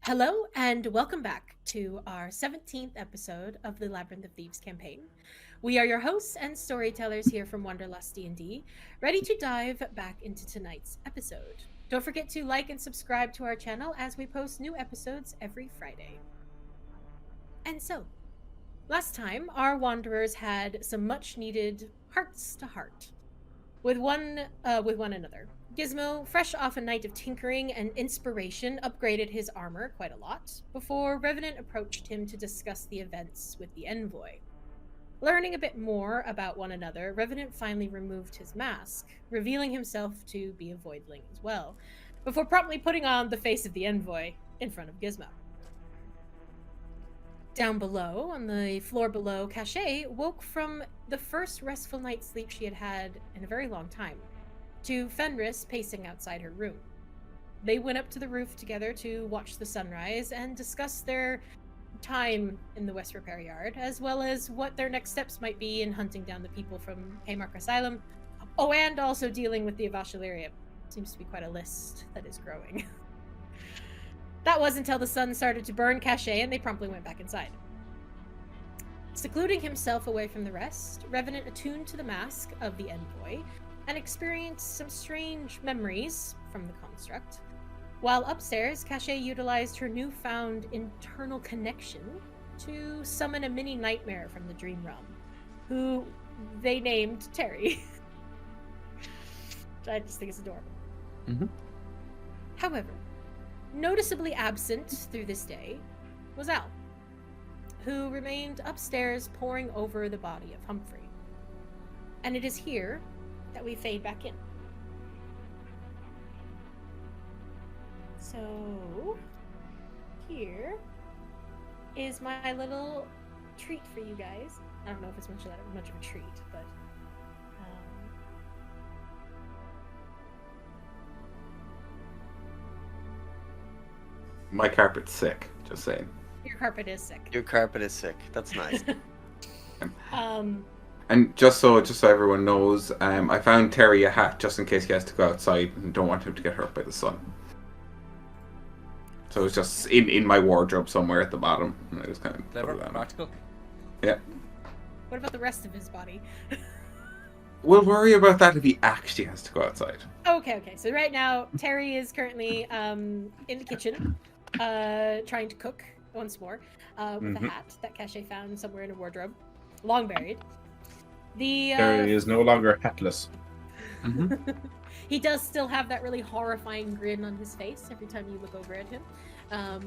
Hello and welcome back to our 17th episode of the Labyrinth of Thieves campaign. We are your hosts and storytellers here from Wanderlustdnd, ready to dive back into tonight's episode. Don't forget to like and subscribe to our channel as we post new episodes every Friday. And so, last time our wanderers had some much needed hearts to heart with one another. Gizmo, fresh off a night of tinkering and inspiration, upgraded his armor quite a lot before Revenant approached him to discuss the events with the envoy. Learning a bit more about one another, Revenant finally removed his mask, revealing himself to be a voidling as well, before promptly putting on the face of the envoy in front of Gizmo. Down below, on the floor below, Caché woke from the first restful night's sleep she had had in a very long time, to Fenris pacing outside her room. They went up to the roof together to watch the sunrise and discuss their time in the West Repair Yard, as well as what their next steps might be in hunting down the people from Haymark Asylum. Oh, and also dealing with the Avasha Isles. Seems to be quite a list that is growing. That was until the sun started to burn Caché and they promptly went back inside. Secluding himself away from the rest, Revenant attuned to the mask of the envoy and experienced some strange memories from the construct. While upstairs, Caché utilized her newfound internal connection to summon a mini nightmare from the dream realm, who they named Terry. Which I just think is adorable. Mm-hmm. However, noticeably absent through this day was Al, who remained upstairs poring over the body of Humphrey. And it is here that we fade back in. So, here is my little treat for you guys. I don't know if it's much of a treat, but My carpet's sick, just saying. your carpet is sick. Your carpet is sick. That's nice. And just so everyone knows, I found Terry a hat just in case he has to go outside and don't want him to get hurt by the sun. So it's just in my wardrobe somewhere at the bottom. And I just kind of Clever, practical. Yeah. What about the rest of his body? We'll worry about that if he actually has to go outside. Okay. So right now, Terry is currently in the kitchen, trying to cook once more, with a hat that Caché found somewhere in a wardrobe, long buried. Terry is no longer hatless. He does still have that really horrifying grin on his face every time you look over at him,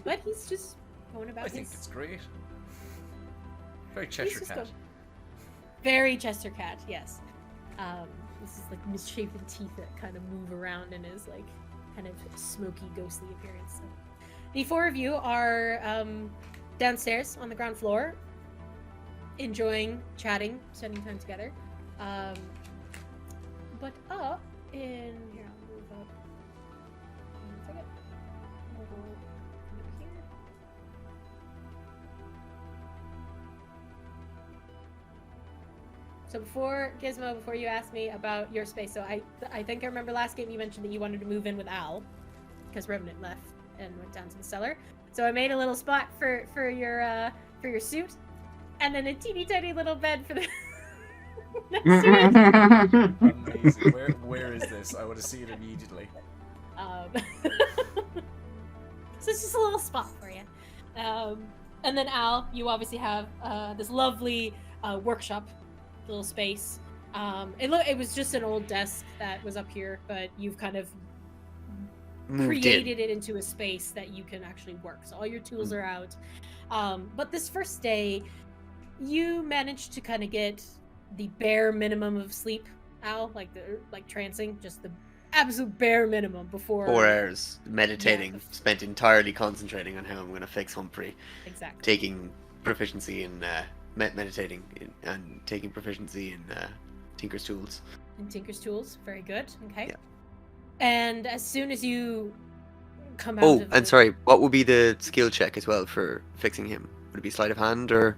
but he's just going about I think it's great. Very Cheshire cat. Very Chester cat, yes. This is like misshapen teeth that kind of move around in his like kind of smoky, ghostly appearance. So, the four of you are downstairs on the ground floor, enjoying chatting, spending time together. But up in here, I'll move up. One second. I'll go up here. So before you asked me about your space, so I think I remember last game you mentioned that you wanted to move in with Al, because Revenant left and went down to the cellar. So I made a little spot for your suit, and then a teeny tiny little bed for the next to it. Amazing. Where is this? I want to see it immediately. So it's just a little spot for you. And then Al, you obviously have this lovely workshop, little space. It was just an old desk that was up here, but you've kind of created it into a space that you can actually work. So all your tools are out. But this first day, you managed to kind of get the bare minimum of sleep, Al, like trancing, just the absolute bare minimum before 4 hours meditating, spent entirely concentrating on how I'm going to fix Humphrey. Exactly. Taking proficiency in meditating and taking proficiency in Tinker's Tools. In Tinker's Tools, very good. Okay. Yeah. And as soon as you come out Oh, of and sorry, what would be the skill check as well for fixing him? Would it be sleight of hand or?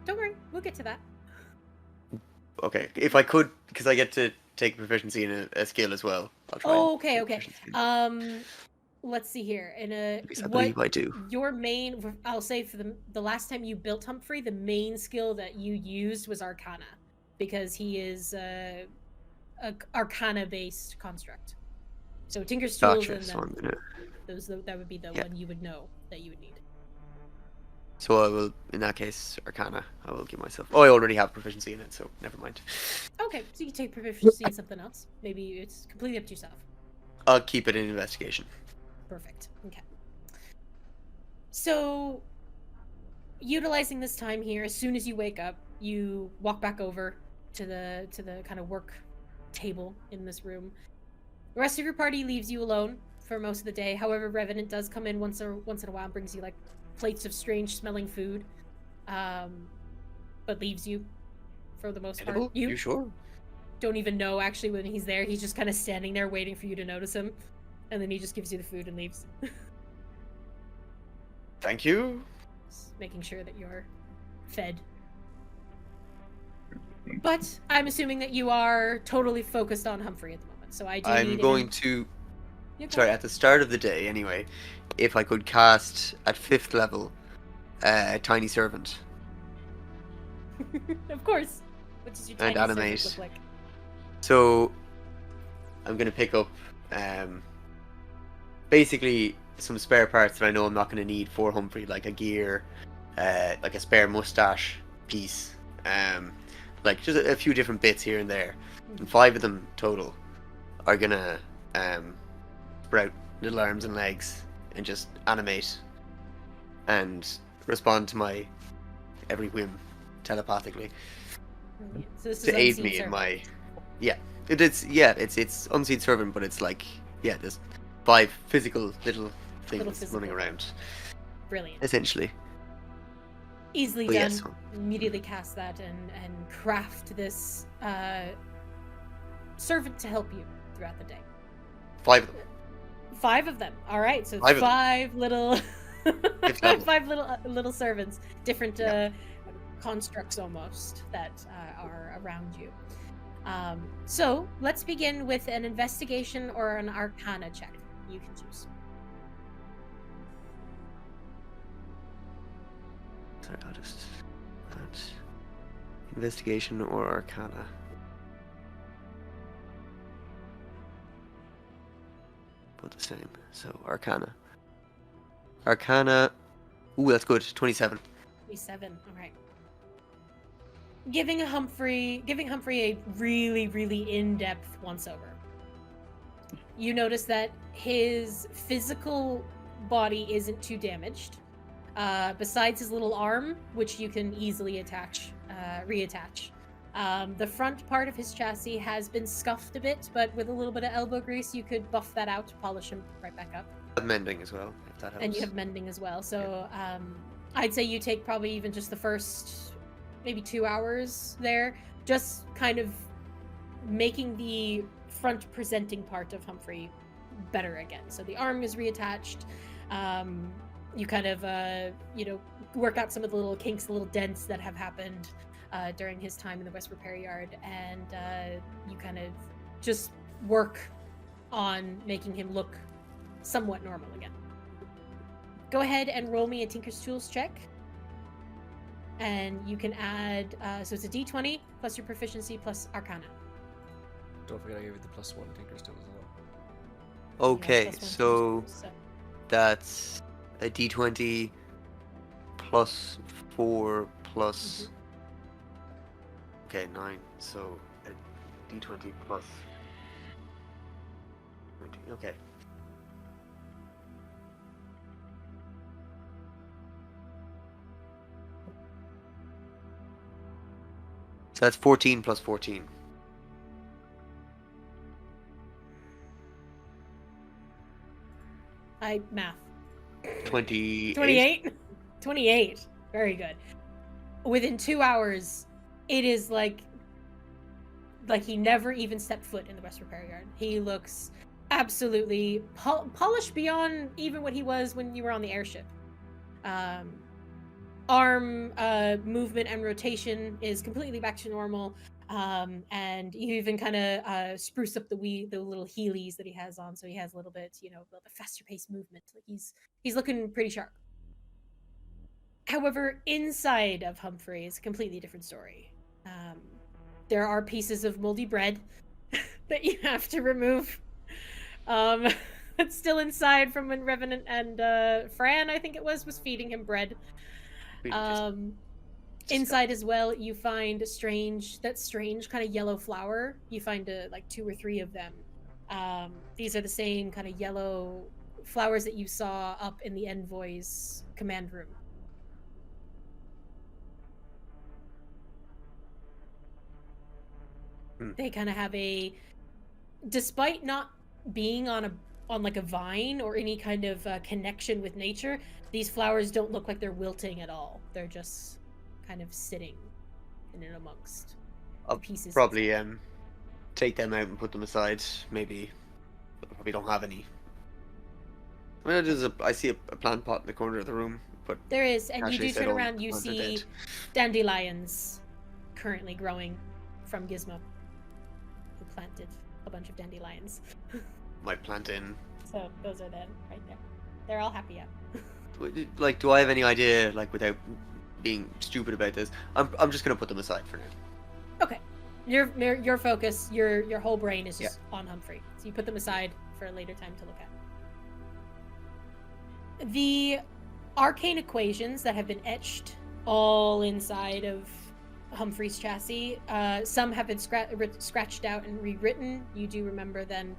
Don't worry, we'll get to that. Okay, if I could, because I get to take proficiency in a skill as well. I'll try. Oh, okay. let's see here. In a At least I believe I do. Your main, I'll say for the last time you built Humphrey, the main skill that you used was Arcana, because he is a Arcana-based construct. So Tinker's Tools and So I'm gonna... that would be the one you would know that you would need. So I will, in that case, Arcana. I will give myself. Oh, I already have proficiency in it, so never mind. Okay, so you can take proficiency in something else. Maybe it's completely up to yourself. I'll keep it in investigation. Perfect. Okay. So, utilizing this time here, as soon as you wake up, you walk back over to the kind of work table in this room. The rest of your party leaves you alone for most of the day. However, Revenant does come in once in a while and brings you like plates of strange smelling food, but leaves you for the most part. You sure? Don't even know actually when he's there. He's just kind of standing there waiting for you to notice him, and then he just gives you the food and leaves. Thank you. Just making sure that you're fed. But I'm assuming that you are totally focused on Humphrey at the moment. So I'm going to... Sorry, at the start of the day, anyway, if I could cast at 5th level, Tiny Servant. Of course. What does your Tiny And Servant animate. look like? So, I'm going to pick up, basically, some spare parts that I know I'm not going to need for Humphrey, like a gear, like a spare mustache piece, like just a few different bits here and there. And 5 of them total are going to sprout little arms and legs and just animate and respond to my every whim telepathically So this is to aid unseen me in servant. my it's unseen servant, but it's like there's 5 physical little things physical. running around Brilliant. essentially. Easily But done. yes. Immediately cast that and craft this servant to help you throughout the day. 5 of them. 5 of them. All right, so 5 of them. 5 little, level. 5 little servants, different constructs almost that are around you. So let's begin with an investigation or an Arcana check. You can choose. Sorry, I'll just investigation or Arcana. Both the same. So Arcana. Ooh, that's good. 27. 27. All right. Giving Humphrey a really, really in-depth once-over. You notice that his physical body isn't too damaged. Besides his little arm, which you can easily reattach. The front part of his chassis has been scuffed a bit, but with a little bit of elbow grease, you could buff that out, polish him right back up. Mending as well, if that helps. And you have mending as well. So I'd say you take probably even just the first maybe 2 hours there, just kind of making the front presenting part of Humphrey better again. So the arm is reattached. You kind of, work out some of the little kinks, the little dents that have happened during his time in the West Repair Yard, and you kind of just work on making him look somewhat normal again. Go ahead and roll me a Tinker's Tools check. And you can add, so it's a d20 plus your proficiency plus Arcana. Don't forget I gave you the +1 Tinker's Tools as well. Okay, Plus 1 Tinker's so Tools, that's a d20 plus 4 plus... Okay, 9. So a d20 plus 20. Okay. So that's 14 plus 14. Math. 28. 28? 28. Very good. Within 2 hours, it is like he never even stepped foot in the West Repair Yard. He looks absolutely polished beyond even what he was when you were on the airship. Arm movement and rotation is completely back to normal. And you even kind of spruce up the little heelys that he has on, so he has a little bit, a little bit faster paced movement. Like he's looking pretty sharp. However, inside of Humphrey is a completely different story. There are pieces of moldy bread that you have to remove. It's still inside from when Revenant and Fran, I think it was feeding him bread. Inside as well, you find that strange kind of yellow flower. You find like 2 or 3 of them. These are the same kind of yellow flowers that you saw up in the Envoy's command room. They kind of have despite not being on like a vine or any kind of connection with nature, these flowers don't look like they're wilting at all. They're just kind of sitting in and amongst pieces. Probably take them out and put them aside. Maybe probably don't have any. I mean, I see a plant pot in the corner of the room, but there is, and you Caché do said turn around. You they're see dead. dandelions currently growing from Gizmo, who planted a bunch of dandelions. Might plant in. So those are them right there. They're all happy out. Like, do I have any idea, like, without being stupid about this? I'm just gonna put them aside for now. Okay, your focus, your whole brain is just on Humphrey, so you put them aside for a later time to look at. The arcane equations that have been etched all inside of Humphrey's chassis, some have been scratched out and rewritten. You do remember then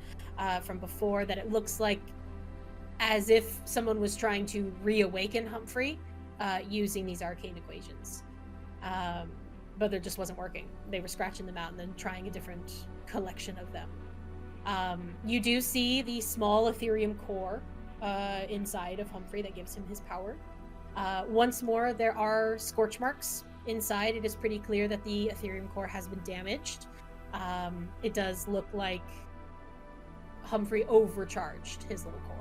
from before that it looks like as if someone was trying to reawaken Humphrey using these arcane equations. But it just wasn't working. They were scratching them out and then trying a different collection of them. You do see the small Ethereum core inside of Humphrey that gives him his power. Once more, there are scorch marks inside. It is pretty clear that the Ethereum core has been damaged. It does look like Humphrey overcharged his little core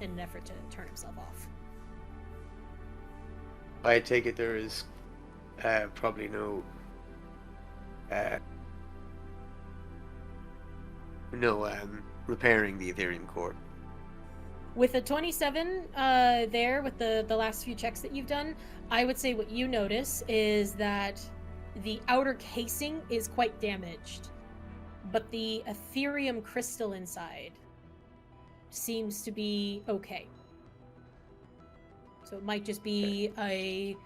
in an effort to turn himself off. I take it there is probably no repairing the Ethereum core. With a 27 there, with the last few checks that you've done, I would say what you notice is that the outer casing is quite damaged, but the Ethereum crystal inside seems to be okay. So it might just be a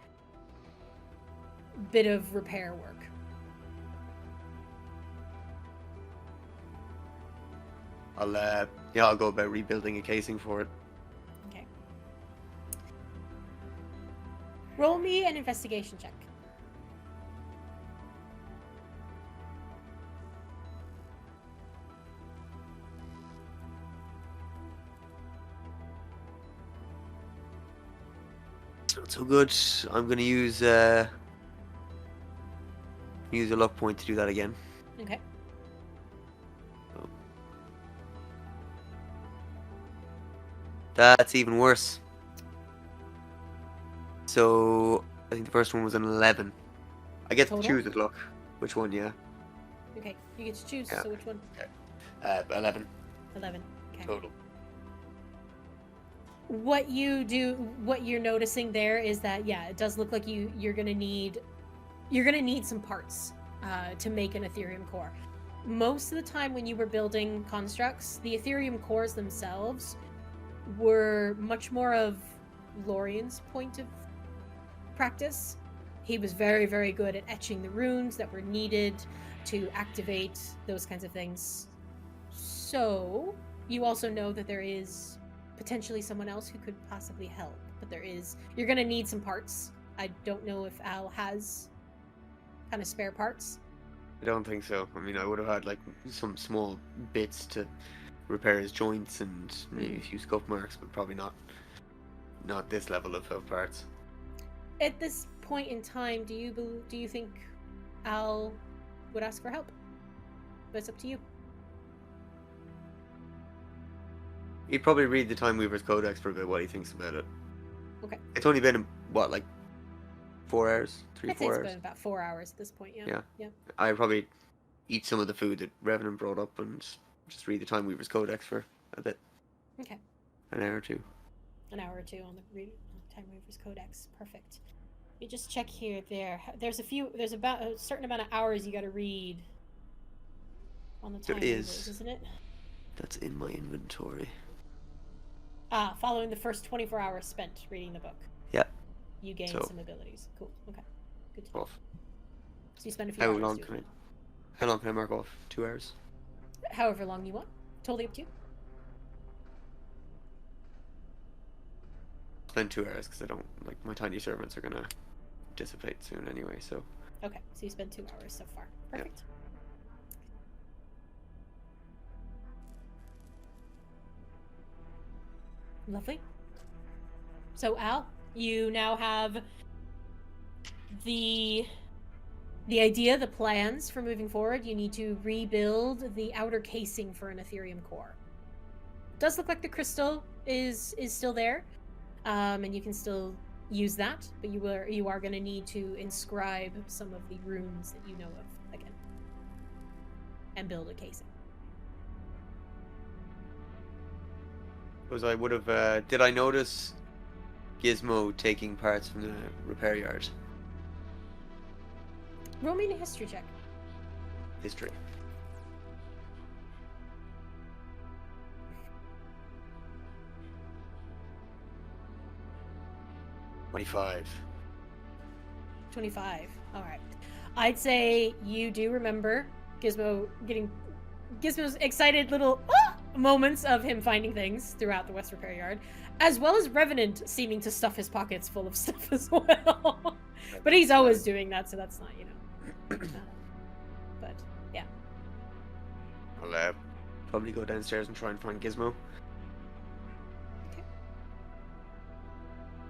bit of repair work. I'll go about rebuilding a casing for it. Okay. Roll me an investigation check. Not so good. I'm gonna use a luck point to do that again. Okay. That's even worse. So I think the first one was an 11. I get Total? to choose with luck. Which one? Yeah. Okay, you get to choose. Yeah. So which one? 11 11. Okay. total. What you're noticing there is that it does look like you're gonna need some parts to make an Ethereum core. Most of the time when you were building constructs, the Ethereum cores themselves were much more of Lorian's point of practice. He was very, very good at etching the runes that were needed to activate those kinds of things. So you also know that there is potentially someone else who could possibly help, but you're going to need some parts. I don't know if Al has kind of spare parts. I don't think so. I mean, I would have had like some small bits to repair his joints and maybe a few scuff marks, but probably not this level of parts. At this point in time, do you think Al would ask for help? But it's up to you. He'd probably read the Time Weaver's Codex for a bit, what he thinks about it. Okay. It's only been, what, like 4 hours, I'd say 4 it's hours. been about 4 hours at this point. Yeah. Yeah. Yeah. I probably eat some of the food that Revenant brought up and just read the Time Weaver's Codex for a bit. Okay. An hour or two. An hour or two on the Time Weaver's Codex. Perfect. You just check here. There's about a certain amount of hours you got to read on the Time Weavers, isn't it? That's in my inventory. Following the first 24 hours spent reading the book. Yeah. You gain some abilities. Cool. Okay. Good to know. Off. So you spend a few How hours long doing can I? it. How long can I mark off? 2 hours. However long you want. Totally up to you. Spend 2 hours because I don't like my tiny servants are gonna dissipate soon anyway. So. Okay, so you spend 2 hours so far. Perfect. Lovely. So Al, you now have the idea, the plans for moving forward. You need to rebuild the outer casing for an Ethereum core. Does look like the crystal is still there, and you can still use that, but you are going to need to inscribe some of the runes that you know of again, and build a casing. Because I would have. Did I notice Gizmo taking parts from the repair yard? Roll me a history check. History. $25. 25. All right. I'd say you do remember Gizmo's excited little moments of him finding things throughout the West Repair Yard, as well as Revenant seeming to stuff his pockets full of stuff as well. But he's always doing that, so that's not, but yeah. I'll probably go downstairs and try and find Gizmo. Okay.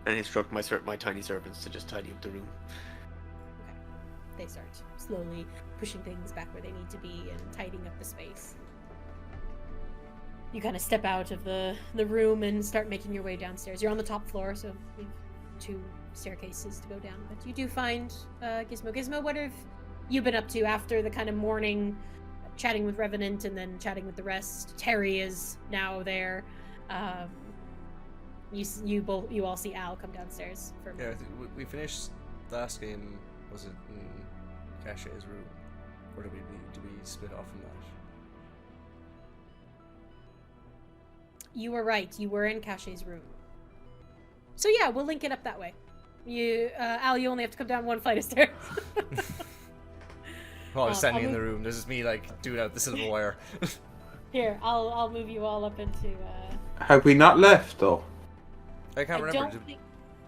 And instruct my tiny servants to just tidy up the room. Okay. They start slowly pushing things back where they need to be and tidying up the space. You kind of step out of the room and start making your way downstairs. You're on the top floor, so you have 2 staircases to go down. But you do find Gizmo. Gizmo, what have you been up to after the kind of morning chatting with Revenant and then chatting with the rest? Terry is now there. You all see Al come downstairs. Yeah, I think we finished the last game. Was it in Caché's room, or do we split off from that? You were right. You were in Caché's room. So yeah, we'll link it up that way. Al, you only have to come down 1 flight of stairs. Oh, I was standing in the room. This is me, doing out the silver wire. Here, I'll move you all up into. Have we not left though? I can't remember.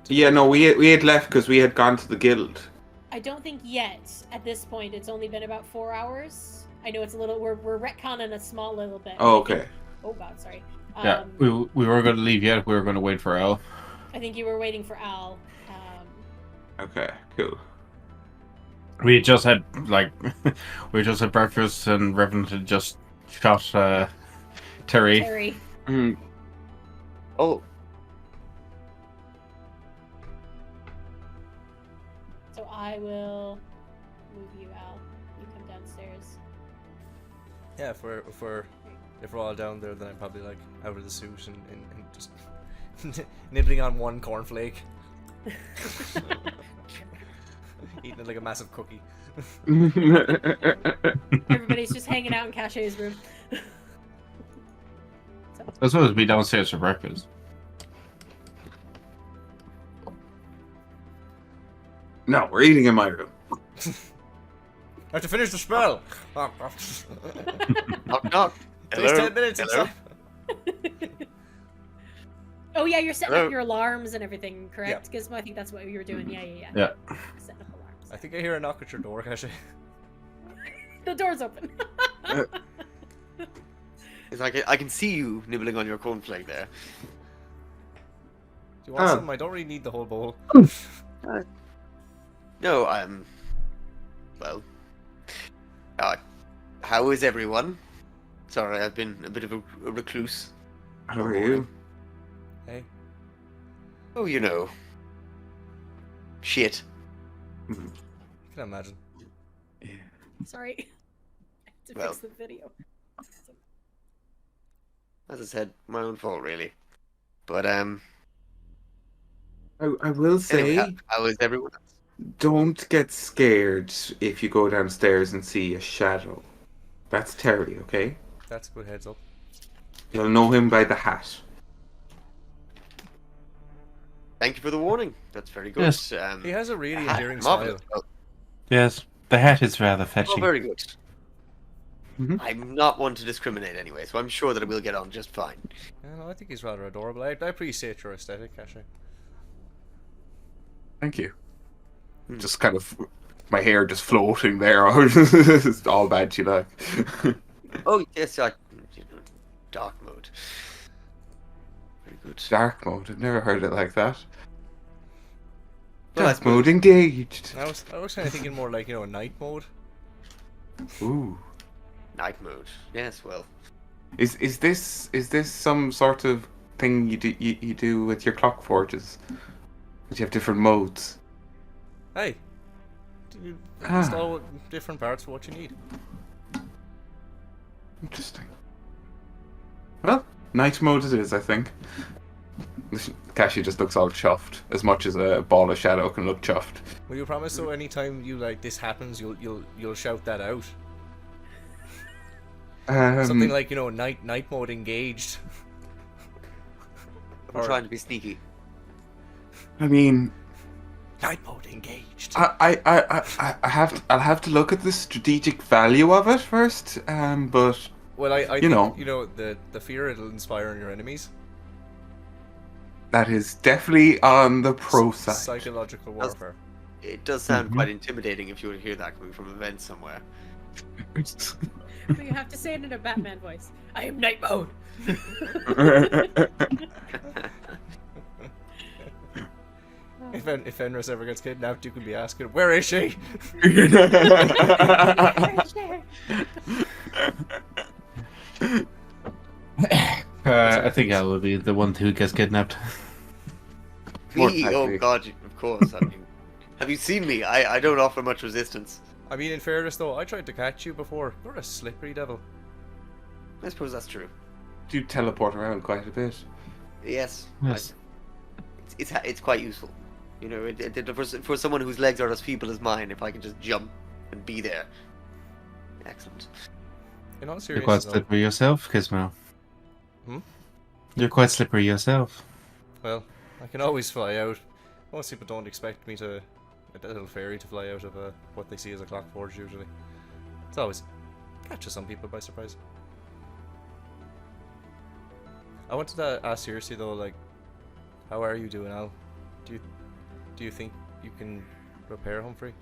Yeah, no, we had left because we had gone to the guild. I don't think yet. At this point, it's only been about 4 hours. I know it's a little. We're retconning a small little bit. Oh, okay. Oh God, sorry. Yeah, we were going to leave yet. We were going to wait for Al. I think you were waiting for Al. Okay, cool. We just had breakfast, and Revenant had just shot Terry. Terry. Mm. Oh. So I will move you, Al. You come downstairs. Yeah, if we're all down there, then I'm probably out of the suit and just nibbling on one cornflake. Eating it like a massive cookie. Everybody's just hanging out in Caché's room. That's supposed to be downstairs for breakfast. No, we're eating in my room. I have to finish the spell. Knock knock. Takes Hello? 10 minutes. Hello? Oh yeah, you're setting Hello? up your alarms and everything, correct? Gizmo, I think that's what you were doing. Yeah. Setting up alarms. I think I hear a knock at your door, Caché. The door's open. It's like I can see you nibbling on your cornflake there. Do you want some? I don't really need the whole bowl. No, well, how is everyone? Sorry, I've been a bit of a recluse. How are you? Hey. Oh, shit. Mhm. I can imagine. Yeah. Sorry. I have to Well. fix the video. As I said, my own fault, really. But I will say, anyway, how is everyone? don't get scared if you go downstairs and see a shadow. That's Terry, okay? That's a good heads up. You'll know him by the hat. Thank you for the warning. That's very good. Yes. He has a really hat, endearing smile. marvelous. Oh, Yes, the hat is rather oh, fetching. very good. Mhm. I'm not one to discriminate anyway, so I'm sure that we'll get on just fine. Yeah, no, I think he's rather adorable. I appreciate your aesthetic, Caché. Thank you. Hmm. Just kind of my hair just floating there. It's all bad, you like. Oh yes, dark mode. Very good. Dark mode. I've never heard it like that. Well, I Dark suppose- mode engaged. I was kind of thinking more like, you know, night mode. Ooh. Night mode. Yes, well. Is this some sort of thing you do with your clock forges? That you have different modes. Hey, you Ah. install different parts for what you need. Interesting. Well, night mode it is, I think. Caché just looks all chuffed, as much as a ball of shadow can look chuffed. Will you promise though, anytime you like this happens, you'll shout that out? Something like, you know, night mode engaged. I'm Or- trying to be sneaky. I mean, Night mode engaged. I'll have to look at the strategic value of it first. But Well, I you think, know. you know, the fear it'll inspire in your enemies. that is definitely on the pro side. Psychological warfare. It does sound Mhm. quite intimidating if you were to hear that coming from a vent somewhere. But you have to say it in a Batman voice. I am night mode. If Fenris ever gets kidnapped, you can be asking, where is she? I think I will be the one who gets kidnapped. More Me? Oh likely. god, of course. I mean, have you seen me? I don't offer much resistance. I mean, in fairness though, I tried to catch you before. You're a slippery devil. I suppose that's true. Do teleport around quite a bit. Yes. Yes. It's quite useful. You know, for someone whose legs are as feeble as mine, if I can just jump and be there. Excellent. In all You're quite seriousness though, slippery yourself, Gizmo. Hmm? You're quite slippery yourself. well, I can always fly out. Most people don't expect me to, a little fairy to fly out of what they see as a clock forge usually. It's always catches some people by surprise. I wanted to ask seriously though, like, how are you doing, Al? Do you think you can repair Humphrey?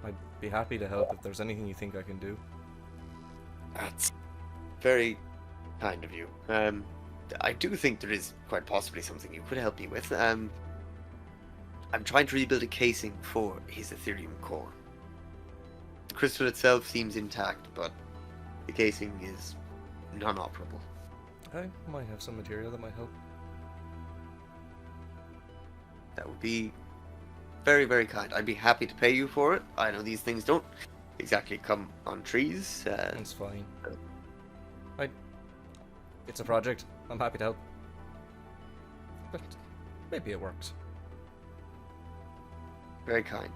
I'd be happy to help if there's anything you think I can do. That's very kind of you. I do think there is quite possibly something you could help me with. I'm trying to rebuild a casing for his Ethereum core. The crystal itself seems intact, but the casing is non-operable. I might have some material that might help. That would be very, very kind. I'd be happy to pay you for it. I know these things don't exactly come on trees. It's fine. It's a project. I'm happy to help. But maybe it works. Very kind.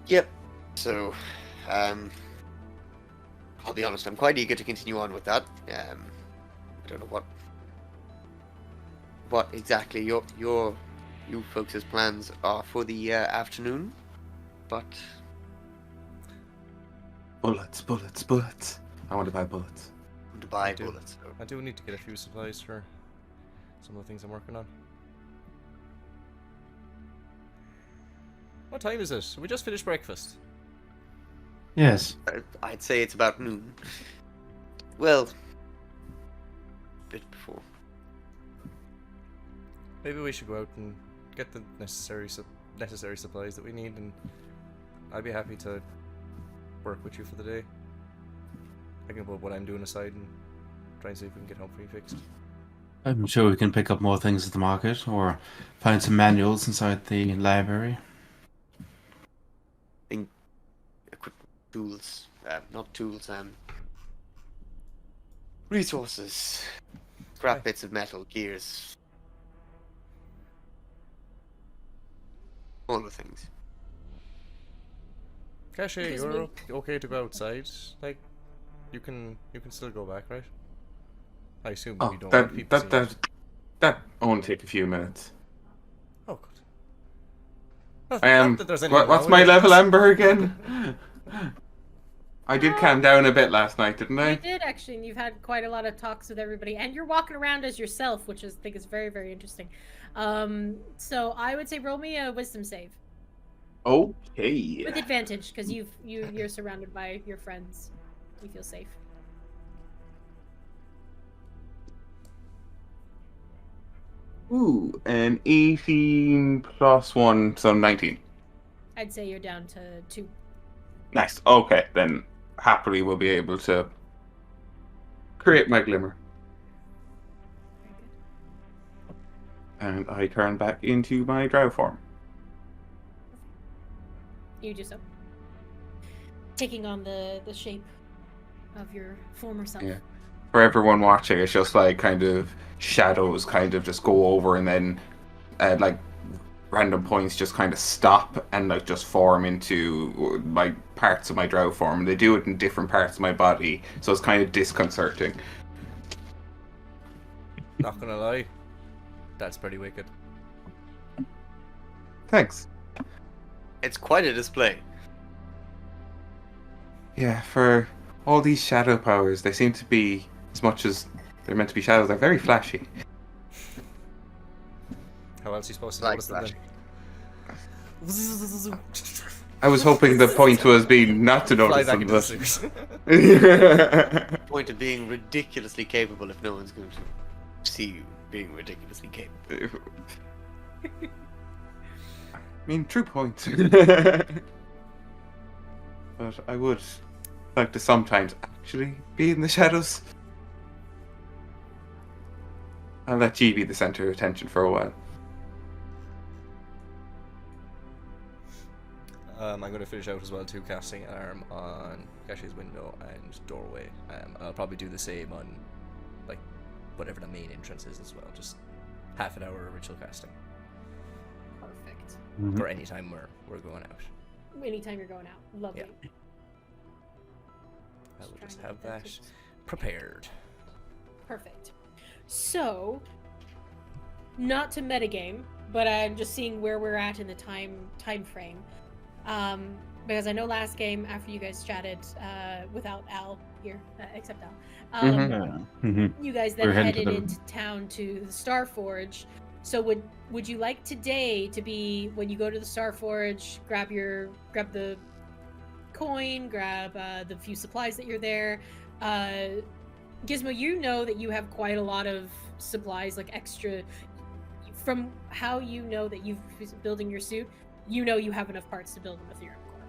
Yep. So, I'll be honest, I'm quite eager to continue on with that. I don't know what exactly you folks' plans are for the afternoon, but Bullets. I want to buy bullets. I want to buy I do. bullets. So. I do need to get a few supplies for some of the things I'm working on. What time is it? We just finished breakfast. Yes. I'd say it's about noon. Well, a bit before. Maybe we should go out and get the necessary supplies that we need, and I'd be happy to work with you for the day. I can put what I'm doing aside and try and see if we can get Humphrey fixed. I'm sure we can pick up more things at the market or find some manuals inside the library. Equipment, tools, not tools, resources, scrap Aye. bits of metal, gears, all the things. Caché, Because you're okay to go outside. Like, you can still go back, right? I assume Oh, you don't want people seeing it. that only take a few minutes. Oh, good. Not, I am. not that there's anything What's wrong my with it, level, just- Amber, again? I did calm down a bit last night, didn't You I? did actually, and you've had quite a lot of talks with everybody, and you're walking around as yourself, which I think is very, very interesting. So I would say roll me a wisdom save Okay. with advantage because you're surrounded by your friends. You feel safe. Ooh, an 18 plus 1, so 19. I'd say you're down to 2. Nice. Okay, then happily we'll be able to create my glimmer. Very good. And I turn back into my drow form. You do so. Taking on the shape of your former self. Yeah. For everyone watching, it's just like kind of shadows kind of just go over and then like random points just kind of stop and like just form into my parts of my drow form. And they do it in different parts of my body, so it's kind of disconcerting. Not gonna lie, that's pretty wicked. Thanks. It's quite a display. Yeah, for all these shadow powers, they seem to be, as much as they're meant to be shadows, they're very flashy. How else are you supposed to Like notice them then? I was hoping the point was being not to Fly notice back them, into the but... suit. Point of being ridiculously capable if no one's going to see you being ridiculously capable. I mean, true point. But I would like to sometimes actually be in the shadows. I'll let G be the center of attention for a while. I'm going to finish out as well too, casting an arm on Caché's window and doorway. I'll probably do the same on like whatever the main entrance is as well. Just half an hour of ritual casting Perfect. for any time we're going out. Anytime you're going out. Lovely. Yeah. I will trying just to have get that that to- prepared. Perfect. So, not to metagame, but I'm just seeing where we're at in the time frame. Because I know last game after you guys chatted without Al here, except Al, you guys then We're heading to headed the- into town to the Starforge. So would you like today to be when you go to the Starforge, grab the coin, grab the few supplies that you're there. Gizmo, you know that you have quite a lot of supplies, like extra. From how you know that you've been building your suit, you know you have enough parts to build an Ethereum core.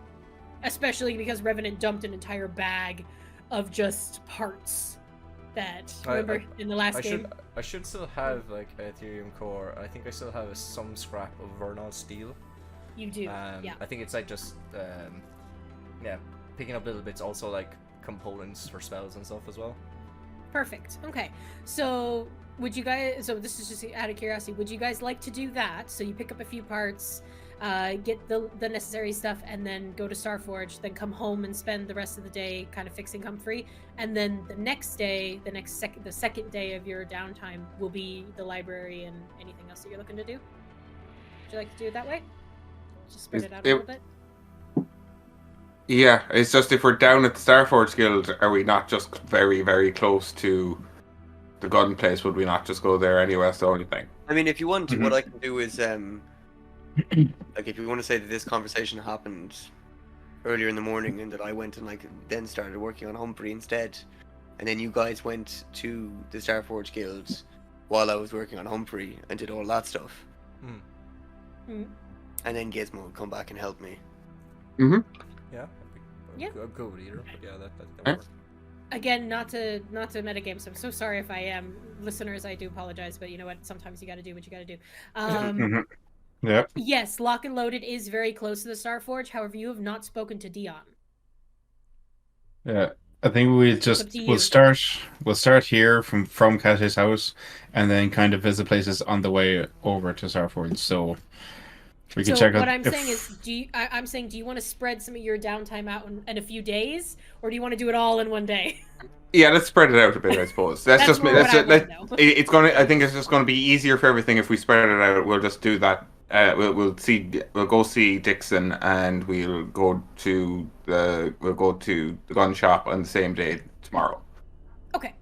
Especially because Revenant dumped an entire bag of just parts. That remember in the last game. I should still have like a Ethereum core. I think I still have some scrap of Vernal steel. You do, yeah. I think it's like just picking up little bits, also like components for spells and stuff as well. Perfect. Okay. So would you guys? So this is just out of curiosity. Would you guys like to do that? So you pick up a few parts, get the necessary stuff, and then go to Starforge. Then come home and spend the rest of the day kind of fixing Humphrey. And then the next day, the second day of your downtime will be the library and anything else that you're looking to do. Would you like to do it that way? Just spread it out a little bit. Yeah, it's just if we're down at the Starforge Guild, are we not just very, very close to the gun place? Would we not just go there anyway? That's the only thing. I mean, if you want to, what I can do is, like, if you want to say that this conversation happened earlier in the morning and that I went and, like, then started working on Humphrey instead, and then you guys went to the Starforge Guild while I was working on Humphrey and did all that stuff. And then Gizmo would come back and help me. Mm-hmm. Yeah. Yeah. I'll go with either. But yeah, that Eh? works. again, not to metagame, so I'm so sorry if I am. Listeners, I do apologize, but you know what? Sometimes you got to do what you got to do. Mhm. Yep. Yes, Lock and Loaded is very close to the Starforge. However, you have not spoken to Dion. Yeah. I think we up just to you. we'll start here from Caché's house, and then kind of visit places on the way over to Starford. So we can So check out. what I'm saying is, I'm saying, do you want to spread some of your downtime out in a few days, or do you want to do it all in one day? Yeah, let's spread it out a bit, I suppose. That's just more what I wanna know. it's going to. I think it's just going to be easier for everything if we spread it out. We'll just do that. We'll go see Dixon, and we'll go to the gun shop on the same day tomorrow. Okay.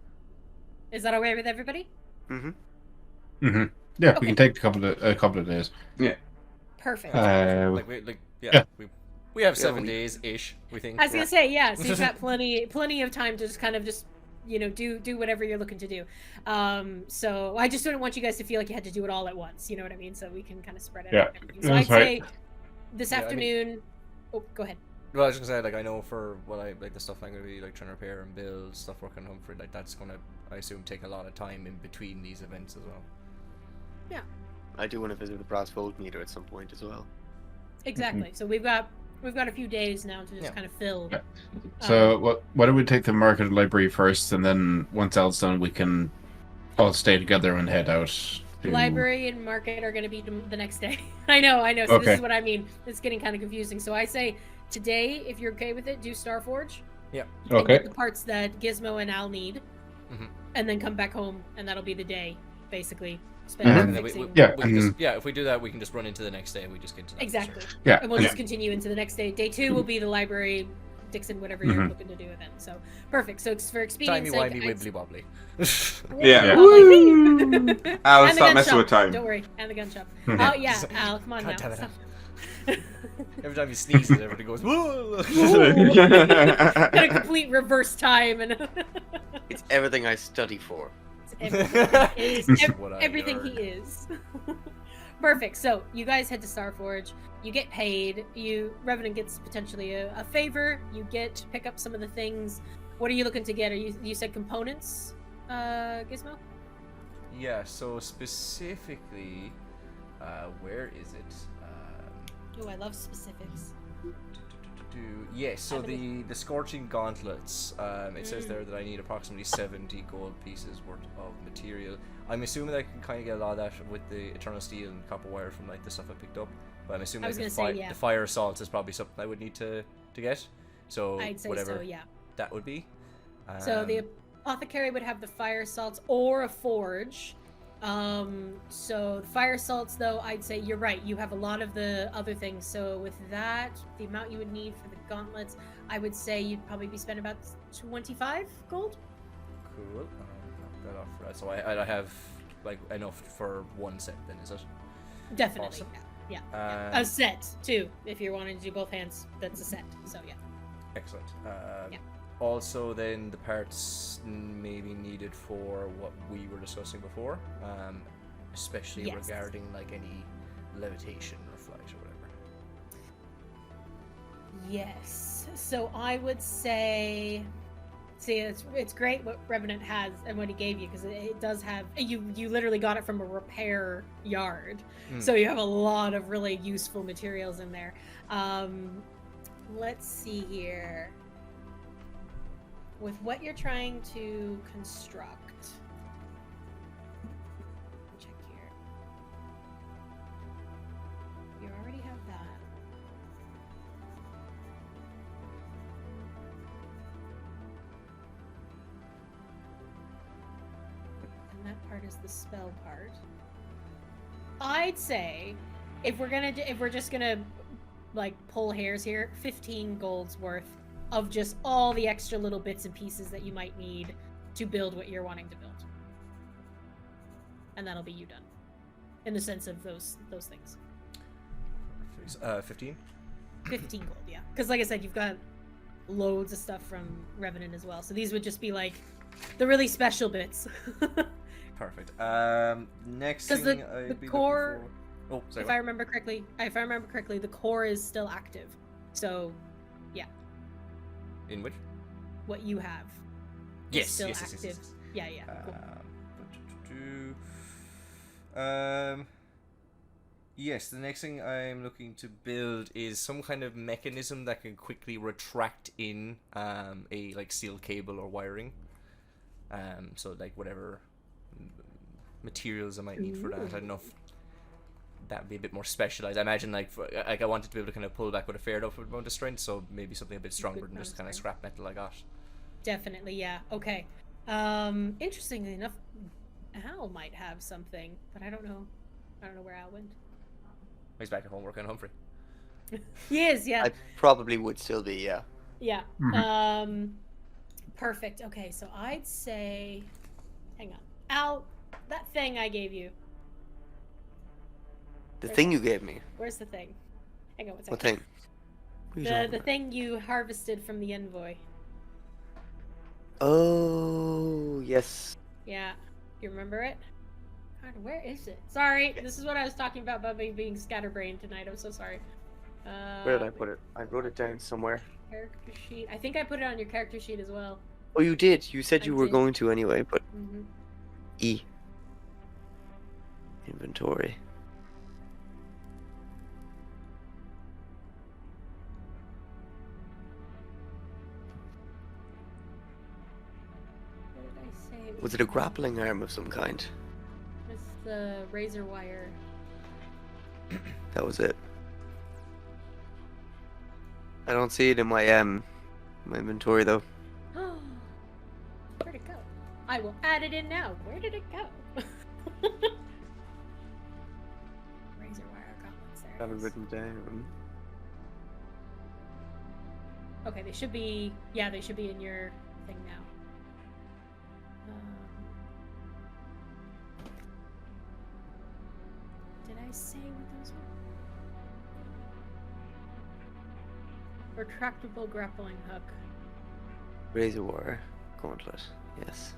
Is that okay with everybody? Yeah, Okay. we can take a couple of days. Yeah. Perfect. We have 7 days ish. We think. I was gonna say, yeah. So you've got plenty of time to just kind of do whatever you're looking to do. So I just didn't want you guys to feel like you had to do it all at once. You know what I mean? So we can kind of spread it out. So I'd say this afternoon. Oh, go ahead. Well, I was just gonna say, like, I know for the stuff I'm gonna be like trying to repair and build stuff, working on Humphrey, like that's gonna, I assume, take a lot of time in between these events as well. Yeah. I do want to visit the brass fold meter at some point as well. Exactly. So we've got a few days now to just kind of fill. Yeah. So what do we take the market library first, and then once that's done, we can all stay together and head out. Library and market are going to be the next day. I know. So This is what I mean. It's getting kind of confusing. So I say today, if you're okay with it, do Starforge. Yeah. Okay. Get the parts that Gizmo and Al need, and then come back home, and that'll be the day, basically. Spend fixing. If we do that, we can just run into the next day and we just get into that. Exactly. Yeah. And we'll just continue into the next day. Day 2 will be the library, Dixon, whatever you're looking to do then. So perfect. So for expedience sake, timey-wimey, wibbly-wobbly. Yeah. Woo! Al, And the stop gun messing shop. with time. Don't worry. And the gun shop. Oh yeah, Al, come on God now. damn it, Stop. Every time he sneezes, everybody goes, whoa! Got a complete reverse time and It's everything I study for. everything he is. Perfect. So you guys head to Starforge. You get paid. Revenant gets potentially a favor. You get to pick up some of the things. What are you looking to get? You said components, Gizmo? Yeah. So specifically, where is it? Oh, I love specifics. Yes, so the Scorching Gauntlets, it says there that I need approximately 70 gold pieces worth of material. I'm assuming that I can kind of get a lot of that with the Eternal Steel and Copper Wire from like the stuff I picked up, but I'm assuming the Fire Assault is probably something I would need to get, so I'd say whatever so, yeah. that would be. So the Apothecary would have the Fire Assaults or a Forge. So the Fire Assaults, though, I'd say you're right. You have a lot of the other things. So with that, the amount you would need for the gauntlets, I would say you'd probably be spending about 25 gold. Cool. Knock that off. Right. So I have like enough for one set. Then is it? Definitely. Awesome. Yeah. A set too. If you're wanting to do both hands, that's a set. So yeah. Excellent. Also, then the parts maybe needed for what we were discussing before, especially regarding like any levitation or flight or whatever. Yes. So I would say, it's great what Revenant has and what he gave you, because it does have you literally got it from a repair yard, so you have a lot of really useful materials in there. Let's see here. With what you're trying to construct, check here. You already have that. And that part is the spell part. I'd say if we're just gonna like pull hairs here, 15 gold's worth of just all the extra little bits and pieces that you might need to build what you're wanting to build. And that'll be you done. In the sense of those things. 15? 15 gold, yeah. Because like I said, you've got loads of stuff from Revenant as well. So these would just be like the really special bits. Perfect. Next thing the core, oh, sorry, if I remember correctly, the core is still active. So, yeah. In which? What you have. He's still yes. active. Yeah, cool. Yes, the next thing I'm looking to build is some kind of mechanism that can quickly retract in a like steel cable or wiring. So like whatever materials I might need for that. I don't know if that would be a bit more specialized. I imagine like I wanted to be able to kind of pull back with a fair enough amount of strength, so maybe something a bit stronger than just kind of scrap metal I got. Definitely, yeah. Okay. Interestingly enough, Al might have something, but I don't know where Al went. He's back at home working on Humphrey. He is, yeah. I probably would still be, yeah. Yeah. Perfect. Okay, so I'd say, hang on, Al, that thing I gave you. The thing you gave me. Where's the thing? Hang on one second. What thing? What are you talking The about? thing you harvested from the envoy. Oh, yes. Yeah. You remember it? God, where is it? Sorry, this is what I was talking about me being scatterbrained tonight. I'm so sorry. Where did I put it? I wrote it down somewhere. Character sheet. I think I put it on your character sheet as well. Oh, you did. You said I you were did. going to anyway, but Mm-hmm. E. Inventory. What did I say? Was it a grappling arm of some kind? It's the razor wire. That was it. I don't see it in my my inventory though. Where'd it go? I will add it in now. Where did it go? Razor wire gauntlets there. I have it written down. Okay, they should be. Yeah, they should be in your thing now. Did I say what those were? Retractable grappling hook. Razor wire gauntlet. Yes.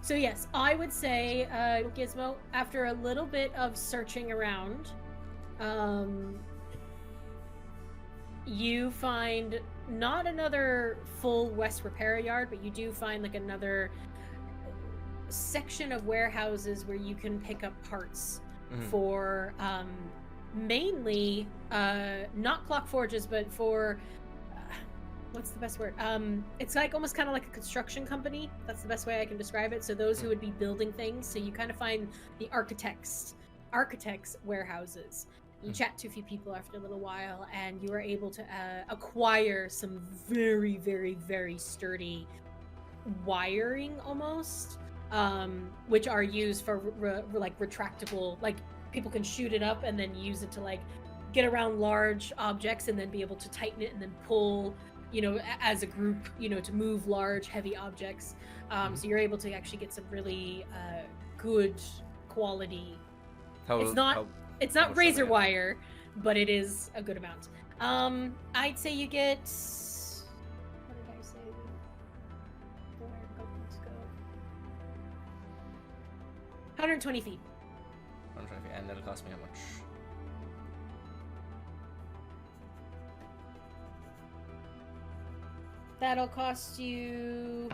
So yes, I would say, Gizmo, after a little bit of searching around, you find not another full West repair yard, but you do find like another section of warehouses where you can pick up parts for mainly not clock forges, but for what's the best word? It's like almost kind of like a construction company. That's the best way I can describe it. So those who would be building things. So you kind of find the architects warehouses. You chat to a few people after a little while, and you are able to acquire some very, very, very sturdy wiring almost, which are used for like retractable, like people can shoot it up and then use it to like get around large objects and then be able to tighten it and then pull, you know, as a group, you know, to move large, heavy objects. So you're able to actually get some really good quality. It's not razor wire, but it is a good amount. I'd say you get. What did I say? Where goblins go? 120 feet. 120 feet, and that'll cost me how much? That'll cost you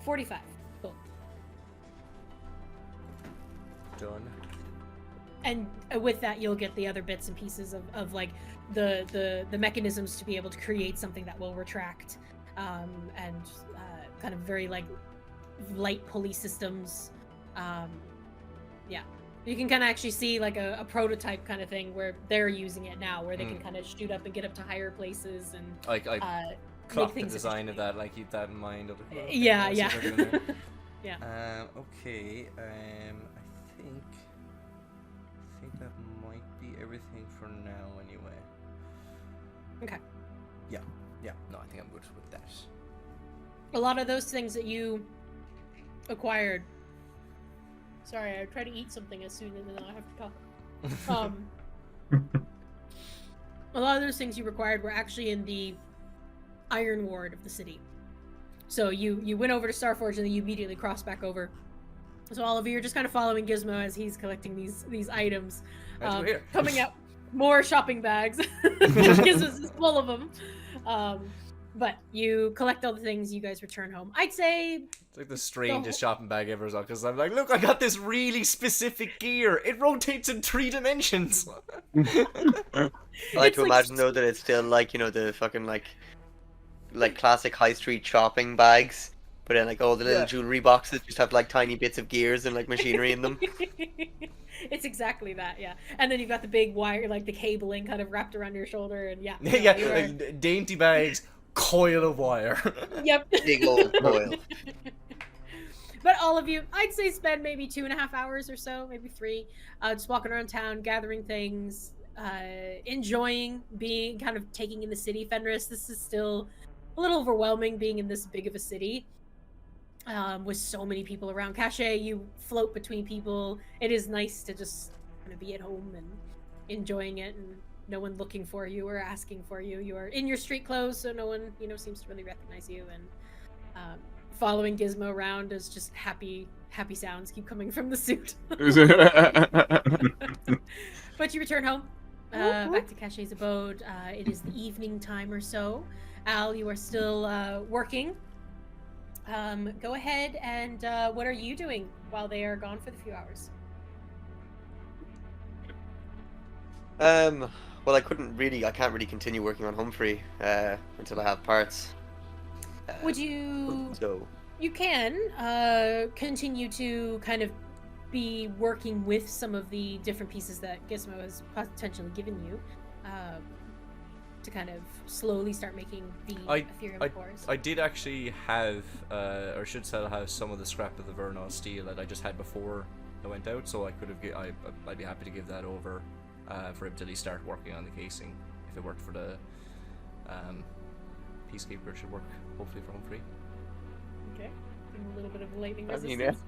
45. Cool. Done. And with that, you'll get the other bits and pieces of like the mechanisms to be able to create something that will retract, and kind of very like light pulley systems. Yeah, you can kind of actually see like a prototype kind of thing where they're using it now, where they can kind of shoot up and get up to higher places and Like clock the things design of that, like keep that in mind. Yeah. Yeah. Yeah. Okay. I think that might be everything for now, anyway. Okay. Yeah. No, I think I'm good with that. A lot of those things that you acquired. Sorry, I try to eat something as soon as then I have to talk. A lot of those things you required were actually in the Iron Ward of the city. So you went over to Starforge and then you immediately crossed back over. So all of you are just kind of following Gizmo as he's collecting these items, coming more shopping bags. Gizmo's is full of them. But you collect all the things, you guys return home. I'd say It's like the strangest shopping bag ever, because I'm like, look, I got this really specific gear. It rotates in 3 dimensions. I like to like imagine though that it's still like, you know, the fucking like classic high street shopping bags, but then like all the little jewelry boxes just have like tiny bits of gears and like machinery in them. It's exactly that, yeah. And then you've got the big wire, like the cabling kind of wrapped around your shoulder, and yeah. Yeah, you are- like, dainty bags, coil of wire. Yep. Big old coil. But all of you, I'd say spend maybe 2.5 hours or so, maybe 3, just walking around town, gathering things, enjoying being kind of taking in the city. Fenris, this is still a little overwhelming being in this big of a city. With so many people around. Caché, you float between people. It is nice to just kind of be at home and enjoying it, and no one looking for you or asking for you. You are in your street clothes, so no one, seems to really recognize you. And following Gizmo around as just happy sounds keep coming from the suit. But you return home, back to Caché's abode. It is the evening time or so. Al, you are still working. Go ahead and what are you doing while they are gone for the few hours? Well, I can't really continue working on Humphrey until I have parts. Would you? So You can continue to kind of be working with some of the different pieces that Gizmo has potentially given you. To kind of slowly start making the Ethereum cores. I did actually have, or should still have, some of the scrap of the Vernal steel that I just had before I went out, so I could have. I'd be happy to give that over for him till he start working on the casing. If it worked for the Peacekeeper, it should work hopefully for Humphrey. Okay, a little bit of lightning I mean, resistance.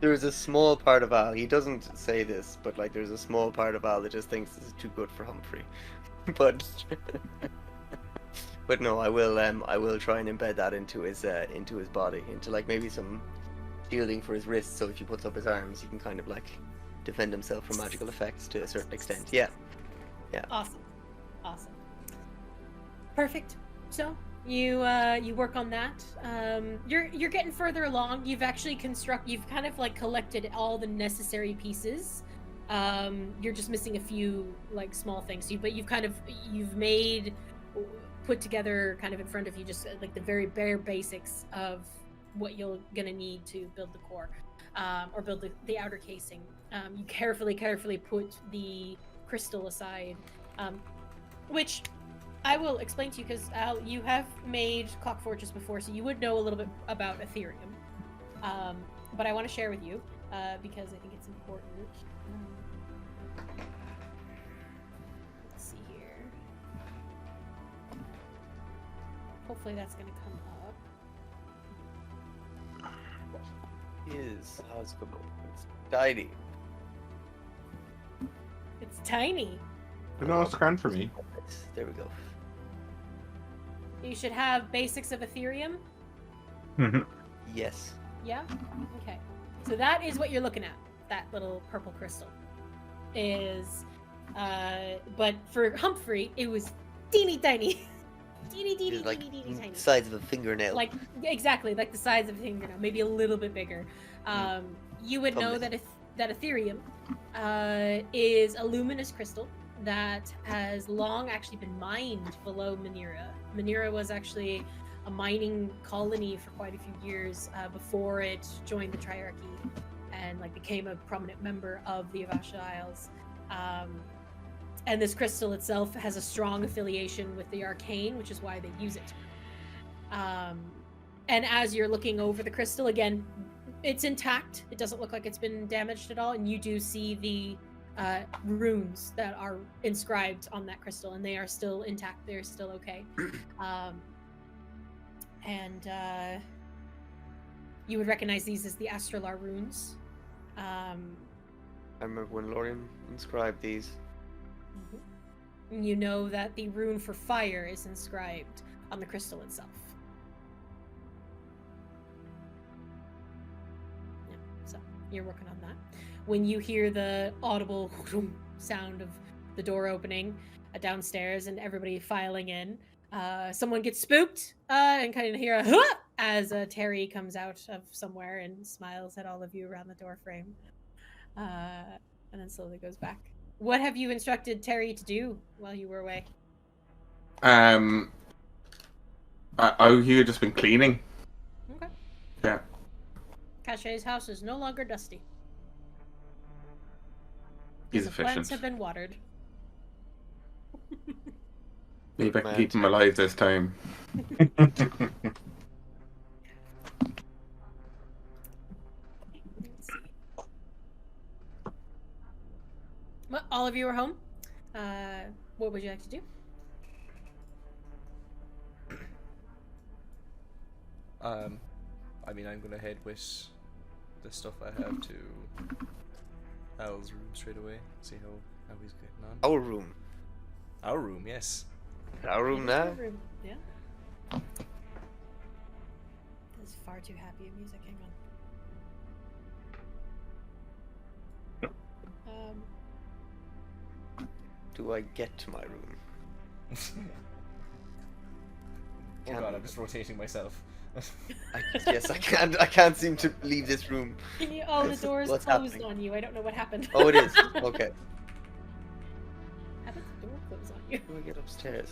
there's a small part of Al, he doesn't say this, but like there's a small part of Al that just thinks this is too good for Humphrey. But no, I will try and embed that into his body, into like maybe some shielding for his wrists, so if he puts up his arms, he can kind of like defend himself from magical effects to a certain extent. Yeah. Awesome. Perfect. So you work on that. You're getting further along. You've actually you've kind of like collected all the necessary pieces. You're just missing a few like small things. But you've put together kind of in front of you just like the very bare basics of what you're gonna need to build the core, or build the outer casing. You carefully put the crystal aside, which I will explain to you because Al, you have made clock forges before, so you would know a little bit about Ethereum. But I want to share with you because I think it's important. Let's see here. Hopefully that's going to come up. How's it going? It's tiny. It's tiny. No, it's grand for me. There we go. You should have basics of Ethereum. Yes. Yeah? Okay. So that is what you're looking at. That little purple crystal. But for Humphrey, it was teeny tiny. teeny Like tiny. size of a fingernail. Like, exactly, like the size of a fingernail, maybe a little bit bigger. You would know that Ethereum is a luminous crystal that has long actually been mined below Manira. Manira was actually a mining colony for quite a few years before it joined the Triarchy and like became a prominent member of the Avasha Isles. And this crystal itself has a strong affiliation with the arcane, which is why they use it. And as you're looking over the crystal, again, it's intact. It doesn't look like it's been damaged at all, and you do see the runes that are inscribed on that crystal, and they are still intact. They're still okay. And you would recognize these as the Astralar runes. I remember when Lorien inscribed these. You know that the rune for fire is inscribed on the crystal itself. Yeah. So You're working on that. When you hear the audible sound of the door opening downstairs and everybody filing in, someone gets spooked and kind of hear a huh! As Terry comes out of somewhere and smiles at all of you around the door frame, and then slowly goes back. What have you instructed Terry to do while you were away? You've just been cleaning. Okay. Yeah. Caché's house is no longer dusty. He's The plants efficient. have been watered. Maybe I can keep him alive this time. Let's see. Well, all of you are home. What would you like to do? I mean, I'm gonna head with the stuff I have to Al's room straight away. See how he's getting on. Our room. Our room, yes. Our room now. Room. Yeah. That's far too happy music. Hang on. Do I get to my room? Oh god, I'm just rotating myself. Yes, I can't seem to leave this room. Can you? Oh, the door's What's closed happening? on you. I don't know what happened. Oh, it is. Okay. How did the door close on you? How do I get upstairs?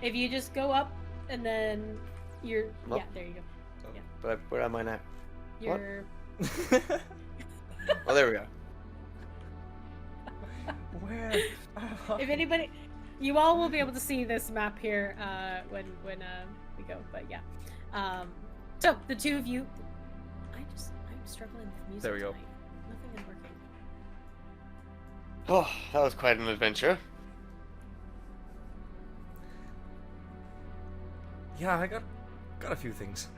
If you just go up and then you're Up? yeah, there you go. Yeah. But where am I now? What? You're Oh, there we go. Where? if anybody, you all will be able to see this map here when we go. But yeah, so the two of you, I'm struggling with music. There we go. Tonight. Nothing is working. Oh, that was quite an adventure. Yeah, I got a few things.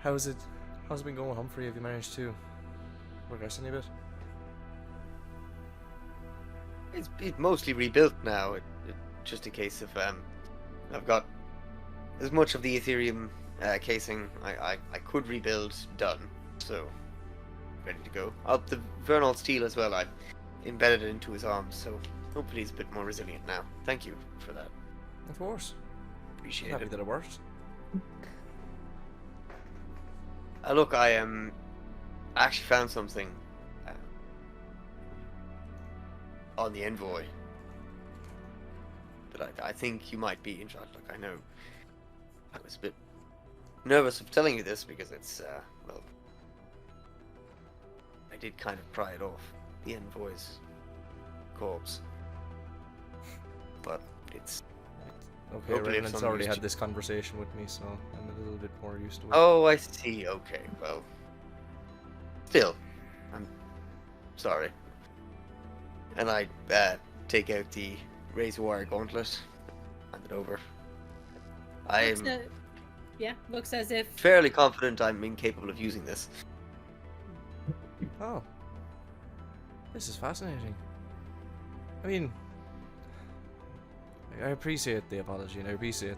How's it been going, Humphrey? Have you managed to progress any bit? It's mostly rebuilt now. It's just a case of I've got as much of the Ethereum casing I could rebuild done, so ready to go. The Vernal steel as well. I embedded it into his arms, so hopefully he's a bit more resilient now. Thank you for that. Of course. Appreciate Happy it. that it worked. Look, I actually found something on the envoy that I think you might be interested. Like, I know I was a bit nervous of telling you this because it's well, I did kind of pry it off the envoy's corpse, but it's Okay, hopefully of Revenant's some already use had to- this conversation with me, so I'm a little bit more used to it. Oh, I see. Okay, well, still, I'm sorry. And I take out the razor wire gauntlet, hand it over. I'm Looks as if fairly confident I'm incapable of using this. Oh. This is fascinating. I mean, I appreciate the apology and I appreciate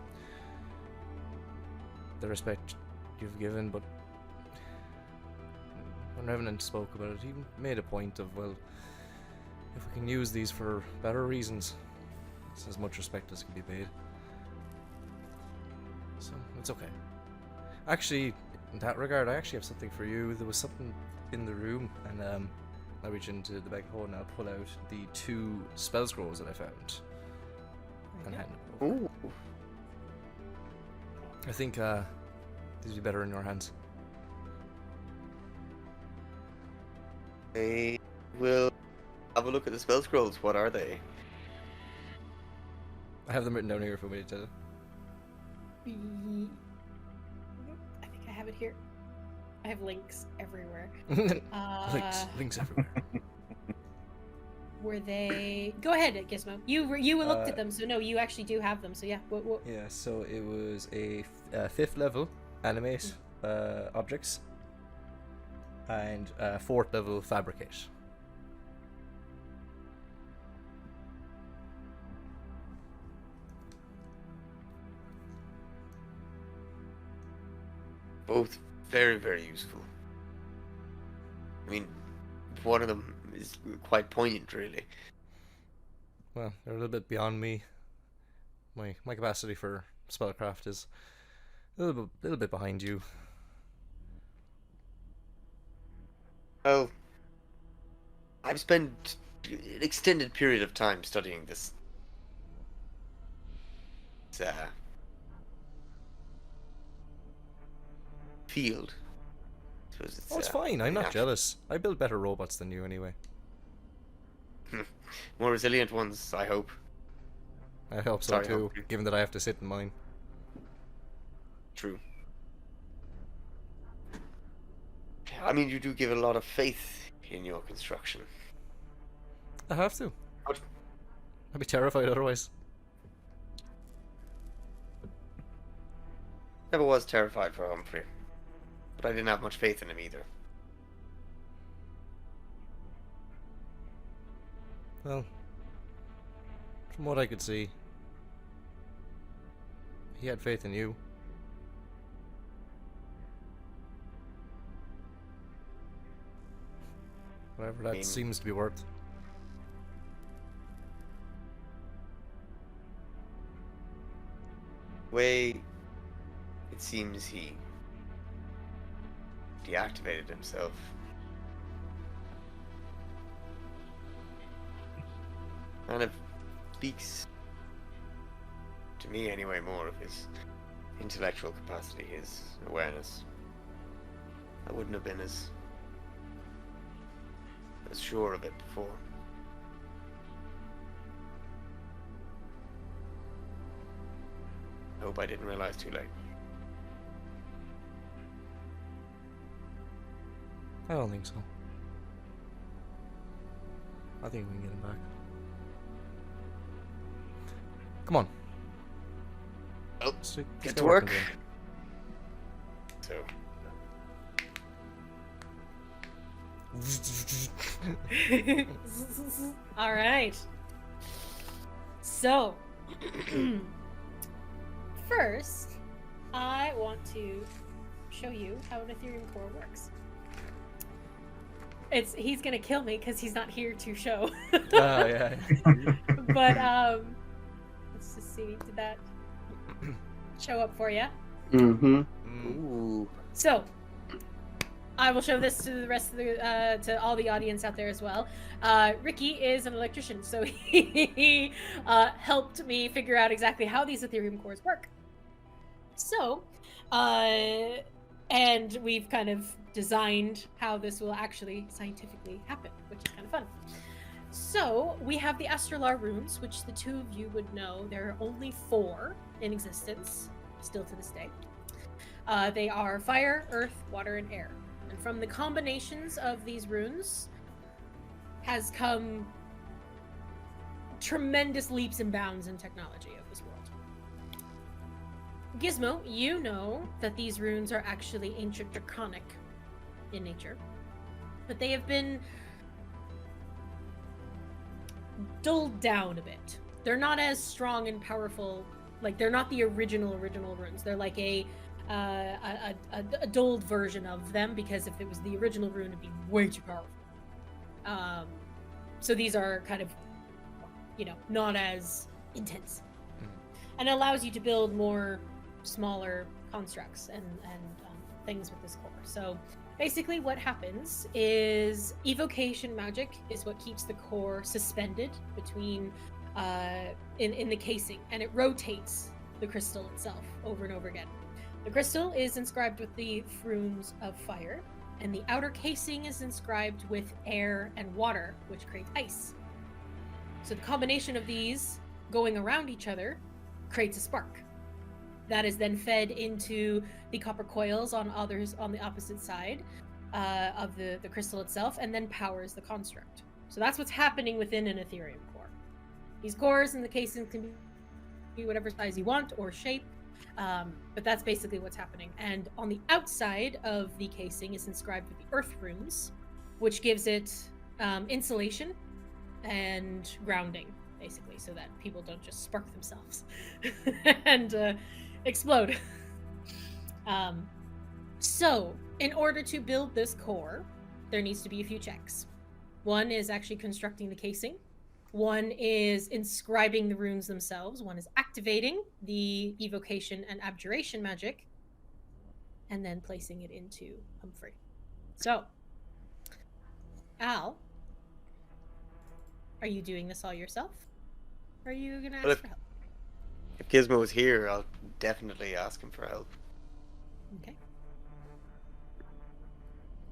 the respect you've given, but when Revenant spoke about it, he made a point of, well, if we can use these for better reasons, it's as much respect as can be paid. So, it's okay. Actually, in that regard, I actually have something for you. There was something in the room, and I reach into the bag of holding, and I'll pull out the 2 spell scrolls that I found and hand them over. Ooh. I think these will be better in your hands. I will have a look at the spell scrolls. What are they? I have them written down here for me to tell you. I think I have it here. I have links everywhere. Links everywhere. Were they? Go ahead, Gizmo. You looked at them, so no, you actually do have them. So yeah. What? Yeah, so it was a 5th level animate objects and 4th level fabricate. Both very, very useful. I mean, one of them is quite poignant, really. Well, they're a little bit beyond me. My capacity for spellcraft is a little bit behind you. Well, I've spent an extended period of time studying this. Field. Suppose Oh, it's fine. I'm not natural. jealous. I build better robots than you anyway. More resilient ones, I hope. I hope so Sorry, too, Humphrey. given that I have to sit in mine. True. I mean, you do give a lot of faith in your construction. I have to. What? I'd be terrified otherwise. Never was terrified for Humphrey, but I didn't have much faith in him either. Well, from what I could see, he had faith in you. Whatever that mean- seems to be worth. Way it seems he deactivated himself. Kind of speaks to me anyway more of his intellectual capacity, his awareness. I wouldn't have been as sure of it before. I hope I didn't realize too late. I don't think so. I think we can get him back. Come on. Oh, Let's get to work. into it. So, All right. So, first, I want to show you how an Ethereum core works. He's gonna kill me because he's not here to show. Oh, yeah. But let's just see. Did that show up for you? Mm-hmm. ooh, So, I will show this to the rest of the to all the audience out there as well. Ricky is an electrician, so he helped me figure out exactly how these Ethereum cores work. So, and we've kind of designed how this will actually scientifically happen, which is kind of fun. So, we have the Astralar runes, which the two of you would know. There are only 4 in existence, still to this day. They are fire, earth, water, and air. And from the combinations of these runes has come tremendous leaps and bounds in technology of this world. Gizmo, you know that these runes are actually ancient draconic in nature, but they have been dulled down a bit. They're not as strong and powerful, like they're not the original runes. They're like a dulled version of them, because if it was the original rune, it'd be way too powerful. So these are kind of, not as intense, and it allows you to build more smaller constructs and things with this core. So basically what happens is evocation magic is what keeps the core suspended between in the casing, and it rotates the crystal itself over and over again. The crystal is inscribed with the runes of fire, and the outer casing is inscribed with air and water, which creates ice. So the combination of these going around each other creates a spark. That is then fed into the copper coils on the opposite side of the crystal itself, and then powers the construct. So that's what's happening within an Ethereum core. These cores and the casings can be whatever size you want or shape, but that's basically what's happening. And on the outside of the casing is inscribed with the earth runes, which gives it insulation and grounding, basically, so that people don't just spark themselves and explode. So, in order to build this core, there needs to be a few checks. One is actually constructing the casing. One is inscribing the runes themselves. One is activating the evocation and abjuration magic. And then placing it into Humphrey. So, Al, are you doing this all yourself? Or are you going to ask for help? If Gizmo was here, I'll definitely ask him for help. Okay.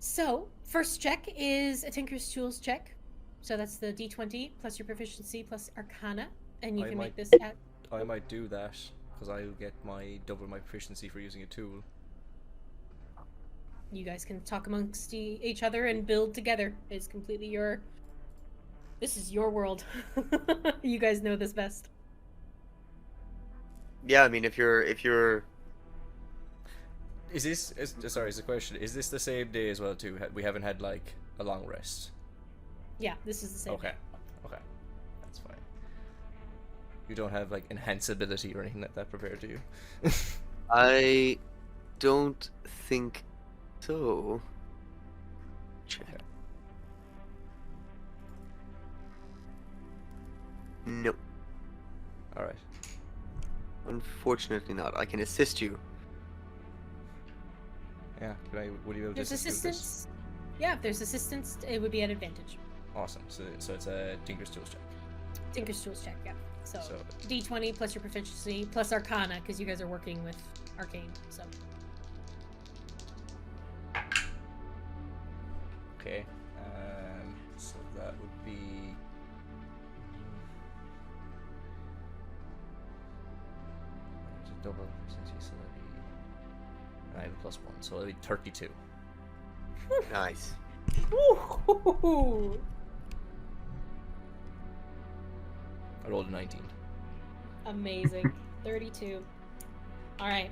So, first check is a Tinker's Tools check. So that's the d20 plus your proficiency plus Arcana. And you can make this at... I might do that, because I'll get double my proficiency for using a tool. You guys can talk amongst each other and build together. It's completely your... This is your world. You guys know this best. Yeah, I mean, if you're... Is this... sorry, it's a question. Is this the same day as well, too? We haven't had, like, a long rest. Yeah, this is the same. Okay. Okay. That's fine. You don't have, like, enhanceability or anything like that prepared, do you? I don't think so. Check. Okay. No. Alright. Unfortunately not. I can assist you. Yeah, would you be able to There's assist with this? assistance. Yeah, if there's assistance, it would be at advantage. Awesome. So it's a Tinker's Tools check. Tinker's Tools check, yeah. So So- d20 plus your proficiency plus Arcana, because you guys are working with Arcane, so... Okay. So that would be... It's a double proficiency, so that'd be... And I have a +1, so it'll be 32. Nice. Ooh. I rolled a 19. Amazing. 32. All right.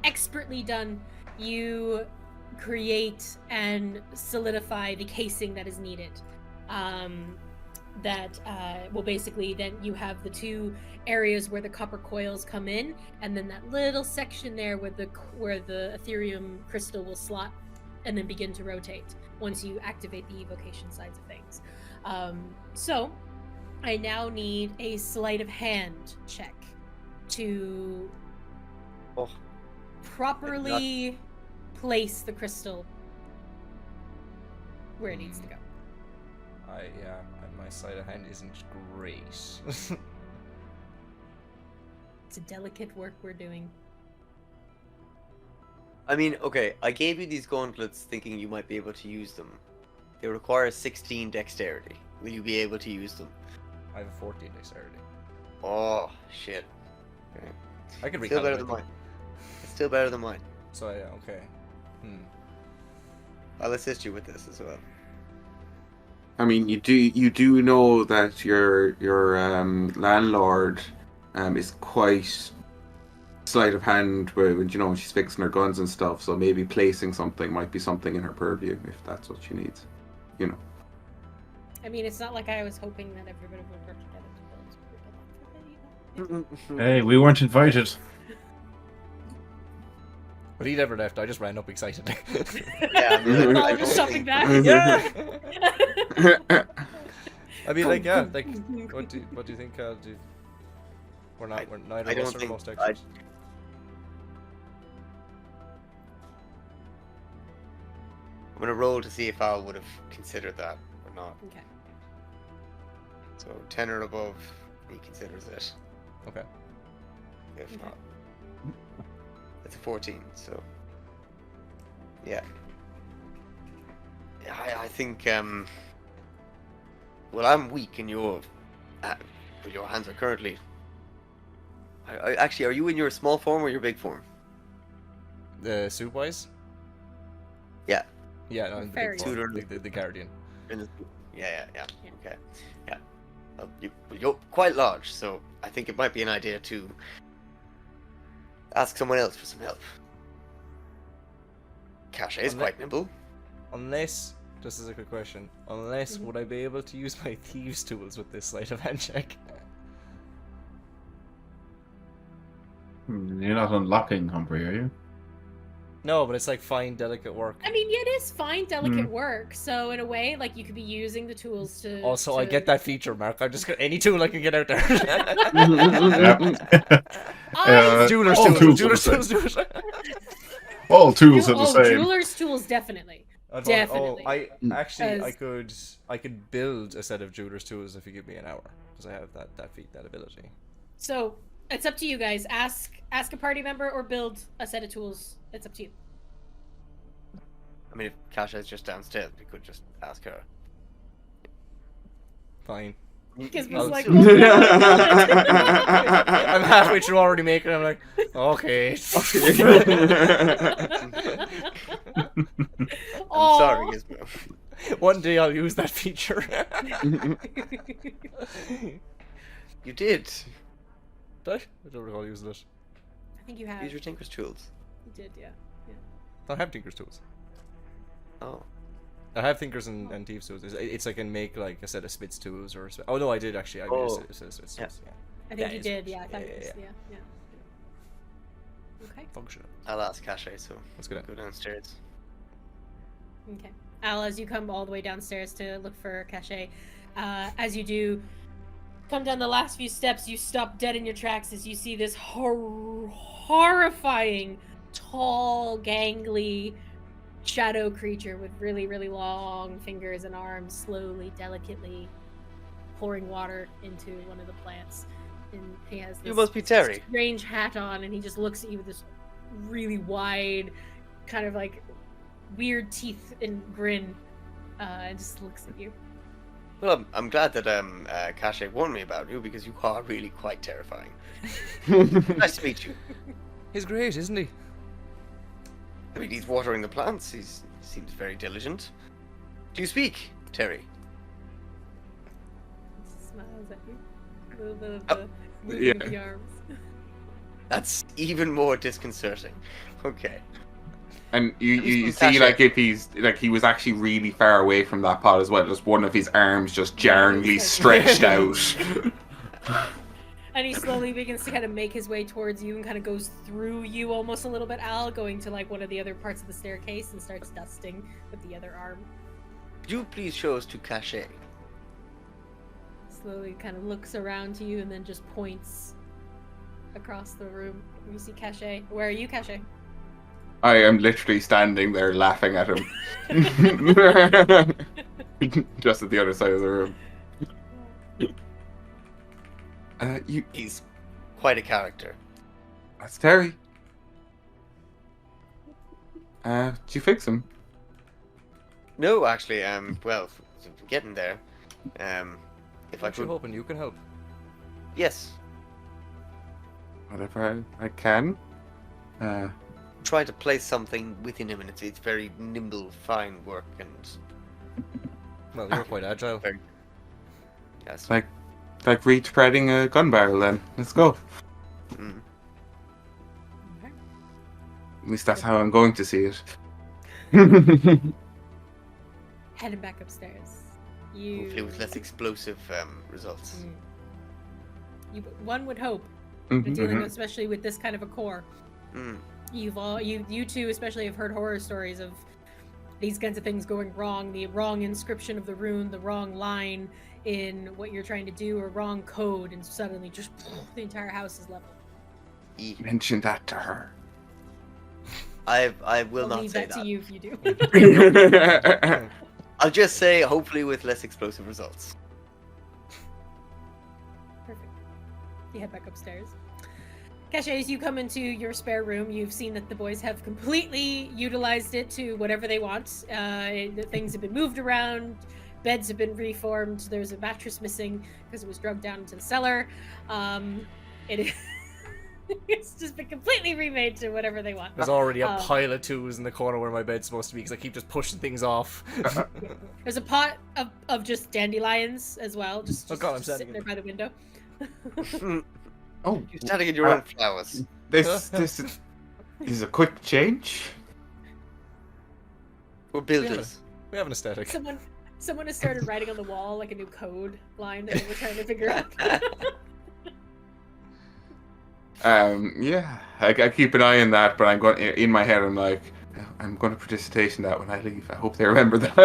Expertly done. You create and solidify the casing that is needed. That will basically then you have the two areas where the copper coils come in, and then that little section there where the Ethereum crystal will slot and then begin to rotate once you activate the evocation sides of things. So I now need a sleight of hand check to properly place the crystal where it needs to go. My sleight of hand isn't great. It's a delicate work we're doing. I mean, okay, I gave you these gauntlets thinking you might be able to use them. They require 16 dexterity. Will you be able to use them? I have a 14 dexterity. Oh, shit. Okay. I could Still better recalibrate than them. mine. It's still better than mine. So yeah, okay. I'll assist you with this as well. I mean, you do know that your landlord is quite sleight of hand when when she's fixing her guns and stuff. So maybe placing something might be something in her purview if that's what she needs. I mean, it's not like I was hoping that everybody would work together to build. Hey, we weren't invited. But he never left. I just ran up excited. Yeah, All just jumping back. Yeah. I mean, like, yeah, like, what do you think? We're neither I of don't us are the think most expert. I'm gonna roll to see if Al would have considered that or not. Okay. So 10 or above, he considers it. Okay. If Okay. not, it's a 14. So yeah. I think well, I'm weak and your hands are currently. Actually, are you in your small form or your big form? The suit wise? Yeah. Yeah, no, the Fairy. big form, the guardian. In the, yeah. Yeah. Okay. Yeah. You're quite large, so I think it might be an idea to ask someone else for some help. Caché is quite nimble. Unless, just as a quick question, would I be able to use my thieves' tools with this sleight of hand check? You're not unlocking Humphrey, are you? No, but it's like fine, delicate work. I mean, it is fine, delicate work. So in a way, like you could be using the tools to. Also, to... I get that feature, Mark. I'm just got any tool I can get out there. Jeweler's all tools. tools are the Jeweler's tools. All tools are the same. Jeweler's tools, definitely. Definitely. I could build a set of jeweler's tools if you give me an hour, because I have that ability. So it's up to you guys. Ask a party member or build a set of tools. It's up to you. I mean, if Caché is just downstairs, we could just ask her. Fine. Gizmo's like, I'm halfway through already making it. I'm like, okay. I'm sorry, Gizmo. One day I'll use that feature. You did. Did I? I don't recall using it. I think you have. Use your Tinker's tools. You did, yeah. I have Tinker's tools. Oh. I have Thinkers and Thieves tools. It's I can make like a set of Spitz tools or oh no, I did actually. I made a set of Spitz tools. Yeah. I think Yeah, you it's did, yeah. functional. Yeah. Okay. Functional. I'll ask Caché, so Let's go down. go downstairs. Okay. Al, as you come all the way downstairs to look for Caché, as you do come down the last few steps, you stop dead in your tracks as you see this horrifying, tall, gangly shadow creature with really, really long fingers and arms, slowly, delicately pouring water into one of the plants. And he has this You must be Terry. strange hat on, and he just looks at you with this really wide, kind of like weird teeth and grin, and just looks at you. Well, I'm glad that Caché warned me about you, because you are really quite terrifying. Nice to meet you. He's great, isn't he? I mean, he's watering the plants. He seems very diligent. Do you speak, Terry? Smiles at you. A little bit of Oh, the moving of the arms. That's even more disconcerting. Okay. And you Who's see, Caché? like, if he's, like, he was actually really far away from that pot as well, just one of his arms just jarringly stretched out. And he slowly begins to kind of make his way towards you and kind of goes through you almost a little bit, Al, going to like one of the other parts of the staircase and starts dusting with the other arm. Could you please show us to Caché? Slowly kind of looks around to you and then just points across the room. You see Caché. Where are you, Caché? I am literally standing there laughing at him. Just at the other side of the room. He's quite a character. That's Terry. Did you fix him? No, actually, well, getting there. If I What you could, hoping you can help? yes, Whatever I can. try to place something within him, and it's very nimble, fine work, and Well, you're quite agile. yes. Like retreading a gun barrel then. Let's go. Mm. At least that's how I'm going to see it. Heading back upstairs. You. Hopefully with less explosive results. One would hope. Mhm, Dealing mhm. especially with this kind of a core. Mm. You two especially have heard horror stories of these kinds of things going wrong, the wrong inscription of the rune, the wrong line in what you're trying to do, or wrong code, and suddenly just the entire house is leveled. Mention that to her. I will I'll not leave say that to you if you do. I'll just say hopefully with less explosive results. Perfect. You head back upstairs. Caché, as you come into your spare room, you've seen that the boys have completely utilized it to whatever they want. Things have been moved around, beds have been reformed, there's a mattress missing because it was drugged down into the cellar. It's just been completely remade to whatever they want. There's already a pile of tools in the corner where my bed's supposed to be because I keep just pushing things off. There's a pot of just dandelions as well, just Oh God, I'm just sitting there by the window. Oh, You're standing in your own flowers. this is a quick change. We're builders. We have an aesthetic. Someone has started writing on the wall like a new code line that they were trying to figure out. Yeah, I keep an eye on that, but I'm going in my head. I'm like, I'm going to participate in that when I leave. I hope they remember that.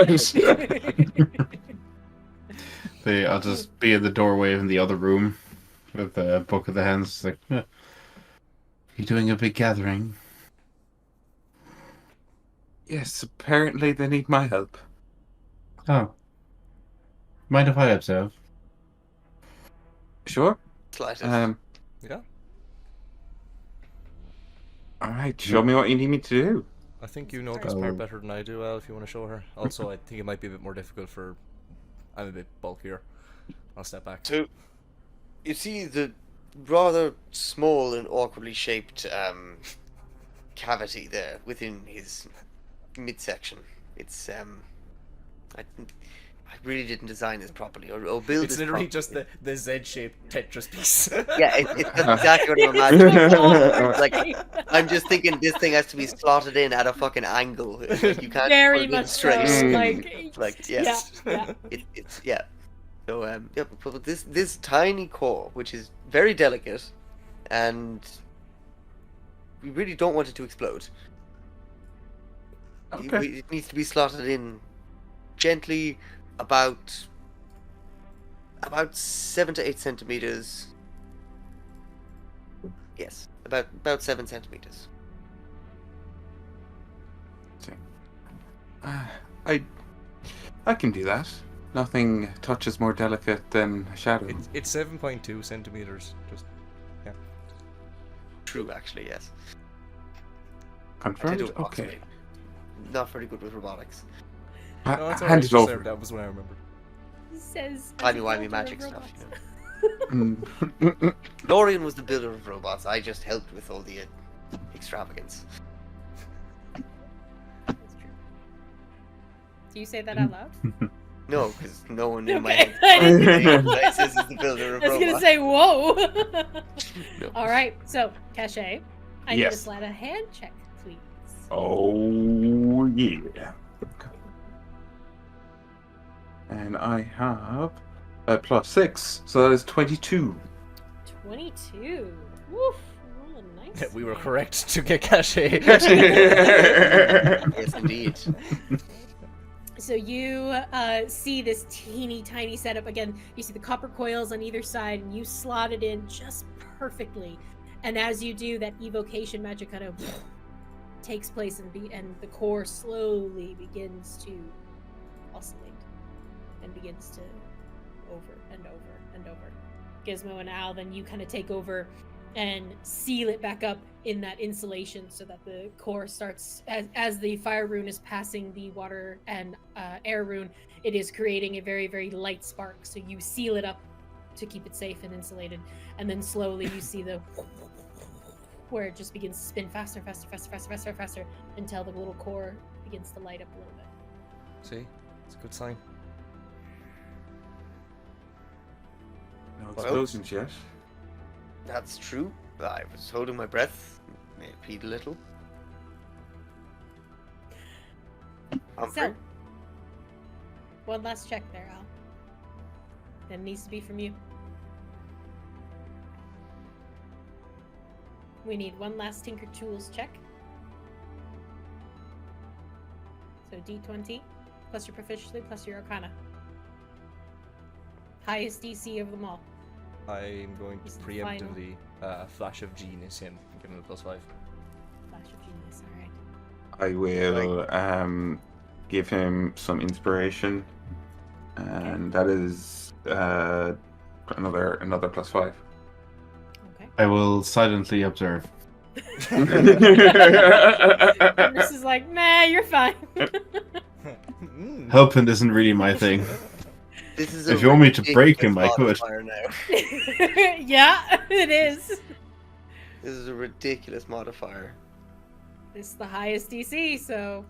I'll just be in the doorway in the other room with the Book of the Hands. Like, you doing a big gathering? Yes, apparently they need my help. Oh. Mind if I observe? Sure. Slightest. Yeah. All right, show me what you need me to do. I think you know this part better than I do, Al, if you want to show her. Also, I think it might be a bit more difficult for... I'm a bit bulkier. I'll step back. So, you see the rather small and awkwardly shaped cavity there within his midsection. It's I really didn't design this properly or build It's this literally properly. just the Z-shaped Tetris piece. Yeah, it's exactly what I'm imagining. Like, I'm just thinking this thing has to be slotted in at a fucking angle. Like, you can't Very put it in much straight. so. Like, yes. Yeah. It's yeah. So yeah, but this tiny core, which is very delicate, and we really don't want it to explode. Okay. It needs to be slotted in gently, about 7 to 8 centimeters. Yes, about 7 centimeters. I can do that. Nothing touches more delicate than a shadow. It's 7.2 centimeters. Just True, actually, yes. I did Confirmed? do Okay. approximately. Not very good with robotics. no, it's Hand alright. it over. That was what I remembered. He says. Timey-wimey magic stuff, you know. Mm. Lorian was the builder of robots. I just helped with all the extravagance. That's true. Do you say that out loud? No, because no one in my Okay. head says he's the builder of I was robots. gonna say, whoa. No. All right, so Caché, I need Yes. a sleight of hand check, please. Oh, yeah. And I have a +6, so that is 22. 22. Woof. Rolling nice. We were correct to get Caché. Yes, indeed. So you see this teeny tiny setup again. You see the copper coils on either side, and you slot it in just perfectly. And as you do, that evocation magic kind of takes place, and the core slowly begins to oscillate and begins to over and over and over. Gizmo and Al, then you kind of take over and seal it back up in that insulation so that the core starts, as the fire rune is passing the water and air rune, it is creating a very, very light spark. So you seal it up to keep it safe and insulated, and then slowly you see the where it just begins to spin faster until the little core begins to light up a little bit. See? It's a good sign. No explosions yet. That's true. I was holding my breath. May have peed a little. Humphrey? So, one last check there, Al. That needs to be from you. We need one last Tinker Tools check. So D20 plus your proficiency plus your Arcana. Highest DC of them all. I'm going to This is the final. preemptively Flash of Genius him and give him a +5. Flash of genius. All right. I will give him some inspiration, and that is another +5. Okay. I will silently observe. This is like, nah, you're fine. Helping isn't really my thing. This is If a you want me to break him, I ridiculous could. modifier now. Yeah, it is. This is a ridiculous modifier. It's the highest DC, so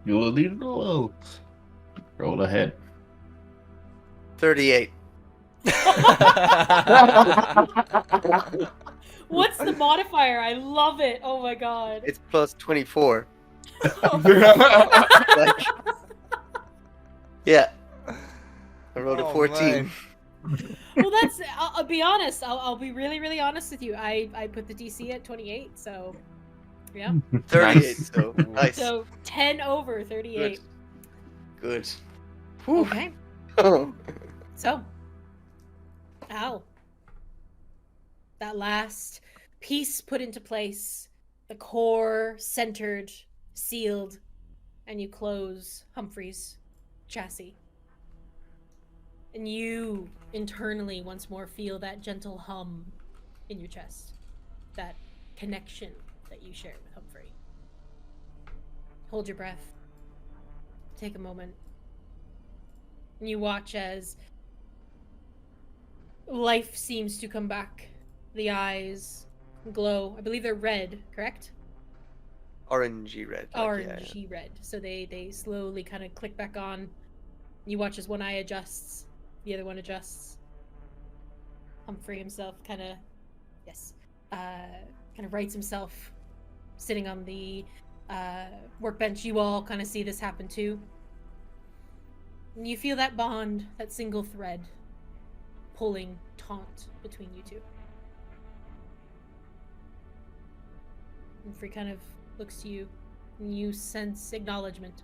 You will need to roll. Roll ahead. 38. what's the modifier? I love it. Oh my god. It's plus 24. Like, yeah. I rolled a 14. man. Well, I'll be honest. I'll be really, really honest with you. I put the DC at 28, so yeah. 38, Nice. so nice. So 10 over 38. Good. Whew. Okay. So, Al, that last piece put into place, the core centered, sealed, and you close Humphrey's chassis. And you internally once more feel that gentle hum in your chest, that connection that you share with Humphrey. Hold your breath. Take a moment. And you watch as life seems to come back. The eyes glow. I believe they're red, correct? Orangey red. Orangey red. So they slowly kind of click back on. You watch as one eye adjusts, the other one adjusts. Humphrey himself kind of rights himself, sitting on the workbench. You all kind of see this happen too. And you feel that bond, that single thread, pulling taut between you two. Humphrey kind of looks to you, and you sense acknowledgement.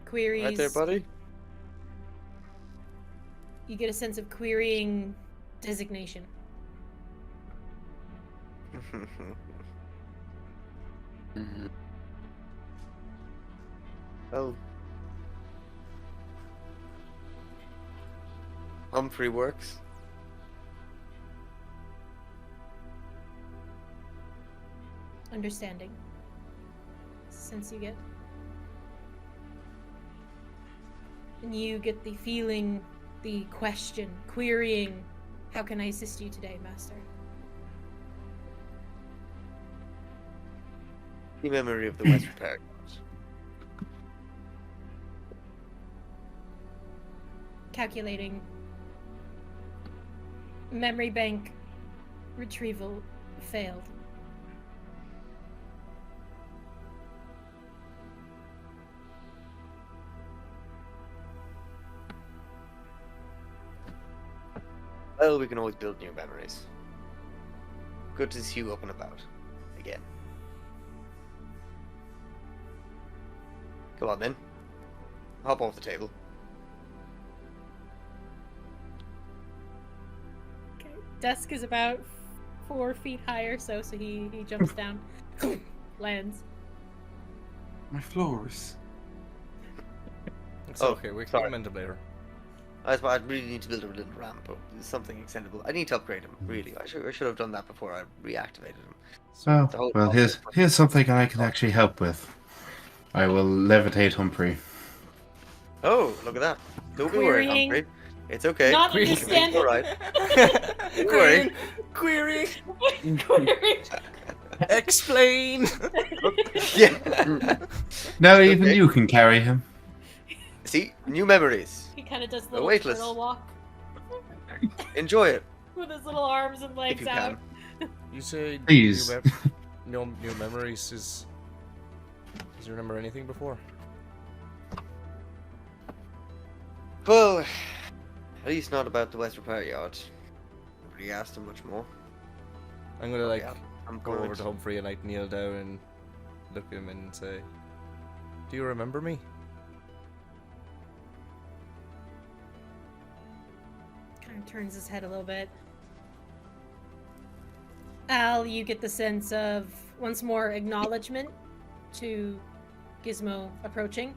Queries. Right there, buddy. You get a sense of querying designation. Oh. Humphrey works. Understanding. Sense you get. And you get the feeling, the question, querying, how can I assist you today, Master? The memory of the West Repair. Calculating. Memory bank retrieval failed. Well, we can always build new memories. Good to see you up and about again. Come on then. Hop off the table. Okay. Desk is about 4 feet high or so he jumps down. Lands. My floors. It's Oh, okay, we can sorry. amend them later. I really need to build a little ramp or something extendable. I need to upgrade him, really. I should have done that before I reactivated him. So, The whole well, here's something I can actually help with. I will levitate Humphrey. Oh, look at that. Don't be worried, Querying. Humphrey. It's okay. Not It's understanding. alright. Don't worry. Query! Query. Explain! Yeah. Now even Okay. you can carry him. See, new memories. He kind of does the The little weightless. turtle walk Enjoy it. with his little arms and If legs you out. can. You say Please. new memories is... Does he remember anything before? Well, at least not about the West Repair Yard. Nobody asked him much more. I'm gonna like Yeah, I'm go over to Humphrey and like kneel down and look at him and say, "Do you remember me?" Kind of turns his head a little bit. Al, you get the sense of once more acknowledgement to Gizmo approaching.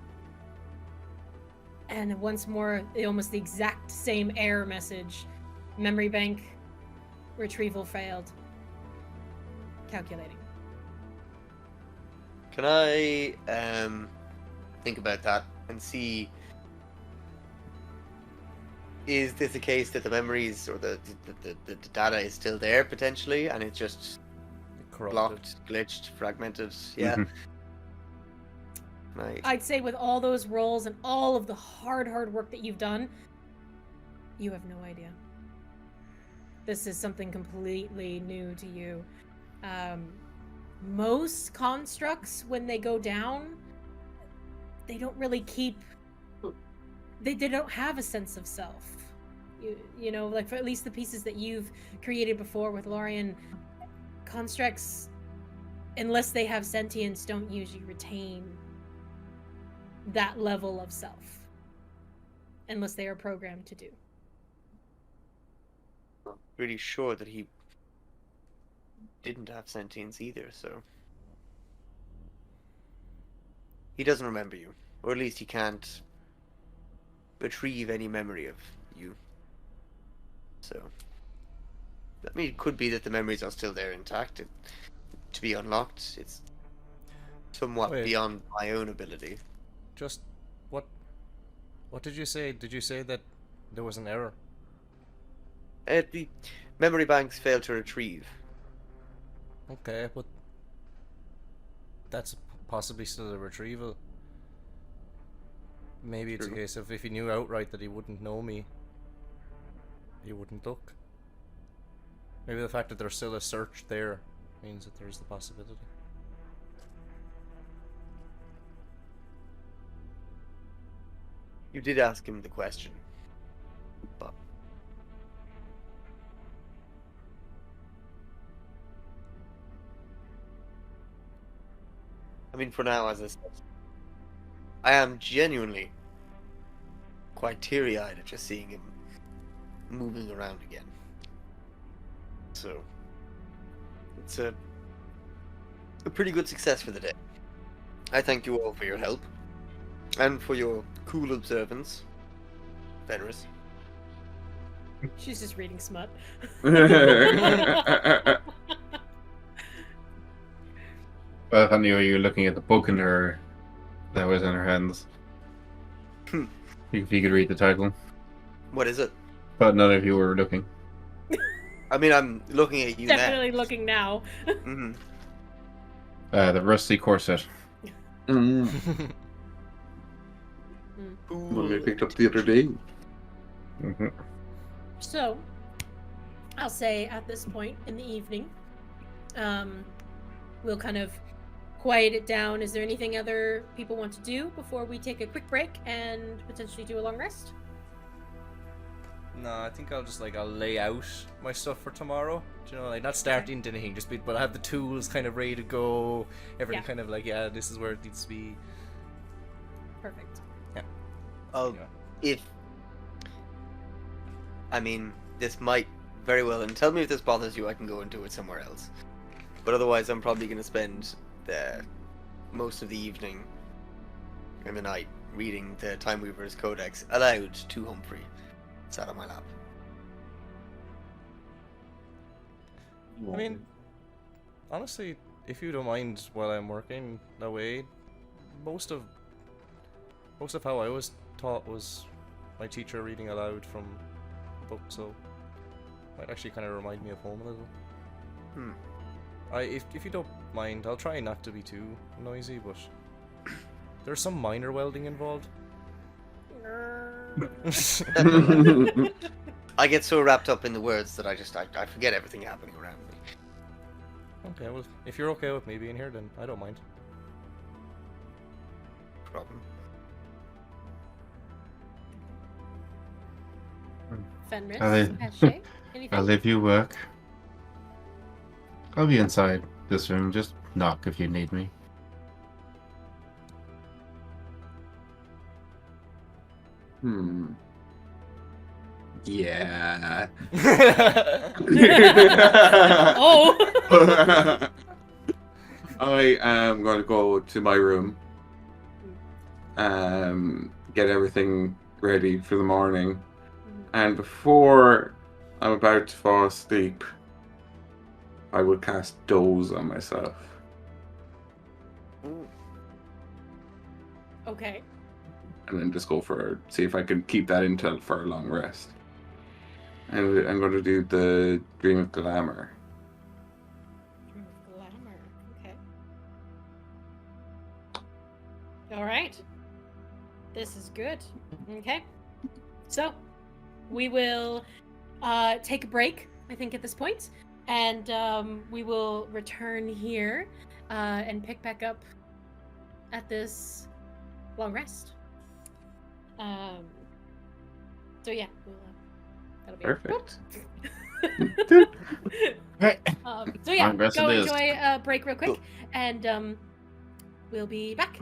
And once more, almost the exact same error message. Memory bank retrieval failed. Calculating. Can I think about that and see, is this a case that the memories or the data is still there potentially and it's just Corrupted. blocked, glitched, fragmented? Yeah. Mhm. Right. I'd say with all those roles and all of the hard work that you've done, you have no idea. This is something completely new to you. Most constructs, when they go down, they don't really keep they don't have a sense of self. You know, like for at least the pieces that you've created before with Lorien, constructs, unless they have sentience, don't usually retain that level of self unless they are programmed to do. Really sure that he didn't have sentience either, so he doesn't remember you, or at least he can't retrieve any memory of you. So I mean, it could be that the memories are still there intact. To be unlocked, it's somewhat beyond my own ability. Just what did you say? Did you say that there was an error? The memory banks failed to retrieve. Okay, but that's possibly still a retrieval. Maybe it's a case of if he knew outright that he wouldn't know me, he wouldn't look. Maybe the fact that there's still a search there means that there's the possibility. You did ask him the question, but I mean, for now, as I said, I am genuinely quite teary-eyed at just seeing him moving around again. So it's a pretty good success for the day. I thank you all for your help and for your cool observance, Fenris. She's just reading smut. Well, I knew you were looking at the book in her that was in her hands. If you could read the title. What is it? But none of you were looking. I mean, I'm looking at you Definitely now. looking now. Mm-hmm. The Rusty Corset. One I picked up the other day. Mm-hmm. So, I'll say at this point in the evening, we'll kind of quiet it down. Is there anything other people want to do before we take a quick break and potentially do a long rest? No, I think I'll just I'll lay out my stuff for tomorrow. Do you know, not start into anything, but I have the tools kind of ready to go. Everything kind of this is where it needs to be. Perfect. Yeah. I mean, this might very well, and tell me if this bothers you, I can go and do it somewhere else. But otherwise, I'm probably going to spend most of the evening and the night reading the Time Weaver's Codex aloud to Humphrey. Sat on my lap. I mean, honestly, if you don't mind while I'm working away, most of how I was taught was my teacher reading aloud from a book, so it might actually kind of remind me of home a little. If you don't mind, I'll try not to be too noisy, but there's some minor welding involved. I get so wrapped up in the words that I forget everything happening around me. Okay, well, if you're okay with me being here, then I don't mind. Problem. Fenris, Caché, anything? I'll leave you work. I'll be inside this room. Just knock if you need me. Yeah. Oh. I am going to go to my room. Get everything ready for the morning. And before I'm about to fall asleep, I would cast Doze on myself. Okay. And then just see if I can keep that intel for a long rest. And I'm going to do the Dream of Glamour. Dream of Glamour. Okay. All right. This is good. Okay. So, we will take a break, I think, at this point. And we will return here and pick back up at this long rest. So yeah, that'll be Perfect. So yeah, Congrats go it is. enjoy a break real quick, Cool. and we'll be back.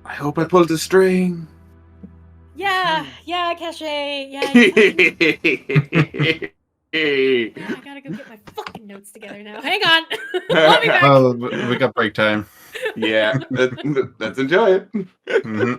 I hope I pulled the string. Yeah, Caché. Yeah, you fucking... Yeah, I gotta go get my fucking notes together now. Hang on. I'll be back. Well, we got break time. Yeah, let's enjoy it. Hmm.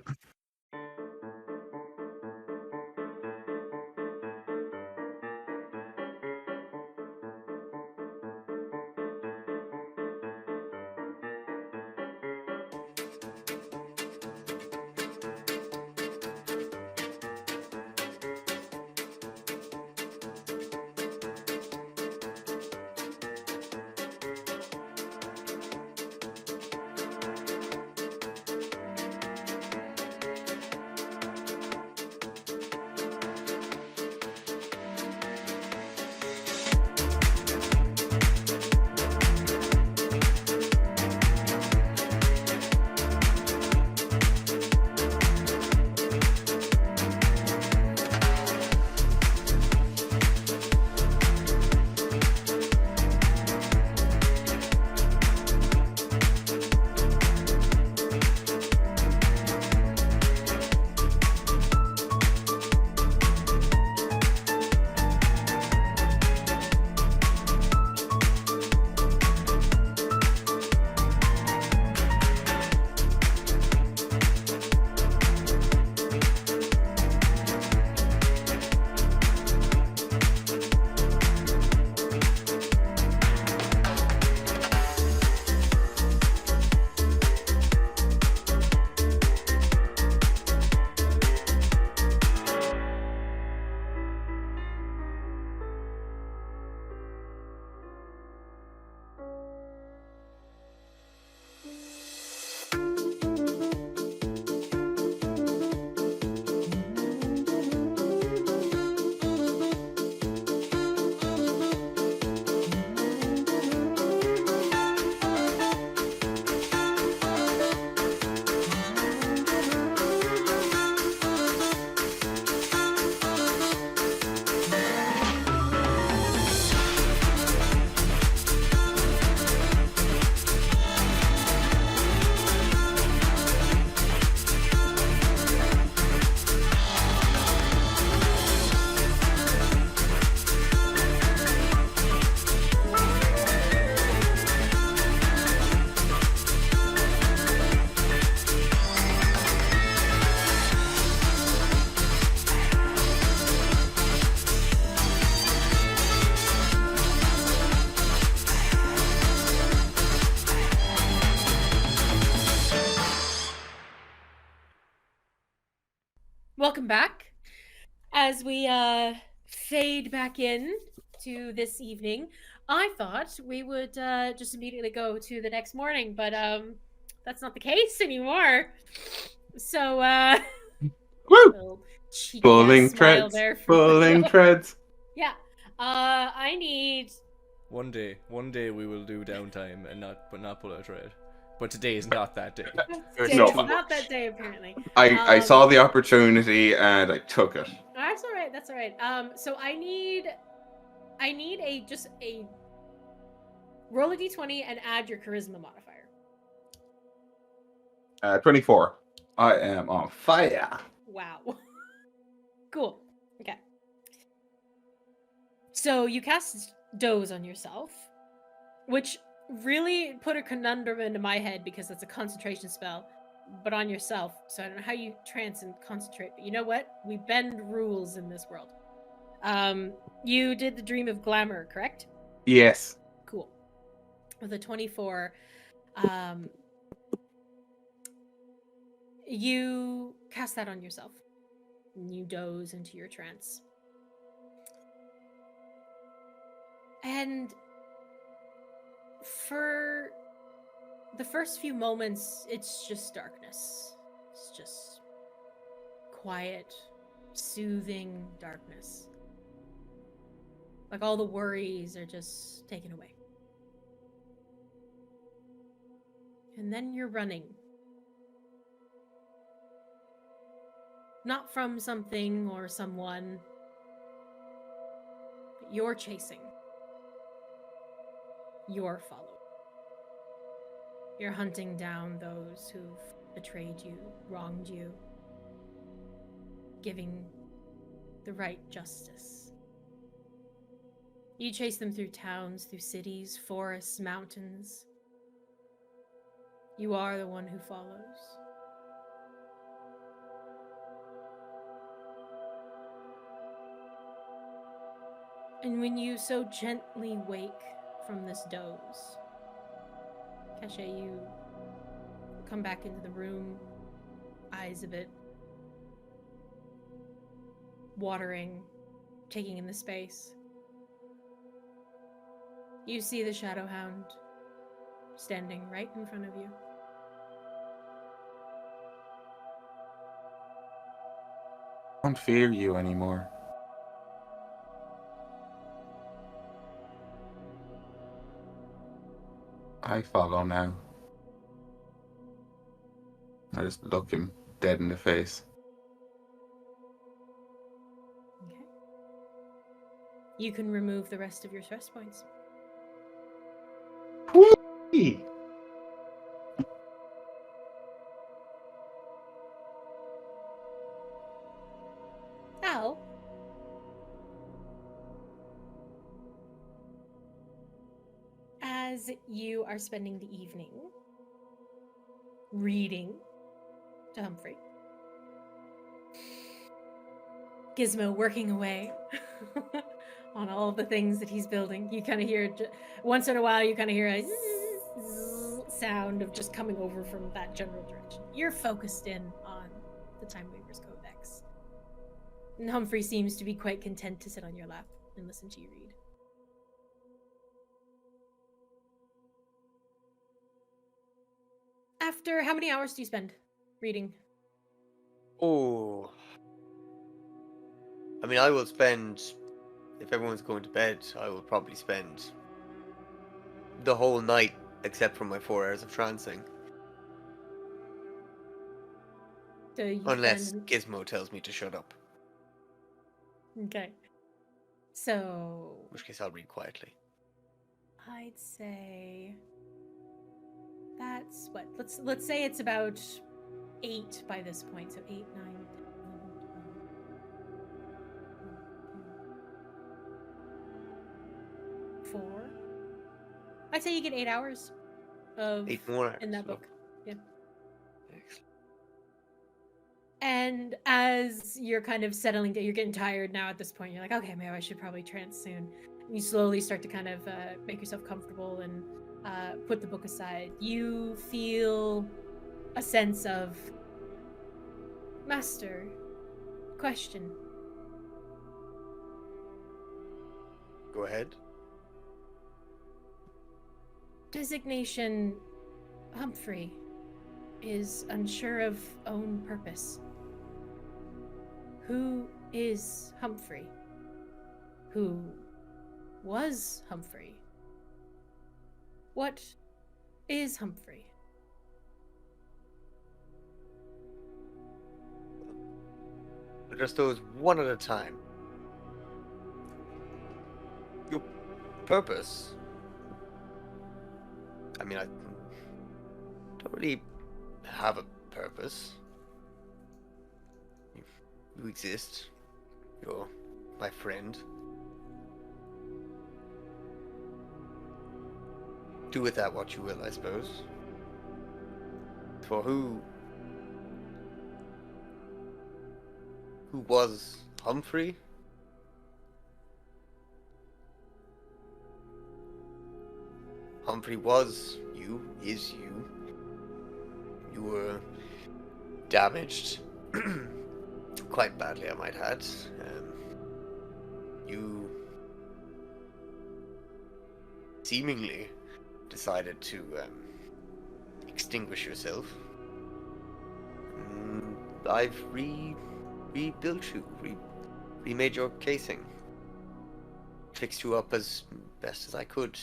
Welcome back. As we fade back in to this evening, I thought we would just immediately go to the next morning, but that's not the case anymore. So Woo! little cheeky Pulling smile threads. there from Pulling Miguel. threads. Yeah. I need One day we will do downtime and not pull our thread. But today is not that day. Day. No. It's not that day apparently. I saw the opportunity and I took it. That's all right. That's all right. So I need a roll a d20 and add your charisma modifier. 24. I am on fire. Wow. Cool. Okay. So you cast Doze on yourself, which really put a conundrum into my head because it's a concentration spell, but on yourself. So I don't know how you trance and concentrate, but you know what? We bend rules in this world. You did the Dream of Glamour, correct? Yes. Cool. With a 24, you cast that on yourself. And you doze into your trance. And for the first few moments, it's just darkness. It's just quiet, soothing darkness. Like all the worries are just taken away. And then you're running. Not from something or someone, you're chasing. You're following. You're hunting down those who've betrayed you, wronged you, giving the right justice. You chase them through towns, through cities, forests, mountains. You are the one who follows. And when you so gently wake from this doze, Caché, you come back into the room, eyes a bit watering, taking in the space. You see the Shadowhound standing right in front of you. I don't fear you anymore. I follow now. I just look him dead in the face. Okay. You can remove the rest of your stress points. Whee! Al, as you are spending the evening reading to Humphrey, Gizmo working away on all of the things that he's building, you kind of hear, once in a while, you kind of hear a sound of just coming over from that general direction. You're focused in on the Time Weaver's Codex. And Humphrey seems to be quite content to sit on your lap and listen to you read. After how many hours do you spend reading? Oh. I mean, I will spend, if everyone's going to bed, I will probably spend the whole night except for my 4 hours of trancing. So you Unless spend... Gizmo tells me to shut up. Okay. So... In which case I'll read quietly. I'd say... That's what? Let's say it's about 8 by this point. So 8, 9, 10, 11, 12, 4. I'd say you get 8 hours of 8 more hours. in that book. Yeah. Excellent. And as you're kind of settling down, you're getting tired now at this point. You're like, okay, maybe I should probably trance soon. And you slowly start to kind of make yourself comfortable and put the book aside. You feel a sense of, Master, question. Go ahead. Designation Humphrey is unsure of own purpose. Who is Humphrey? Who was Humphrey? What is Humphrey? Address those one at a time. Your purpose? I mean, I don't really have a purpose. You exist. You're my friend. Do with that what you will, I suppose. For who was Humphrey? Humphrey was you, is you. You were damaged. Quite badly, I might add. You seemingly decided to extinguish yourself. I've rebuilt you, remade your casing, fixed you up as best as I could,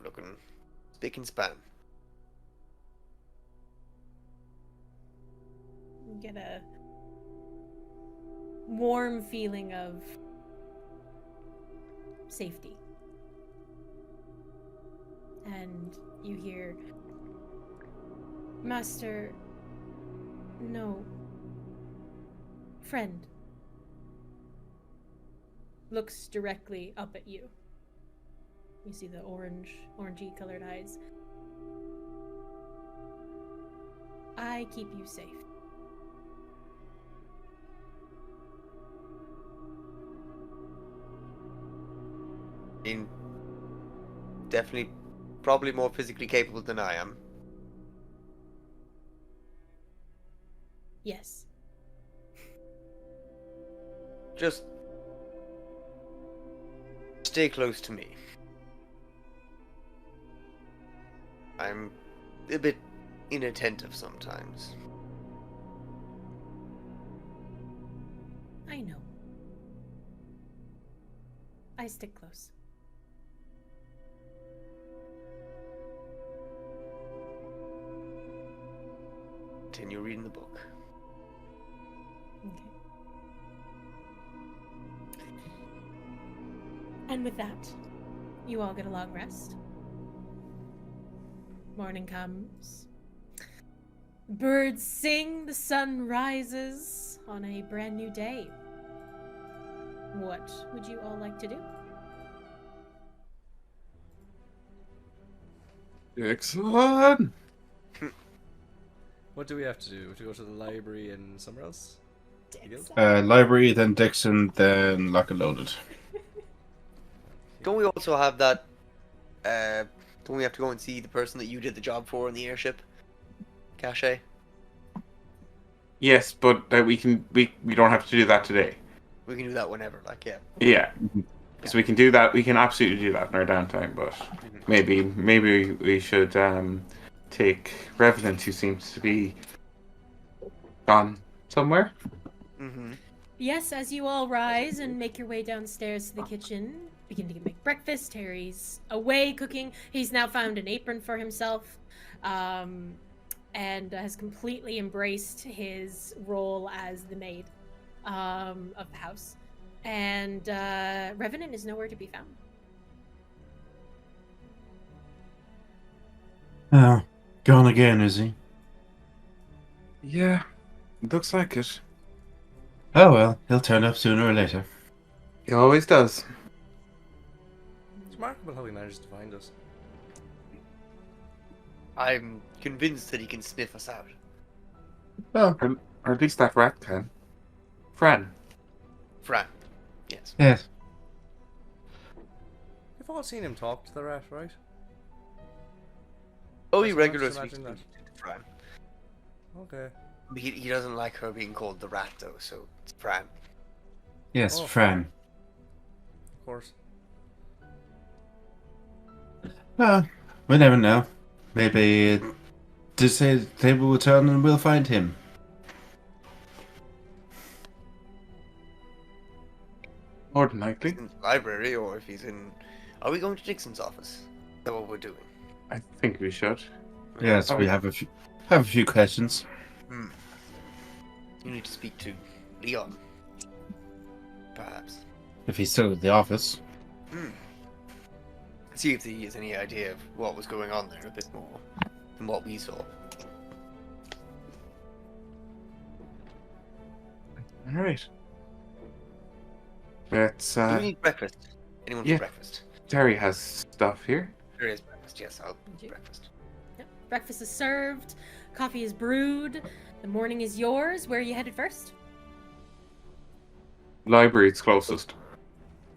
looking spick and span. You get a warm feeling of safety. And you hear, Master, no, friend, looks directly up at you. You see the orangey colored eyes. I keep you safe. Definitely, probably more physically capable than I am. Yes. Just stay close to me. I'm a bit inattentive sometimes. I know. I stick close. Continue reading the book. Okay. And with that, you all get a long rest. Morning comes. Birds sing, the sun rises on a brand new day. What would you all like to do? Excellent. What do we have to do? To go to the library and somewhere else? Miguel? Library, then Dixon, then Lock and Loaded. Don't we also have that? Don't we have to go and see the person that you did the job for in the airship? Caché? Yes, but we don't have to do that today. We can do that whenever, like, yeah. Yeah. So we can do that. We can absolutely do that in our downtime, but maybe we should take Revenant, who seems to be gone somewhere. Mm-hmm. Yes, as you all rise and make your way downstairs to the kitchen, begin to make breakfast. Harry's away cooking. He's now found an apron for himself, and has completely embraced his role as the maid of the house. And Revenant is nowhere to be found. Oh, gone again, is he? Yeah, looks like it. Oh well, he'll turn up sooner or later. He always does. It's remarkable how he managed to find us. I'm convinced that he can sniff us out. Oh, Or at least that rat can. Fran. Fran. Yes. yes. We've all seen him talk to the rat, right? Oh, I he suppose regularly to speaks imagine to Fran. Okay. He doesn't like her being called the rat, though, so it's Fran. Yes, Oh. Fran. Of course. We never know. Maybe just say the table will turn and we'll find him. More than likely. In the library, or if he's in... Are we going to Dixon's office? Is that what we're doing? I think we should. Yes, we have a few questions. You need to speak to Leon. Perhaps. If he's still at the office. See if he has any idea of what was going on there a bit more than what we saw. Alright. Let's, Do we need breakfast? Anyone yeah. for breakfast? Terry has stuff here. There is breakfast, yes, I'll Thank you. breakfast. Yep. Breakfast is served. Coffee is brewed. The morning is yours. Where are you headed first? Library's closest.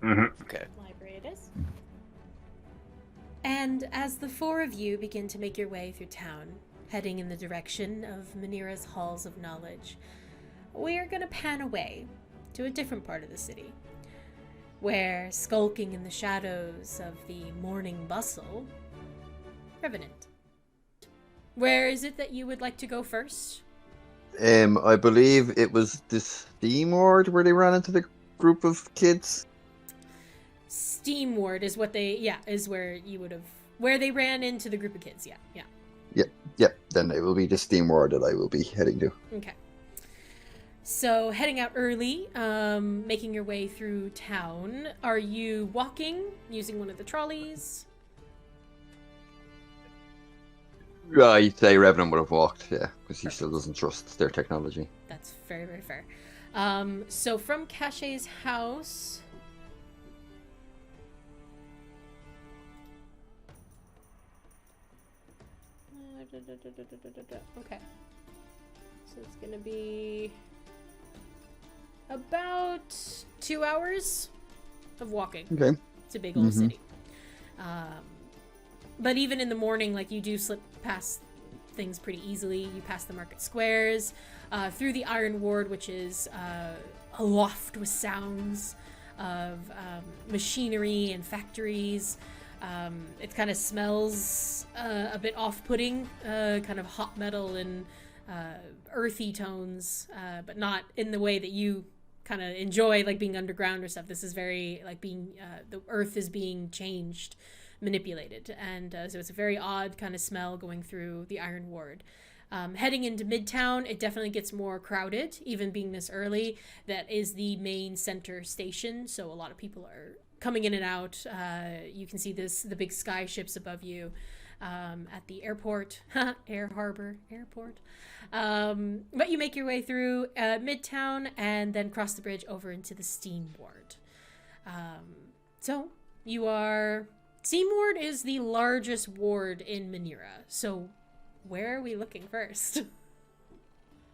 Mm-hmm. Okay. Library it is. And as the four of you begin to make your way through town, heading in the direction of Manira's halls of knowledge, we are going to pan away to a different part of the city, where, skulking in the shadows of the morning bustle, Revenant. Where is it that you would like to go first? I believe it was this Steam Ward where they ran into the group of kids. Steam Ward is what they, is where you would have, where they ran into the group of kids, Yep, then it will be the Steam Ward that I will be heading to. Okay. So heading out early, making your way through town. Are you walking, using one of the trolleys? I'd say Revenant would have walked, yeah, because he still doesn't trust their technology. That's very, very fair. So from Caché's house... Okay. So it's gonna be about 2 hours of walking. Okay. It's a big old city. But even in the morning, like, you do slip past things pretty easily. You pass the market squares, through the Iron Ward, which is aloft with sounds of machinery and factories. It kind of smells a bit off-putting, kind of hot metal and earthy tones, but not in the way that you kind of enjoy, like being underground or stuff. This is very like being the earth is being changed, manipulated, and so it's a very odd kind of smell going through the Iron Ward. Heading into Midtown, it definitely gets more crowded, even being this early. That is the main center station, so a lot of people are coming in and out. You can see the big sky ships above you at the airport, Air Harbor Airport. But you make your way through Midtown and then cross the bridge over into the Steam Ward. So you are... Steam Ward is the largest ward in Manira. So where are we looking first?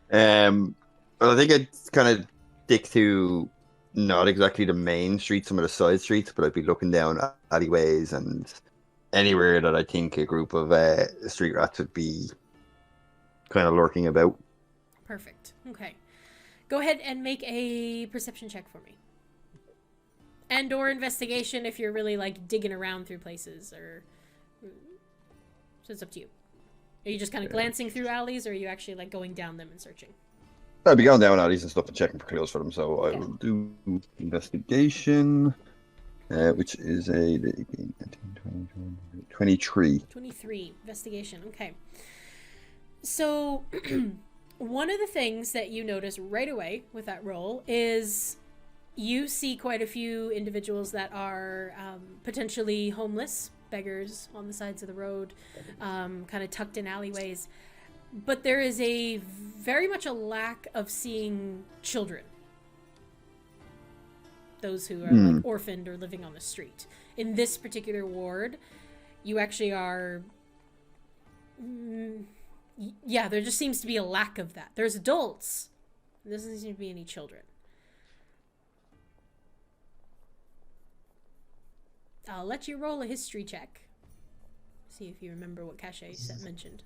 Well, I think I'd kind of stick to not exactly the main streets, some of the side streets, but I'd be looking down alleyways and anywhere that I think a group of street rats would be kind of lurking about. Perfect. Okay. Go ahead and make a perception check for me. And or investigation if you're really like digging around through places, or so it's up to you. Are you just kind of glancing through alleys, or are you actually like going down them and searching? I'd be going down alleys and stuff and checking for clues for them, so I will do investigation, which is a 23. 23 investigation. Okay. So one of the things that you notice right away with that roll is you see quite a few individuals that are potentially homeless, beggars on the sides of the road, kind of tucked in alleyways. But there is a very much a lack of seeing children. Those who are like orphaned or living on the street. In this particular ward, you actually are... yeah, there just seems to be a lack of that. There's adults. There doesn't seem to be any children. I'll let you roll a history check. See if you remember what Caché mentioned.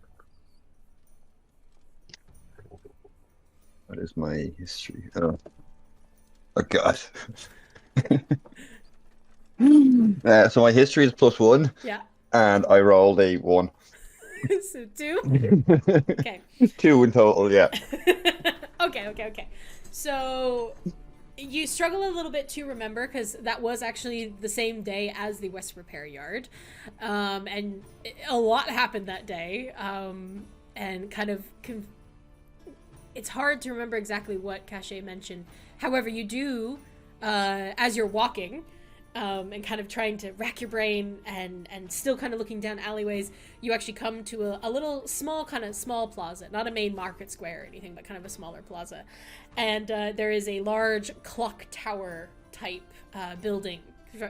What is my history? Oh God. So my history is +1. Yeah. And I rolled a 1. So 2? Okay. 2 in total, yeah. Okay. So you struggle a little bit to remember because that was actually the same day as the West Repair Yard. And a lot happened that day. And kind of... it's hard to remember exactly what Caché mentioned. However, you do, as you're walking, and kind of trying to rack your brain and still kind of looking down alleyways, you actually come to a little small plaza, not a main market square or anything, but kind of a smaller plaza. And there is a large clock tower type building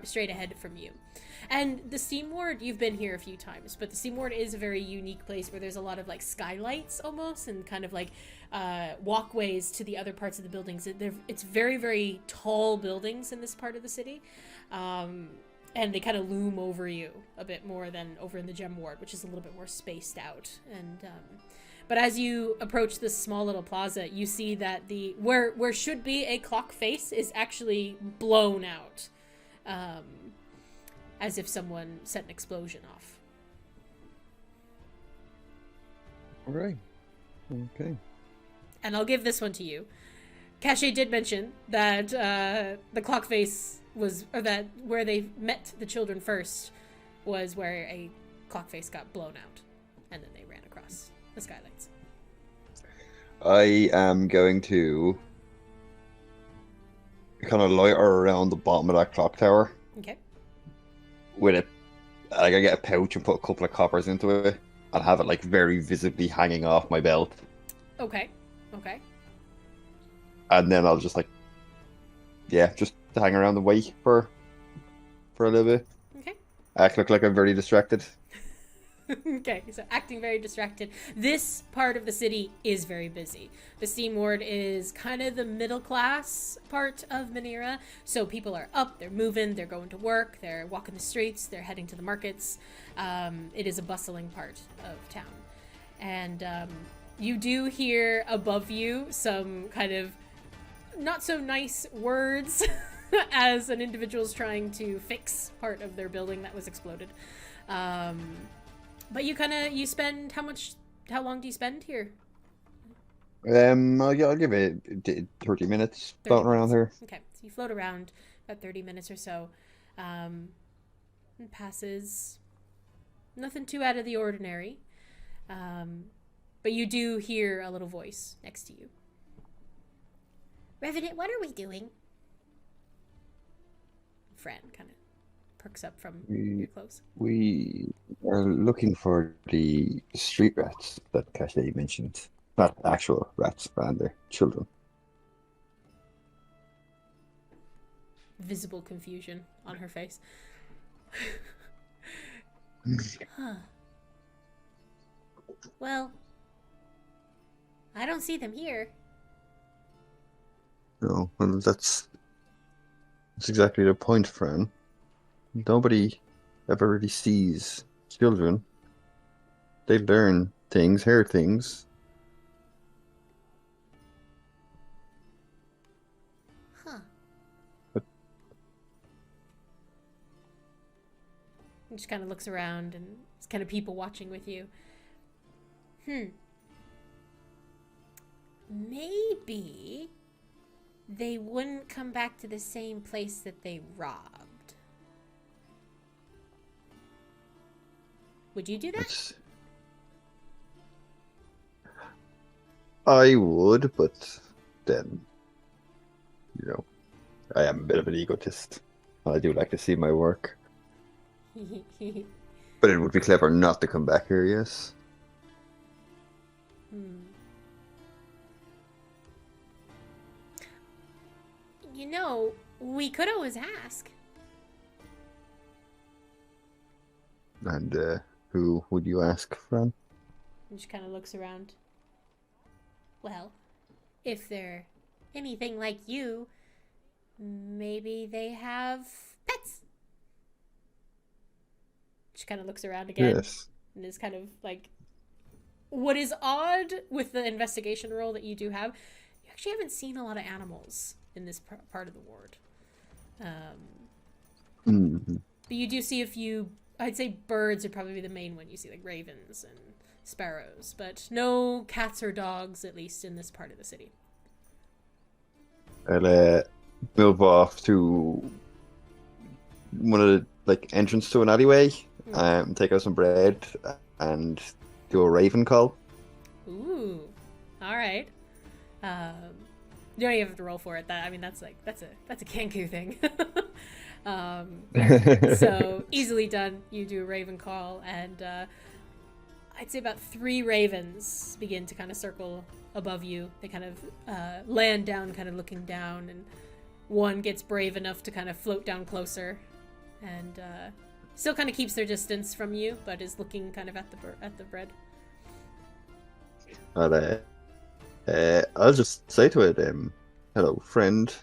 straight ahead from you. And the Steam Ward, you've been here a few times, but the Steam Ward is a very unique place where there's a lot of like skylights almost, and kind of like walkways to the other parts of the buildings. It's very, very tall buildings in this part of the city. And they kind of loom over you a bit more than over in the Gem Ward, which is a little bit more spaced out. And but as you approach this small little plaza, you see that the where should be a clock face is actually blown out. As if someone set an explosion off. All right. Okay. And I'll give this one to you. Caché did mention that the clock face was, or that where they met the children first was where a clock face got blown out. And then they ran across the skylights. I am going to kind of loiter around the bottom of that clock tower Okay. with it. Like, I get a pouch and put a couple of coppers into it and have it like very visibly hanging off my belt. Okay. Okay. And then I'll just like, yeah, just hang around and wait for a little bit. Okay. Act look like I'm very distracted. Okay, so acting very distracted. This part of the city is very busy. The Steam Ward is kind of the middle class part of Manera. So people are up, they're moving, they're going to work, they're walking the streets, they're heading to the markets. It is a bustling part of town. And you do hear above you some kind of not so nice words as an individual's trying to fix part of their building that was exploded. But you spend how long do you spend here? I'll give it 30 minutes 30 floating around here. Okay, so you float around about 30 minutes or so. And passes. Nothing too out of the ordinary. But you do hear a little voice next to you. Revenant, what are we doing? Fran kind of perks up from your clothes. We are looking for the street rats that Caché mentioned. Not actual rats, but they're children. Visible confusion on her face. Huh. Well, I don't see them here. No, well, that's exactly the point, Fran. Nobody ever really sees children. They learn things, hear things. Huh. But- He just kind of looks around and it's kind of people watching with you. Maybe they wouldn't come back to the same place that they robbed. Would you do that? I would, but then, I am a bit of an egotist. I do like to see my work. But it would be clever not to come back here, yes. We could always ask. And who would you ask, Fran? He just kind of looks around. Well, if they're anything like you, maybe they have pets. Just kind of looks around again. Yes. And is kind of like... What is odd with the investigation role that you do have, you actually haven't seen a lot of animals in this part of the ward. But you do see a few... I'd say birds would probably be the main one. You see like ravens and sparrows, but no cats or dogs, at least in this part of the city. I'll move off to one of the entrance to an alleyway, take out some bread and do a raven call. Ooh, all right. You don't even have to roll for it. That's a Kanku thing. So easily done. You do a raven call, and I'd say about 3 ravens begin to kind of circle above you. They kind of land down, kind of looking down, and one gets brave enough to kind of float down closer, and still kind of keeps their distance from you, but is looking kind of at the bread. I'll just say to it, hello, friend.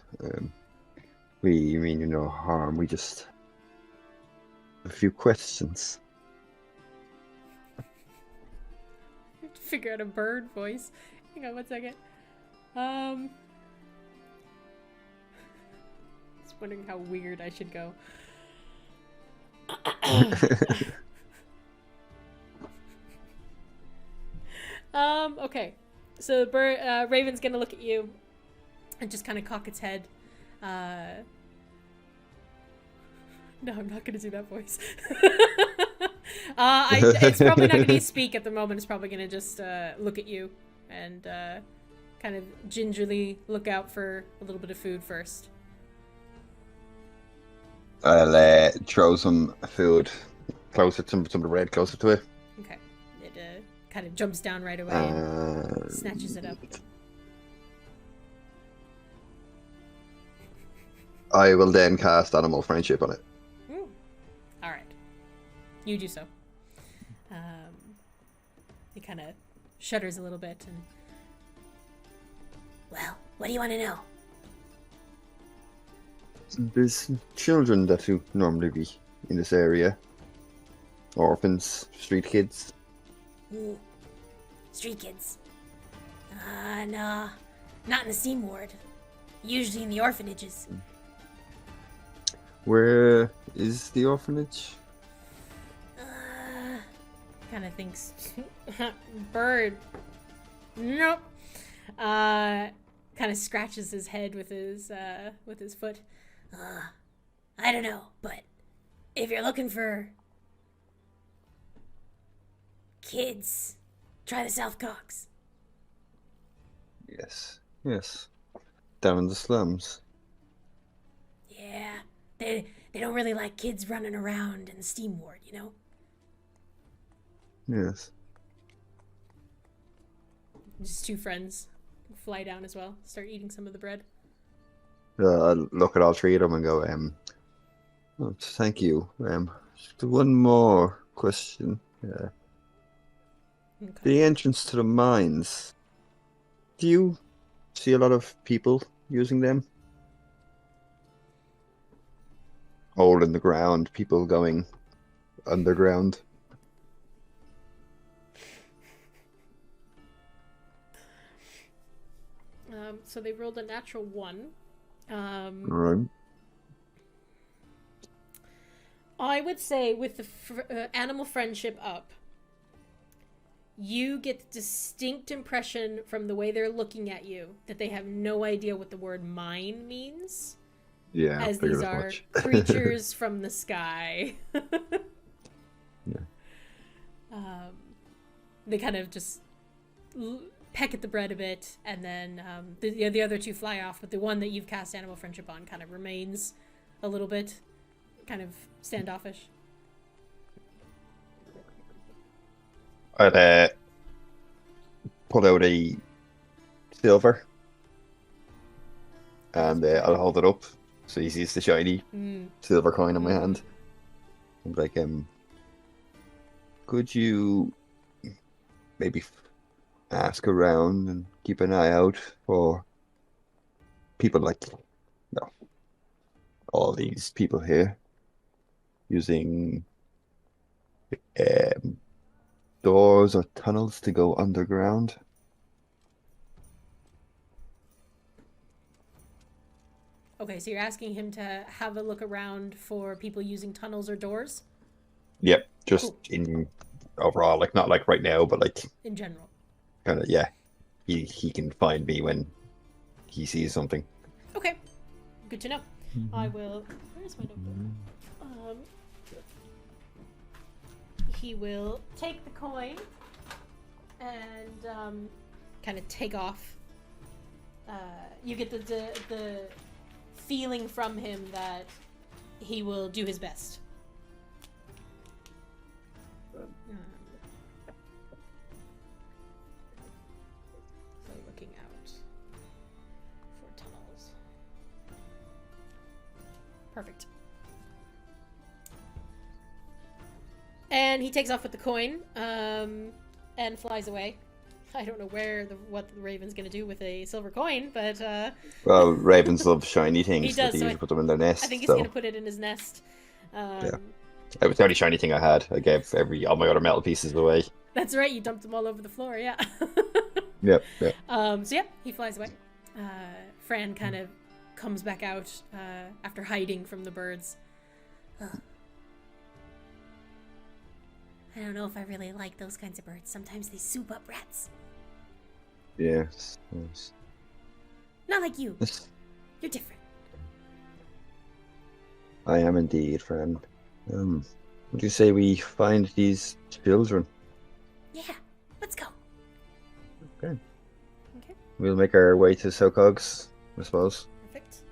We mean you no harm. We just have a few questions. Figure out a bird voice. Hang on 1 second. Just wondering how weird I should go. Okay. So the bird, Raven's gonna look at you and just kind of cock its head. No, I'm not gonna do that voice. It's probably not gonna speak at the moment. It's probably gonna just look at you and kind of gingerly look out for a little bit of food first. I'll throw some food closer to some of the bread closer to it. Okay. It kind of jumps down right away and snatches it up. I will then cast Animal Friendship on it. All right. You do so. He kind of shudders a little bit and... Well, what do you want to know? There's children that who normally be in this area. Orphans, street kids. Ooh. Street kids. No. Not in the Steam Ward. Usually in the orphanages. Where is the orphanage? Kind of thinks... Bird. Nope. Kind of scratches his head with his foot. I don't know, but if you're looking for kids, try the South Cox. Yes. Down in the slums. Yeah, they don't really like kids running around in the Steam Ward, you know? Yes. Just two friends fly down as well, start eating some of the bread. I'll look at all three of them and go, oh, thank you. Just one more question. Okay. The entrance to the mines. Do you see a lot of people using them? Hole in the ground, people going underground. So they rolled a natural 1. Right. I would say with the animal friendship up, you get the distinct impression from the way they're looking at you that they have no idea what the word mine means. Yeah, as these are creatures from the sky. Yeah. They kind of just peck at the bread a bit, and then the other two fly off, but the one that you've cast Animal Friendship on kind of remains a little bit kind of standoffish. I'd pull out a silver and I'll hold it up so he sees the shiny silver coin in my hand. I'm like, could you maybe ask around and keep an eye out for people like, all these people here using doors or tunnels to go underground? Okay, so you're asking him to have a look around for people using tunnels or doors? Yep, just Cool. in overall, like not like right now, but like In general. kind of, yeah. He can find me when he sees something. Okay, good to know. I will... Where's my notebook? He will take the coin and kind of take off. You get the feeling from him that he will do his best. So looking out for tunnels. Perfect. And he takes off with the coin, and flies away. I don't know what the raven's gonna do with a silver coin, but Well, ravens love shiny things. He does, But they so usually put them in their nest. I think he's so. gonna put it in his nest. Yeah. It was the only shiny thing I had. I gave all my other metal pieces away. That's right, you dumped them all over the floor, yeah. Yep. So yeah, he flies away. Fran kind of comes back out after hiding from the birds. I don't know if I really like those kinds of birds. Sometimes they soup up rats. Yes. Not like you. You're different. I am indeed, friend. Would you say we find these children? Yeah, let's go. Okay. Okay, We'll make our way to Socogs, I suppose. perfect.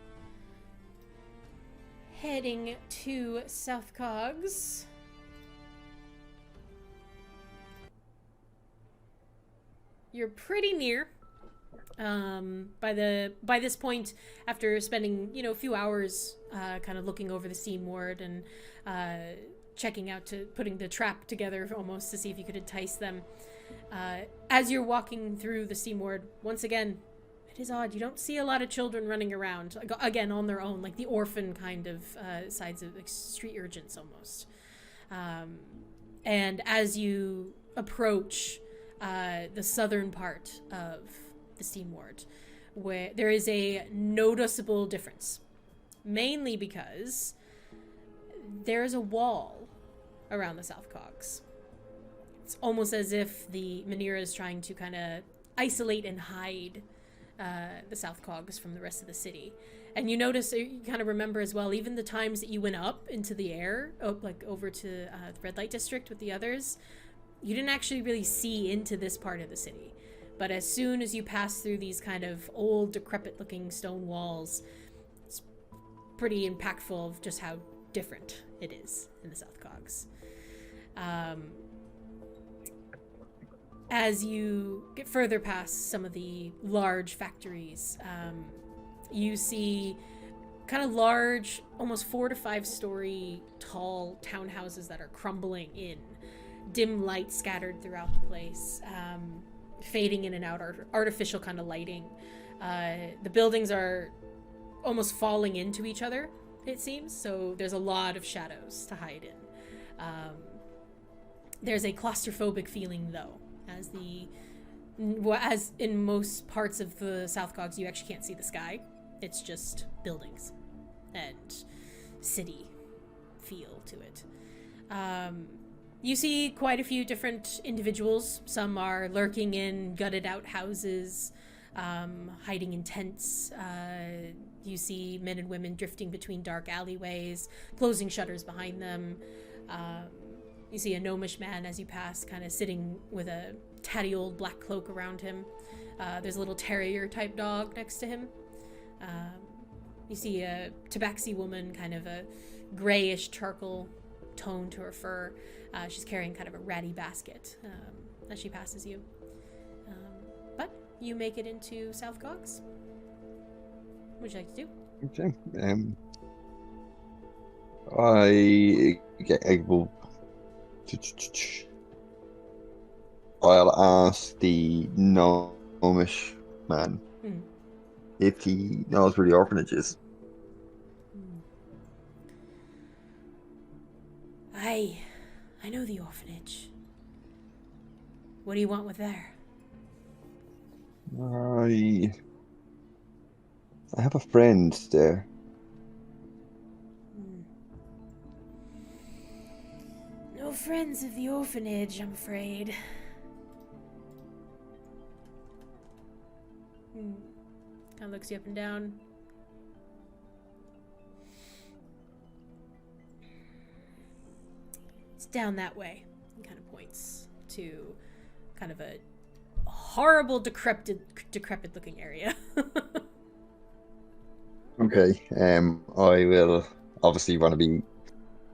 heading to South Cogs. You're pretty near. By this point, after spending a few hours kind of looking over the Steam Ward and checking out putting the trap together almost to see if you could entice them, as you're walking through the Steam Ward, once again, it is odd. You don't see a lot of children running around, again, on their own, like the orphan kind of sides of like street urchins almost. And as you approach the southern part of the Steam Ward, where there is a noticeable difference, mainly because there is a wall around the South Cogs. It's almost as if the Manira is trying to kind of isolate and hide the South Cogs from the rest of the city. And you notice, you kind of remember as well, even the times that you went up into the air, like over to the Red Light District with the others, you didn't actually really see into this part of the city. But as soon as you pass through these kind of old, decrepit-looking stone walls, it's pretty impactful of just how different it is in the South Cogs. As you get further past some of the large factories, you see kind of large, almost 4 to 5 story tall townhouses that are crumbling in. Dim light scattered throughout the place, fading in and out, artificial kind of lighting. The buildings are almost falling into each other, it seems, so there's a lot of shadows to hide in. There's a claustrophobic feeling, though, as in most parts of the South Cogs, you actually can't see the sky. It's just buildings and city feel to it. You see quite a few different individuals. Some are lurking in gutted out houses, hiding in tents. You see men and women drifting between dark alleyways, closing shutters behind them. You see a gnomish man as you pass, kind of sitting with a tatty old black cloak around him. There's a little terrier type dog next to him. You see a tabaxi woman, kind of a grayish charcoal tone to her fur. She's carrying kind of a ratty basket as she passes you. But you make it into South Cogs. What would you like to do? Okay. I will. I'll ask the gnomish man if he knows where the orphanage is. I know the orphanage. What do you want with there? I have a friend there. No friends of the orphanage, I'm afraid. Kind of looks you up and down. It's down that way. He kind of points to kind of a horrible, decrepit looking area. Okay. I will obviously want to be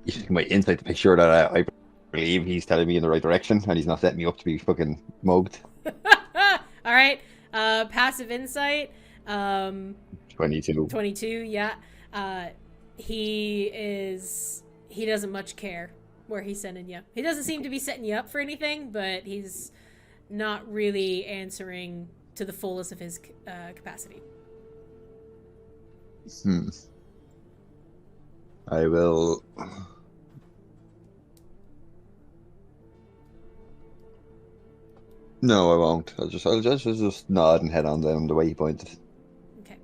using my insight to make sure that I believe he's telling me in the right direction and he's not setting me up to be fucking mugged. All right. Passive insight. 22. 22, yeah. He doesn't much care where he's sending you. He doesn't seem to be setting you up for anything, but he's not really answering to the fullest of his capacity. I will. No, I won't. I'll just nod and head on down the way he pointed. Okay.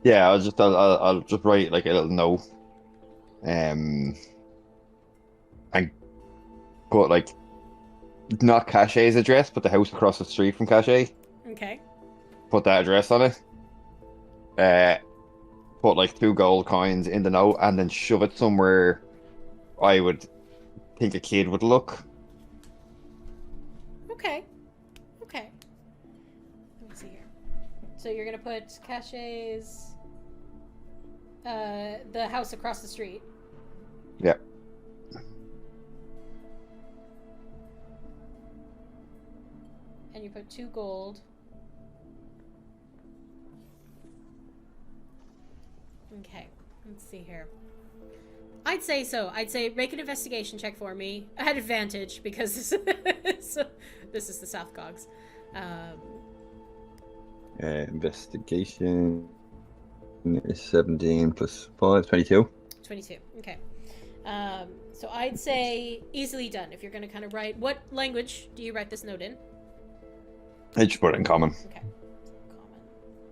Yeah, I'll just write like a little note. And put like not Caché's address, but the house across the street from Caché. Okay. Put that address on it. Put like 2 gold coins in the note and then shove it somewhere I would think a kid would look. Okay. Let me see here. So you're gonna put Caché's the house across the street. Yeah. And you put 2 gold. Okay, let's see here. I'd say so. I'd say make an investigation check for me. I had advantage because this is the South Cogs. Investigation is 17 plus 5, 22. 22. Okay. So I'd say easily done. If you're going to kind of write, what language do you write this note in? I just put it in common. Okay. Common.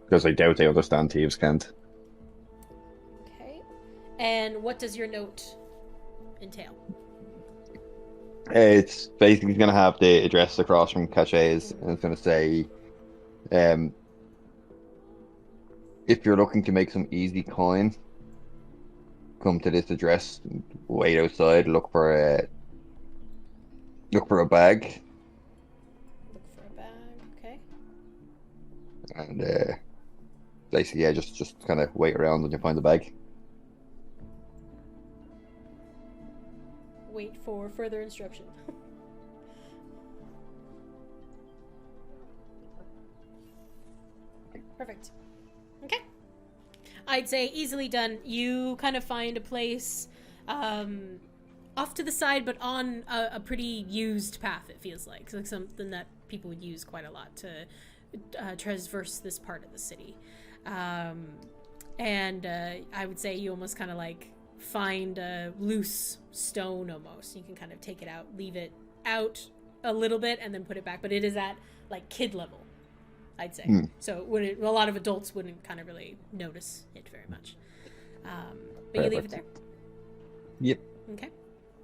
Because I doubt they understand thieves can't. Okay. And what does your note entail? It's basically going to have the address across from Caché's, and it's going to say, if you're looking to make some easy coin, come to this address, wait outside, look for a bag. Look for a bag, okay. And basically, yeah, just kind of wait around until you find the bag. Wait for further instruction. Perfect. Okay. I'd say easily done. You kind of find a place off to the side, but on a pretty used path, it feels like. It's like something that people would use quite a lot to traverse this part of the city. And I would say you almost kind of like find a loose stone almost. You can kind of take it out, leave it out a little bit, and then put it back. But it is at like kid level, I'd say. So a lot of adults wouldn't kind of really notice it very much. But you leave it there. Yep. Okay.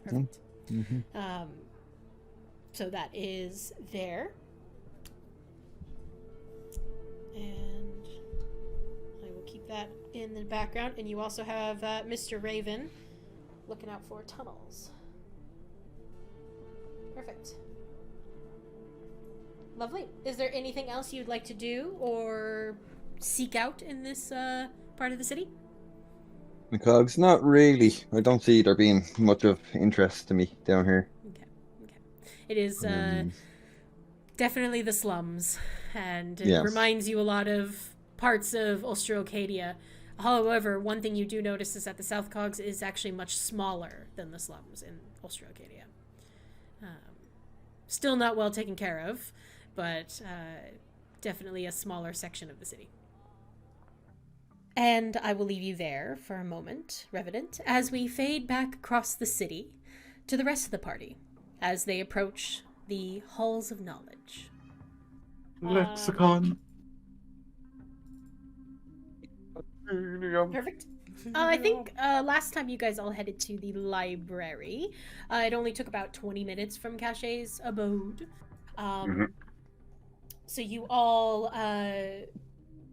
Perfect. So that is there. And I will keep that in the background. And you also have Mr. Raven looking out for tunnels. Perfect. Lovely. Is there anything else you'd like to do or seek out in this part of the city? The cogs, not really. I don't see there being much of interest to me down here. Okay. It is definitely the slums, and it Yes. reminds you a lot of parts of Austro-Acadia. However, one thing you do notice is that the South Cogs is actually much smaller than the slums in Austro-Acadia. Still not well taken care of, but definitely a smaller section of the city. And I will leave you there for a moment, Revenant, as we fade back across the city to the rest of the party as they approach the Halls of Knowledge. Lexicon. Perfect. I think last time you guys all headed to the library, it only took about 20 minutes from Caché's abode. So you all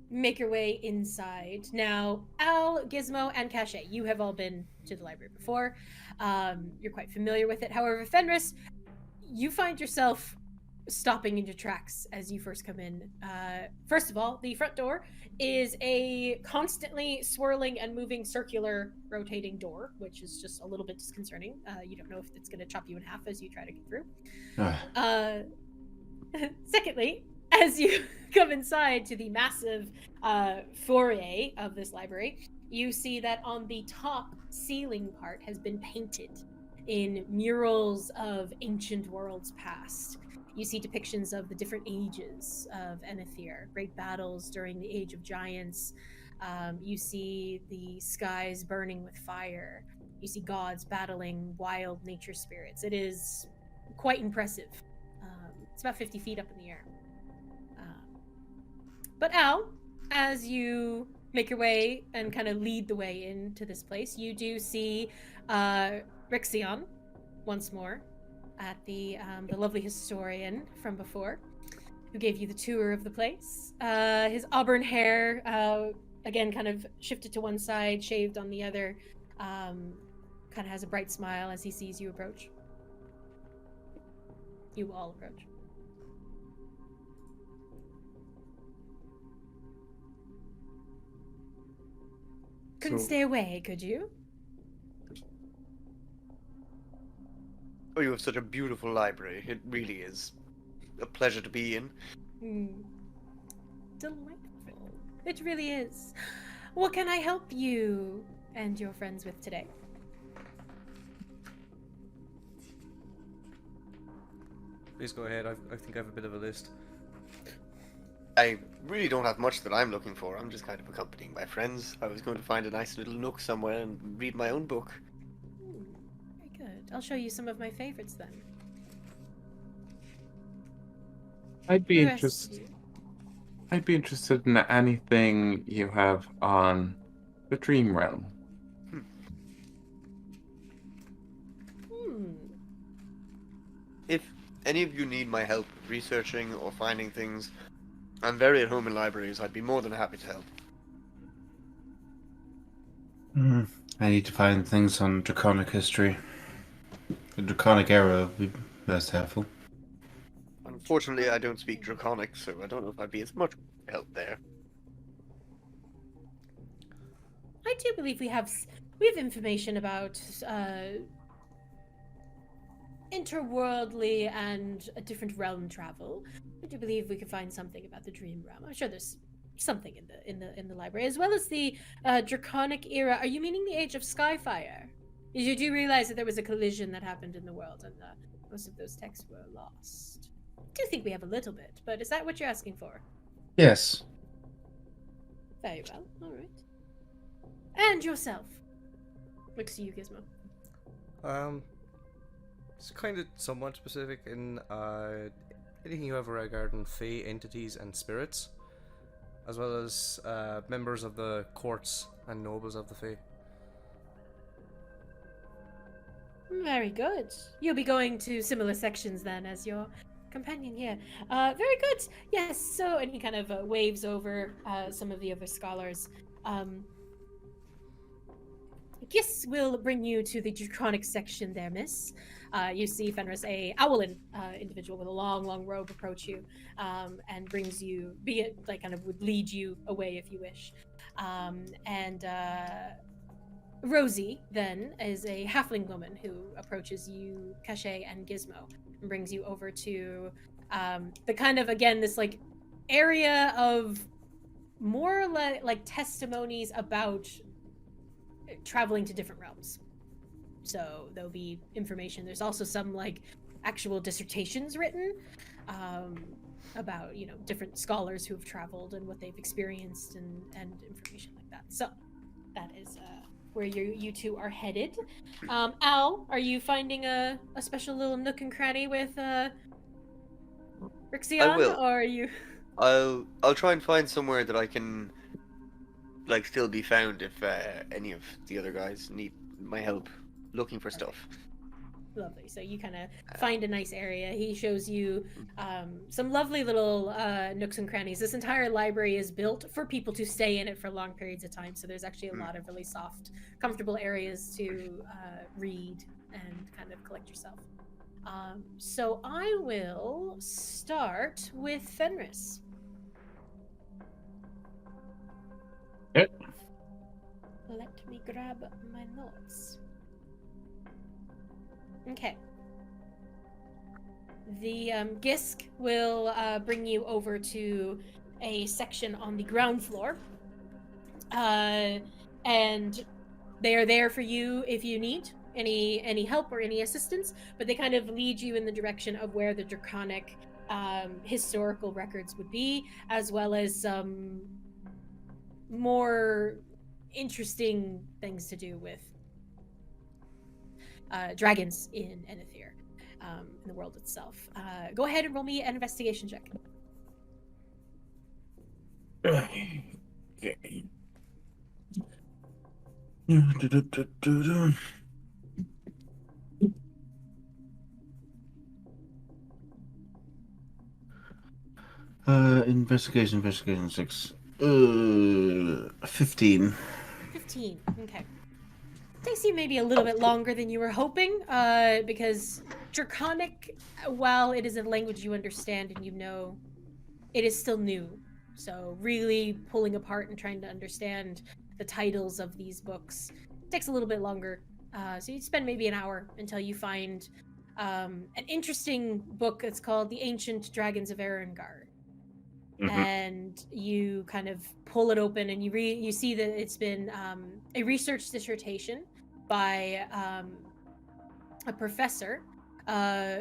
make your way inside. Now, Al, Gizmo, and Caché, you have all been to the library before. You're quite familiar with it. However, Fenris, you find yourself stopping in your tracks as you first come in. First of all, the front door is a constantly swirling and moving circular rotating door, which is just a little bit disconcerting. You don't know if it's going to chop you in half as you try to get through. Secondly, as you come inside to the massive foyer of this library, you see that on the top ceiling part has been painted in murals of ancient worlds past. You see depictions of the different ages of Enethær, great battles during the Age of Giants. You see the skies burning with fire. You see gods battling wild nature spirits. It is quite impressive. It's about 50 feet up in the air. But Al, as you make your way and kind of lead the way into this place, you do see Rixion once more at the lovely historian from before, who gave you the tour of the place. His auburn hair, again, kind of shifted to one side, shaved on the other, kind of has a bright smile as he sees you approach. You all approach. Couldn't So- stay away, could you? Oh, you have such a beautiful library. It really is a pleasure to be in. Delightful. It really is. What can I help you and your friends with today? Please go ahead. I think I have a bit of a list. I really don't have much that I'm looking for. I'm just kind of accompanying my friends. I was going to find a nice little nook somewhere and read my own book. Very good. I'll show you some of my favorites then. I'd be The rest interested. of you. I'd be interested in anything you have on the Dream Realm. If any of you need my help researching or finding things, I'm very at home in libraries. I'd be more than happy to help. I need to find things on Draconic history. The Draconic era would be best helpful. Unfortunately, I don't speak Draconic, so I don't know if I'd be as much help there. I do believe we have information about interworldly and a different realm travel. I do believe we could find something about the Dream Realm. I'm sure there's something in the library, as well as the Draconic era. Are you meaning the Age of Skyfire? You do realize that there was a collision that happened in the world, and most of those texts were lost. I do think we have a little bit, but is that what you're asking for? Yes. Very well. All right. And yourself. Looks to you, Gizmo. It's kind of somewhat specific in anything you have regarding Fey entities and spirits, as well as members of the courts and nobles of the Fey. Very good. You'll be going to similar sections then as your companion here. Very good. Yes. So, and he kind of waves over some of the other scholars. Yes, we'll bring you to the Draconic section there, miss. You see Fenris, a owlin individual with a long robe, approach you and brings you, kind of would lead you away if you wish. And Rosie then is a halfling woman who approaches you, Caché and Gizmo, and brings you over to the kind of, again, this like area of more like testimonies about traveling to different realms. So there'll be information. There's also some like actual dissertations written about, you know, different scholars who have traveled and what they've experienced and information like that. So that is where you two are headed. Al, are you finding a special little nook and cranny with Rixion? I will. Or are you? I'll try and find somewhere that I can like still be found if any of the other guys need my help looking for stuff. Lovely. So you kind of find a nice area. He shows you some lovely little nooks and crannies. This entire library is built for people to stay in it for long periods of time. So there's actually a lot of really soft, comfortable areas to read and kind of collect yourself. So I will start with Fenris. Yep. Let me grab my notes. Okay. The Gisk will bring you over to a section on the ground floor. And they are there for you if you need any help or any assistance, but they kind of lead you in the direction of where the Draconic historical records would be, as well as some more interesting things to do with dragons in Enethær, in the world itself. Go ahead and roll me an investigation check. Okay. Investigation 6. 15. 15. Okay. Takes you maybe a little bit longer than you were hoping, because Draconic, while it is a language you understand and you know, it is still new. So really pulling apart and trying to understand the titles of these books. It takes a little bit longer. So you spend maybe an hour until you find an interesting book that's called The Ancient Dragons of Erengard. And you kind of pull it open and you see that it's been a research dissertation by a professor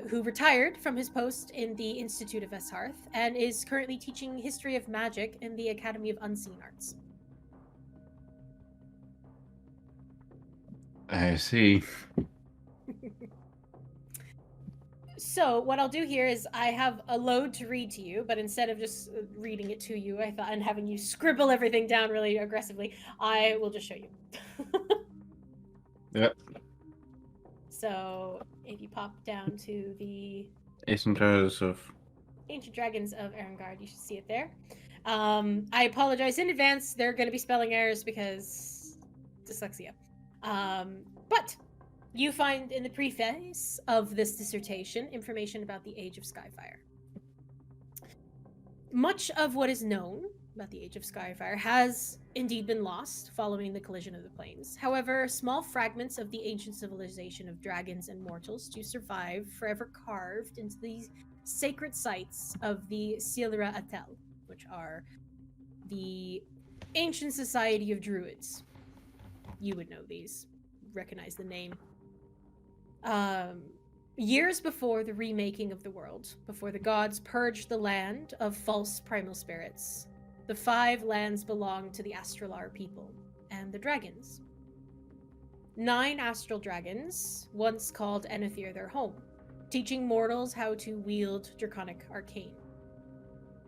who retired from his post in the Institute of Esharth and is currently teaching history of magic in the Academy of Unseen Arts. I see. So what I'll do here is I have a load to read to you, but instead of just reading it to you, I thought, and having you scribble everything down really aggressively, I will just show you. Yep. So if you pop down to the Ancient Dragons of Erengard, you should see it there. I apologize in advance. There are going to be spelling errors because dyslexia. But you find in the preface of this dissertation information about the Age of Skyfire. Much of what is known about the Age of Skyfire has indeed been lost following the collision of the planes. However, small fragments of the ancient civilization of dragons and mortals do survive, forever carved into the sacred sites of the Silra Atel, which are the ancient society of druids. You would know these, recognize the name. Years before the remaking of the world, before the gods purged the land of false primal spirits, the 5 lands belonged to the Astralar people and the dragons. 9 astral dragons once called Enethær their home, teaching mortals how to wield draconic arcane.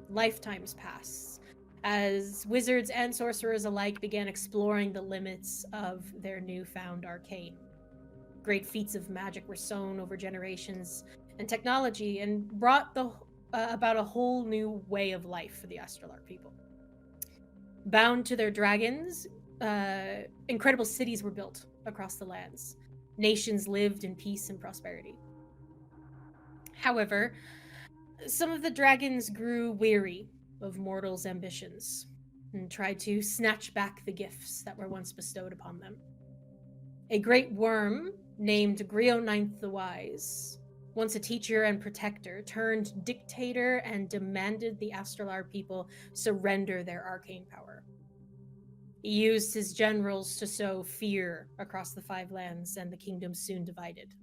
Lifetimes passed as wizards and sorcerers alike began exploring the limits of their newfound arcane. Great feats of magic were sown over generations and technology and brought about a whole new way of life for the Astralar people. Bound to their dragons, incredible cities were built across the lands. Nations lived in peace and prosperity. However, some of the dragons grew weary of mortals' ambitions and tried to snatch back the gifts that were once bestowed upon them. A great worm named Grio IX the Wise, once a teacher and protector, turned dictator and demanded the Astralar people surrender their arcane power. He used his generals to sow fear across the 5 lands, and the kingdom soon divided.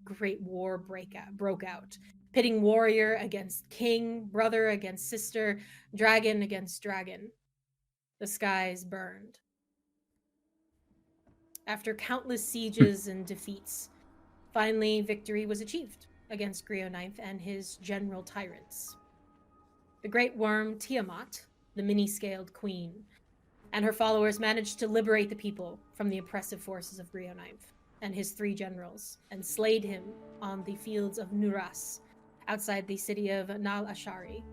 Great war broke out, pitting warrior against king, brother against sister, dragon against dragon. The skies burned. After countless sieges and defeats, finally victory was achieved against Grio IX and his general tyrants. The great worm Tiamat, the many-scaled queen, and her followers managed to liberate the people from the oppressive forces of Grio IX and his 3 generals, and slayed him on the fields of Nuras, outside the city of Nal Ashari.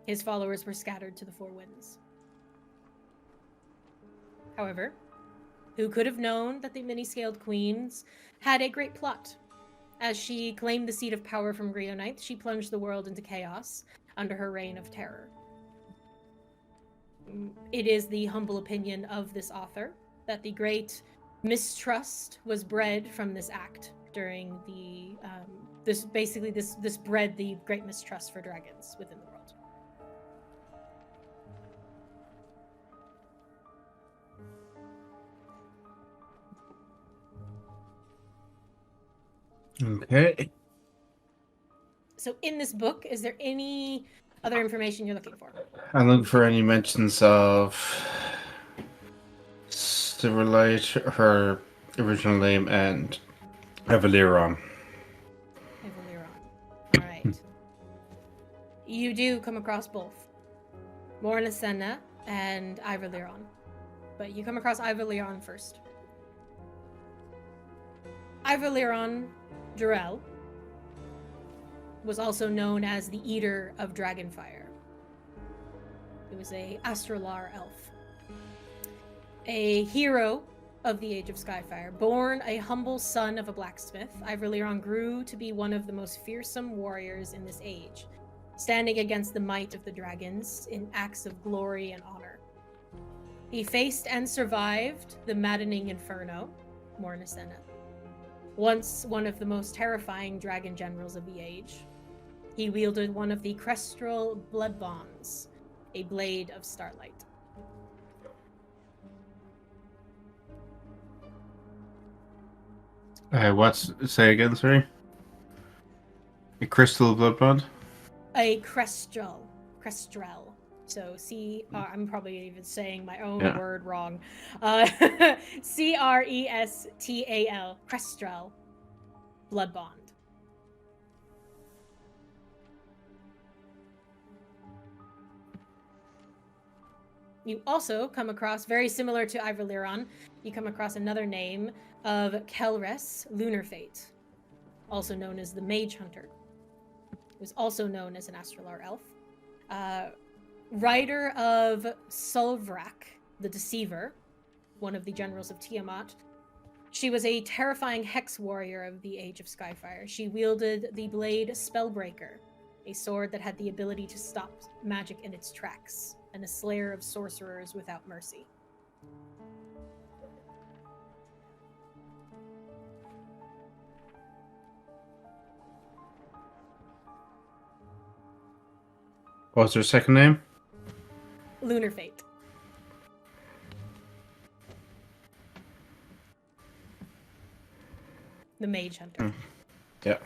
His followers were scattered to the 4 winds. However, who could have known that the many-scaled queens had a great plot? As she claimed the seat of power from Grio IX, she plunged the world into chaos under her reign of terror. It is the humble opinion of this author that the great mistrust was bred from this act during the this bred the great mistrust for dragons within the world. Okay. So in this book, is there any other information you're looking for? I'm looking for any mentions of Civilite, her original name, and Avaliron. All right. You do come across both Mornasenna and Ivaliron, but you come across Ivaliron first. Ivaliron Durell was also known as the Eater of Dragonfire. He was a Astralar elf, a hero of the Age of Skyfire. Born a humble son of a blacksmith, Ivaliron grew to be one of the most fearsome warriors in this age, standing against the might of the dragons in acts of glory and honor. He faced and survived the maddening inferno, Mornisena. Once one of the most terrifying dragon generals of the age, he wielded one of the Crestral blood bonds, a blade of starlight. Say again, sorry? A crystal blood bond? A Crestral. So I'm probably even saying my own word wrong. Crestal. Crestral. Blood bond. You also come across, very similar to Ivaliron, you come across another name of Kelres, Lunar Fate, also known as the Mage Hunter, who's also known as an Astralar elf. Rider of Sulvrak, the Deceiver, one of the generals of Tiamat. She was a terrifying hex warrior of the Age of Skyfire. She wielded the blade Spellbreaker, a sword that had the ability to stop magic in its tracks, and a slayer of sorcerers without mercy. What's her second name? Lunar Fate. The Mage Hunter. Yeah.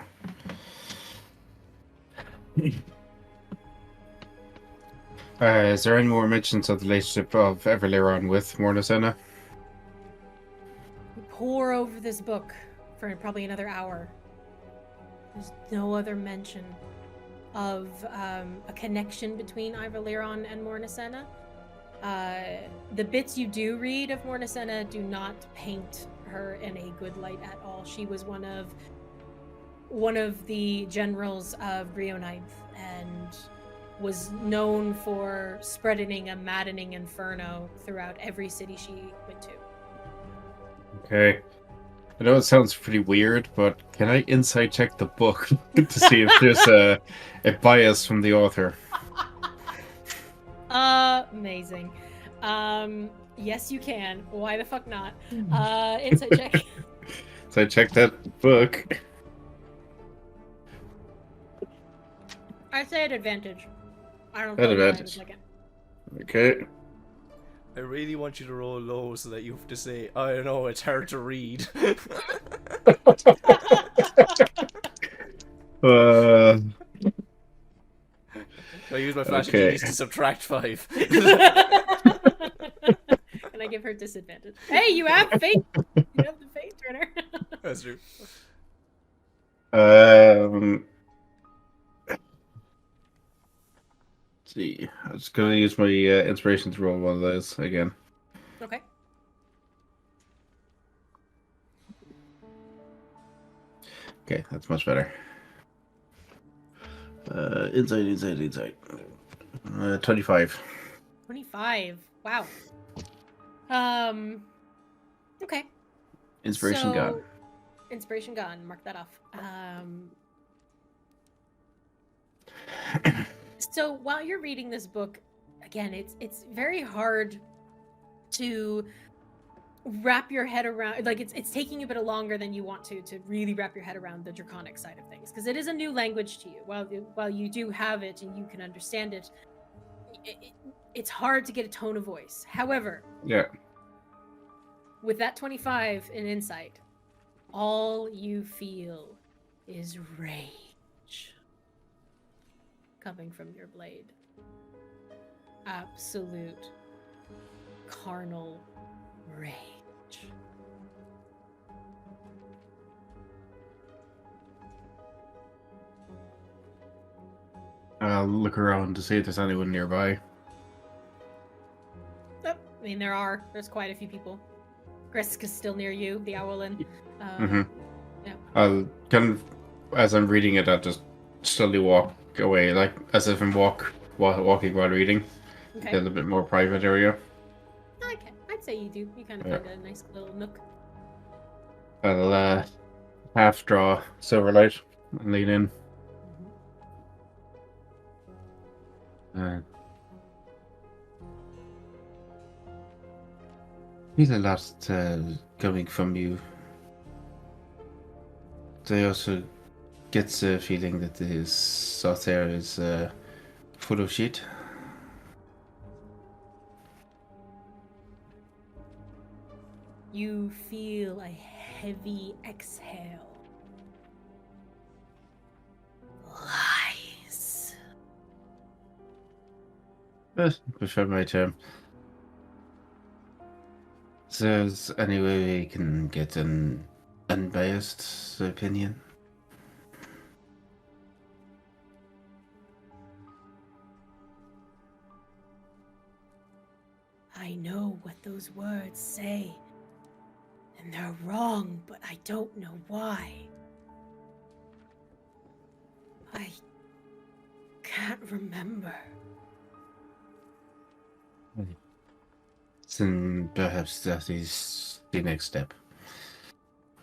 Is there any more mentions of the relationship of Everliron with Mornisena? We pour over this book for probably another hour. There's no other mention of a connection between Ivaliron and Mornisena. The bits you do read of Mornisena do not paint her in a good light at all. She was one of the generals of Brionite and was known for spreading a maddening inferno throughout every city she went to. Okay. I know it sounds pretty weird, but can I insight check the book to see if there's a bias from the author? Amazing. Yes, you can. Why the fuck not? Insight check. So I checked that book. I'd say at advantage. I don't At think I advantage. have a second. Okay. I really want you to roll low so that you have to say, I don't know, it's hard to read. I use my flash keys to subtract 5. Can I give her disadvantage? Hey, you have fate. You have the fate, Turner. That's true. Let's see. I'm just gonna use my inspiration to roll one of those again. Okay. Okay, that's much better. Insight. 25. 25. Wow. Okay. Inspiration gone. Inspiration gone. Mark that off. So while you're reading this book, again, it's very hard to wrap your head around. Like it's taking a bit longer than you want to really wrap your head around the draconic side of things, because it is a new language to you. While you do have it and you can understand it, it's hard to get a tone of voice. However, Yeah. with that 25 in insight, all you feel is rage coming from your blade. Absolute carnal rage. I'll look around to see if there's anyone nearby. Oh, I mean, there's quite a few people. Grisk is still near you, the Owlin. Yeah. I'll kind of, as I'm reading it, I'll just slowly walk away, like as if I'm walking while reading. Okay. A little bit more private area. Okay, I'd say you do. You kind of find a nice little nook. I'll half draw Silverlight and lean in. feel a lot coming from you. I also get the feeling that this Enethær is full of shit. You feel a heavy exhale. Lies. Prefer my term. Is there any way we can get an unbiased opinion? I know what those words say. And they're wrong, but I don't know why. I can't remember. Then perhaps that is the next step.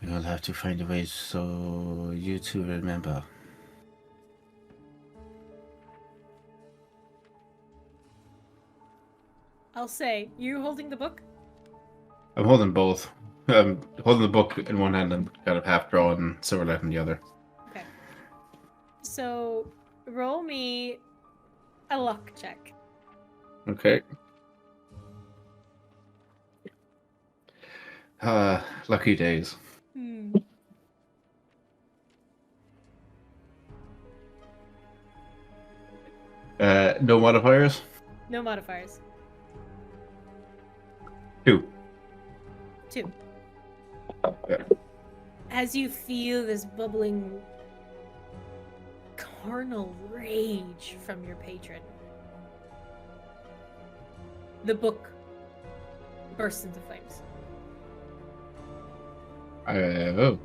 We'll have to find a way so you two remember. I'll say, you holding the book? I'm holding both. I'm holding the book in one hand and kind of half drawing Silverlight in the other. Okay. So, roll me a luck check. Okay. Lucky days. No modifiers? No modifiers. 2. 2. Yeah. As you feel this bubbling carnal rage from your patron, the book bursts into flames. Oh.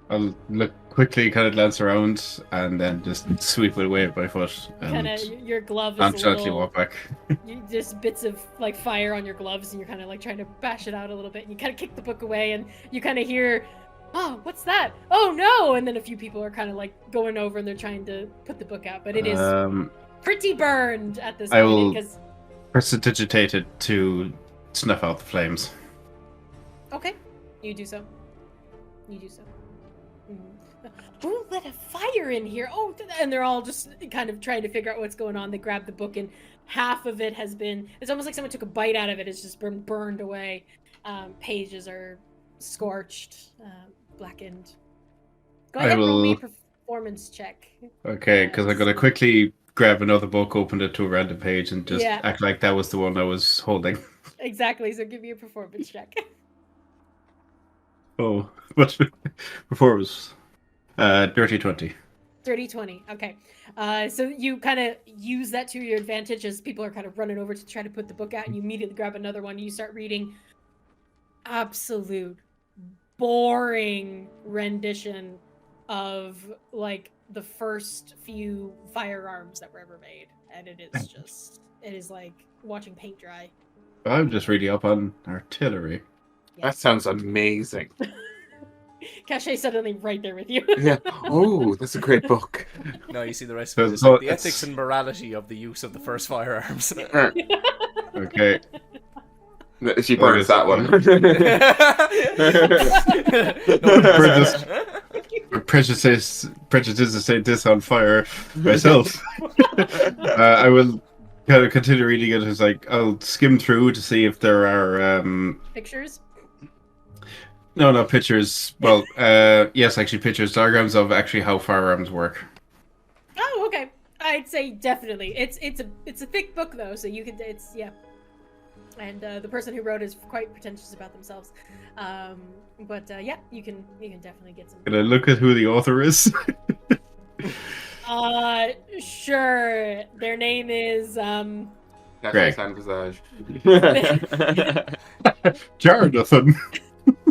I'll look quickly, kind of glance around, and then just sweep it away with my foot. Kind And of, your glove is nonchalantly walk back. just bits of like fire on your gloves, and you're kind of like trying to bash it out a little bit. And you kind of kick the book away, and you kind of hear, "Oh, what's that? Oh no!" And then a few people are kind of like going over, and they're trying to put the book out, but it is pretty burned at this I point will because. prestidigitate it to snuff out the flames. Okay, you do so. You do so. Who lit a fire in here? Oh, and they're all just kind of trying to figure out what's going on. They grab the book, and half of it has been, it's almost like someone took a bite out of it. It's just been burned away. Pages are scorched, blackened. Go ahead and roll me a performance check. Okay, because I'm going to quickly grab another book, open it to a random page, and just act like that was the one I was holding. Exactly, so give me a performance check. Oh, what performance? Dirty 20. Dirty 20. Okay. So you kind of use that to your advantage as people are kind of running over to try to put the book out, and you immediately grab another one. And you start reading absolute boring rendition of like the first few firearms that were ever made, and it is like watching paint dry. I'm just reading up on artillery. That sounds amazing. Caché suddenly right there with you. Yeah. Oh, that's a great book. No, you see the rest of it is So like the ethics and morality of the use of the first firearms. Okay. She burns that one. Prejudice to say this on fire myself. I will kind of continue reading it. It's like I'll skim through to see if there are Pictures? No pictures. Well, yes, actually pictures, diagrams of actually how firearms work. Oh, okay. I'd say definitely. It's a thick book though, so you can And the person who wrote is quite pretentious about themselves. But yeah, you can definitely get some. Can I look at who the author is? Sure. Their name is Greg. Visage. Jarnathan.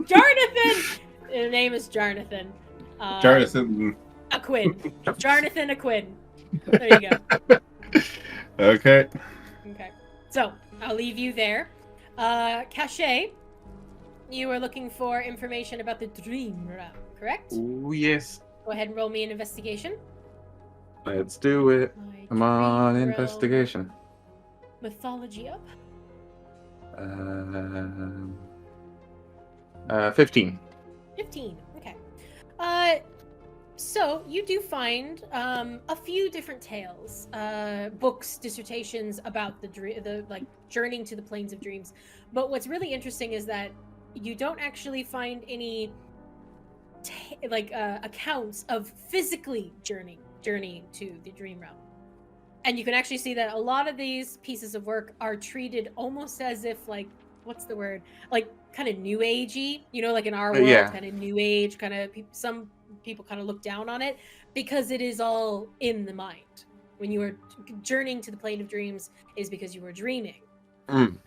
Jarnathan! Their name is Jarnathan. Jarnathan. Aquin. Jarnathan Aquin. There you go. Okay. Okay. So, I'll leave you there. Caché, you are looking for information about the dream realm, correct? Oh, yes. Go ahead and roll me an investigation. Let's do it. My Come on, dream realm investigation. mythology up. 15. 15. Okay. So you do find a few different tales, books, dissertations about the like journeying to the plains of dreams. But what's really interesting is that you don't actually find any accounts of physically journeying to the dream realm. And you can actually see that a lot of these pieces of work are treated almost as if, like, what's the word? Like, kind of new agey, like in our world, Yeah. kind of new age, kind of some people kind of look down on it because it is all in the mind. When you are journeying to the plane of dreams is because you were dreaming.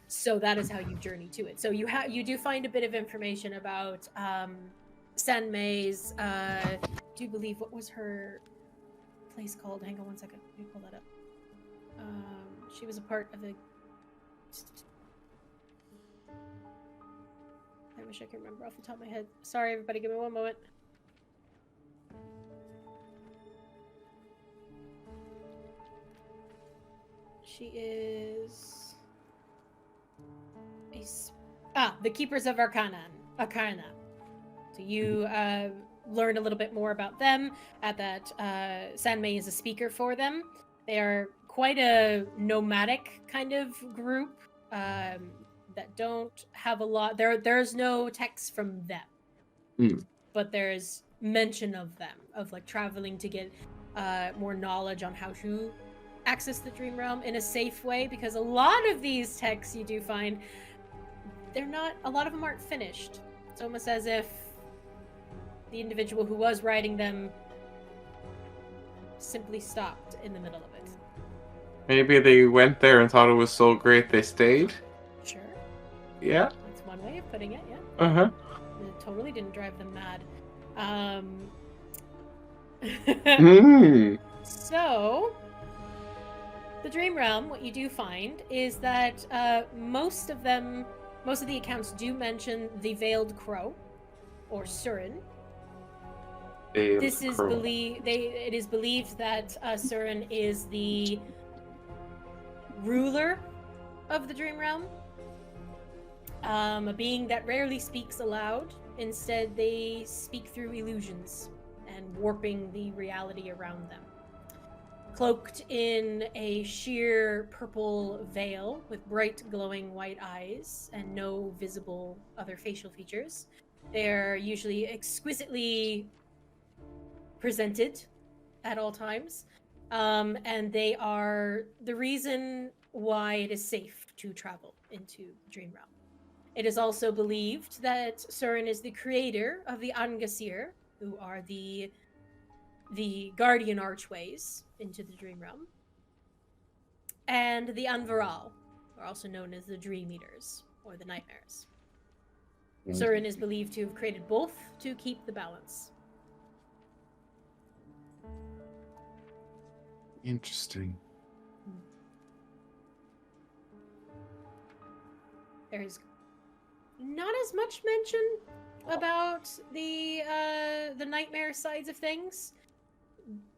So that is how you journey to it. So you do find a bit of information about San May's, do you believe, what was her place called? Hang on one second. Let me pull that up. She was a part of the... I wish I could remember off the top of my head. Sorry, everybody, give me one moment. She is... the Keepers of Arcana. So you learn a little bit more about them at that. San May is a speaker for them. They are quite a nomadic kind of group that don't have a lot. There's no text from them, but there's mention of them, of like traveling to get more knowledge on how to access the dream realm in a safe way, because a lot of these texts you do find a lot of them aren't finished. It's almost as if the individual who was writing them simply stopped in the middle of it. Maybe they went there and thought it was so great they stayed? Sure. Yeah. That's one way of putting it, yeah. Uh-huh. It totally didn't drive them mad. So, the dream realm, what you do find is that most of the accounts do mention the Veiled Crow, or Surin. It is believed that Surin is the ruler of the dream realm, a being that rarely speaks aloud. Instead, they speak through illusions and warping the reality around them. Cloaked in a sheer purple veil with bright glowing white eyes and no visible other facial features, they're usually exquisitely presented at all times, and they are the reason why it is safe to travel into the dream realm. It is also believed that Surin is the creator of the Angasir, who are the guardian archways into the dream realm, and the Anvaral, are also known as the Dream Eaters, or the Nightmares. Surin is believed to have created both to keep the balance. Interesting. There's not as much mention about the nightmare sides of things.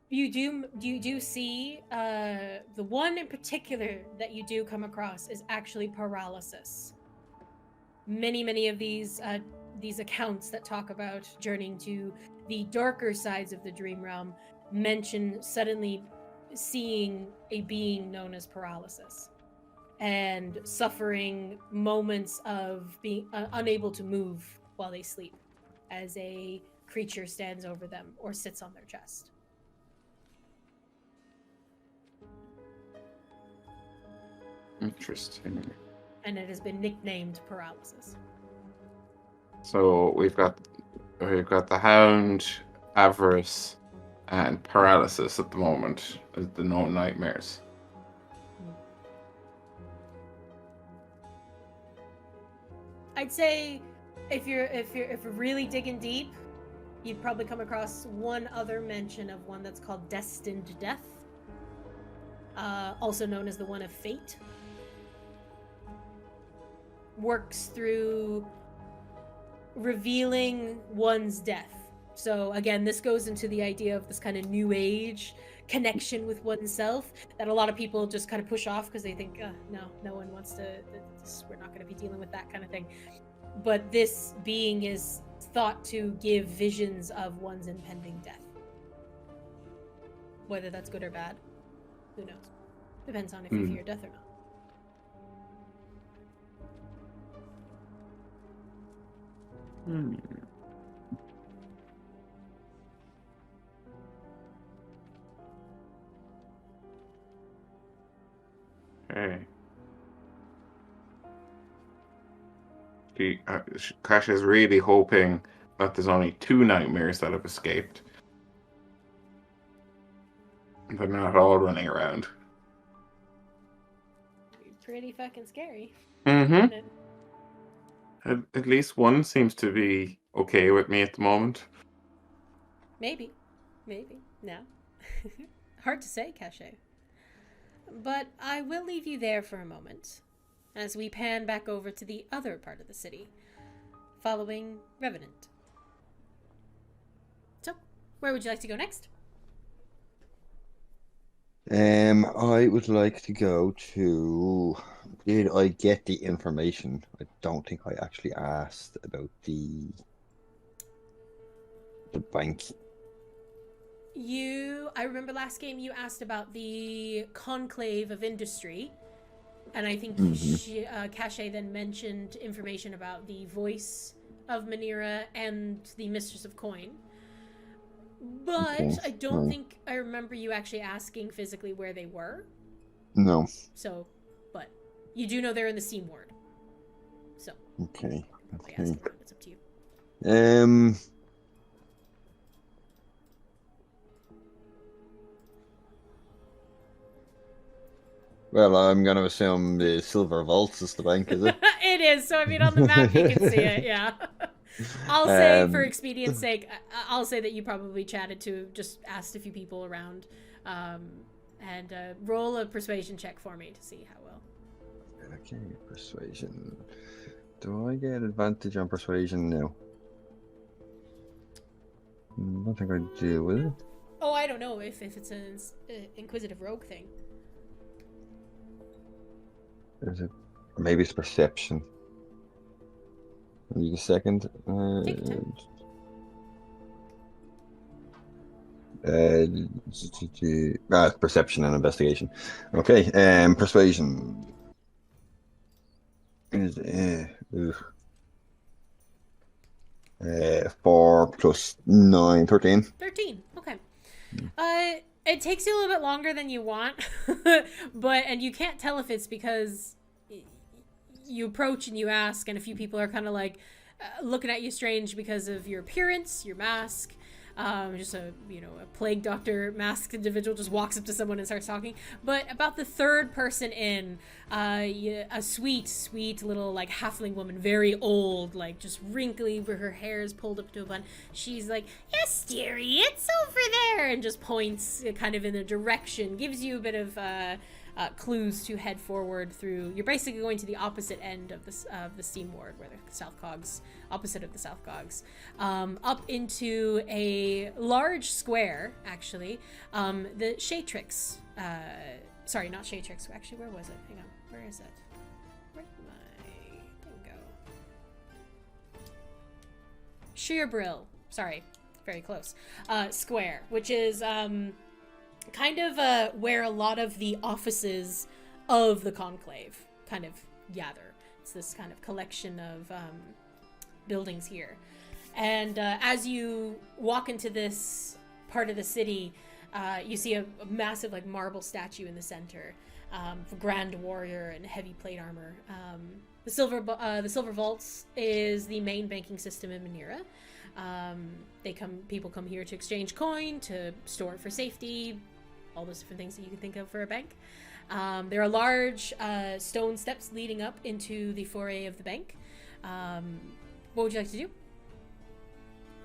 You do see the one in particular that you do come across is actually paralysis. Many of these accounts that talk about journeying to the darker sides of the dream realm mention suddenly seeing a being known as paralysis and suffering moments of being unable to move while they sleep as a creature stands over them or sits on their chest. Interesting. And it has been nicknamed paralysis. So we've got the Hound, Avarice, and Paralysis at the moment as the known nightmares. I'd say if you're really digging deep, you'd probably come across one other mention of one that's called Destined Death, also known as the One of Fate. Works through revealing one's death. So again, this goes into the idea of this kind of new age connection with oneself that a lot of people just kind of push off because they think, no one wants to, we're not going to be dealing with that kind of thing. But this being is thought to give visions of one's impending death. Whether that's good or bad, who knows? Depends on if you fear death or not. Okay. Caché is really hoping that there's only 2 nightmares that have escaped. They're not all running around. Pretty fucking scary. Mm-hmm. At least one seems to be okay with me at the moment. Maybe. No. Hard to say, Caché. But I will leave you there for a moment, as we pan back over to the other part of the city, following Revenant. So, where would you like to go next? I would like to go to... Did I get the information? I don't think I actually asked about the bank. I remember last game you asked about the Conclave of Industry, and I think Caché then mentioned information about the Voice of Manira and the Mistress of Coin. But Okay. I don't think I remember you actually asking physically where they were. No. So, but you do know they're in the Steam Ward. So, Okay. probably ask them. It's up to you. Well, I'm going to assume the Silver Vaults is the bank, is it? It is. So, I mean, on the map you can see it, yeah. I'll say, for expedience sake, I'll say that you probably just asked a few people around, and roll a persuasion check for me to see how well. Okay, persuasion. Do I get advantage on persuasion now? I don't think I do, will it? Oh, I don't know if it's an inquisitive rogue thing. Is it? Or maybe it's perception. Need a second. Take your time. It's perception and investigation. Okay, persuasion is 4 plus 9, 13. 13. Okay. It takes you a little bit longer than you want, and you can't tell if it's because you approach and you ask, and a few people are kind of like looking at you strange because of your appearance, your mask. Just a plague doctor masked individual just walks up to someone and starts talking. But about the third person in, a sweet little like halfling woman, very old, like just wrinkly, where her hair is pulled up to a bun. She's like, "Yes, dearie, it's over there," and just points kind of in the direction, gives you a bit of clues to head forward through. You're basically going to the opposite end of the Steam Ward, where the South Cogs, opposite of the South Cogs, up into a large square, actually. The Shatrix, sorry, not Shatrix, actually, where was it? Hang on, where is it? Where did my thing go? Sheerbrill, sorry, very close. Square, which is, kind of where a lot of the offices of the Conclave kind of gather. It's this kind of collection of buildings here. And as you walk into this part of the city, you see a massive like marble statue in the center, of a grand warrior in heavy plate armor. The Silver Vaults is the main banking system in Manira. People come here to exchange coin, to store it for safety, all those different things that you can think of for a bank. There are large stone steps leading up into the foyer of the bank. What would you like to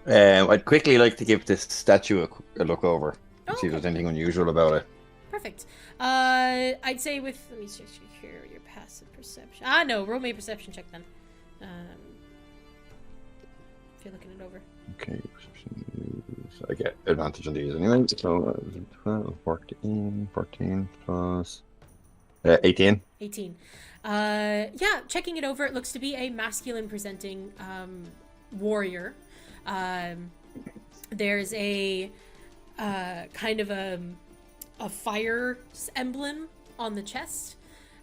do? I'd quickly like to give this statue a look over and see if Okay. there's anything unusual about it. Perfect. I'd say let me just hear your passive perception. No, roll me a perception check then. if you're looking it over. Okay, perception is... I get advantage on these anyway. So 12, 14 plus 18. 18. Yeah, checking it over, it looks to be a masculine presenting warrior. There's a kind of a fire emblem on the chest.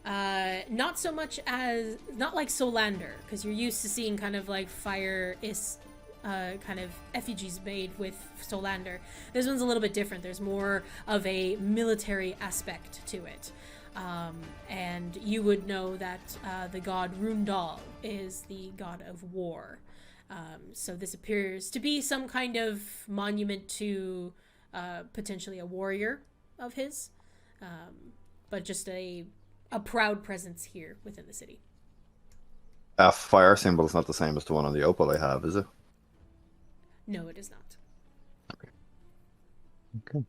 Not so much as, not like Solander, because you're used to seeing kind of like fire is kind of effigies made with Solander. This one's a little bit different. There's more of a military aspect to it. And you would know that the god Rundal is the god of war. So this appears to be some kind of monument to potentially a warrior of his, but just a proud presence here within the city. A fire symbol is not the same as the one on the opal I have, is it? No, it is not. Okay.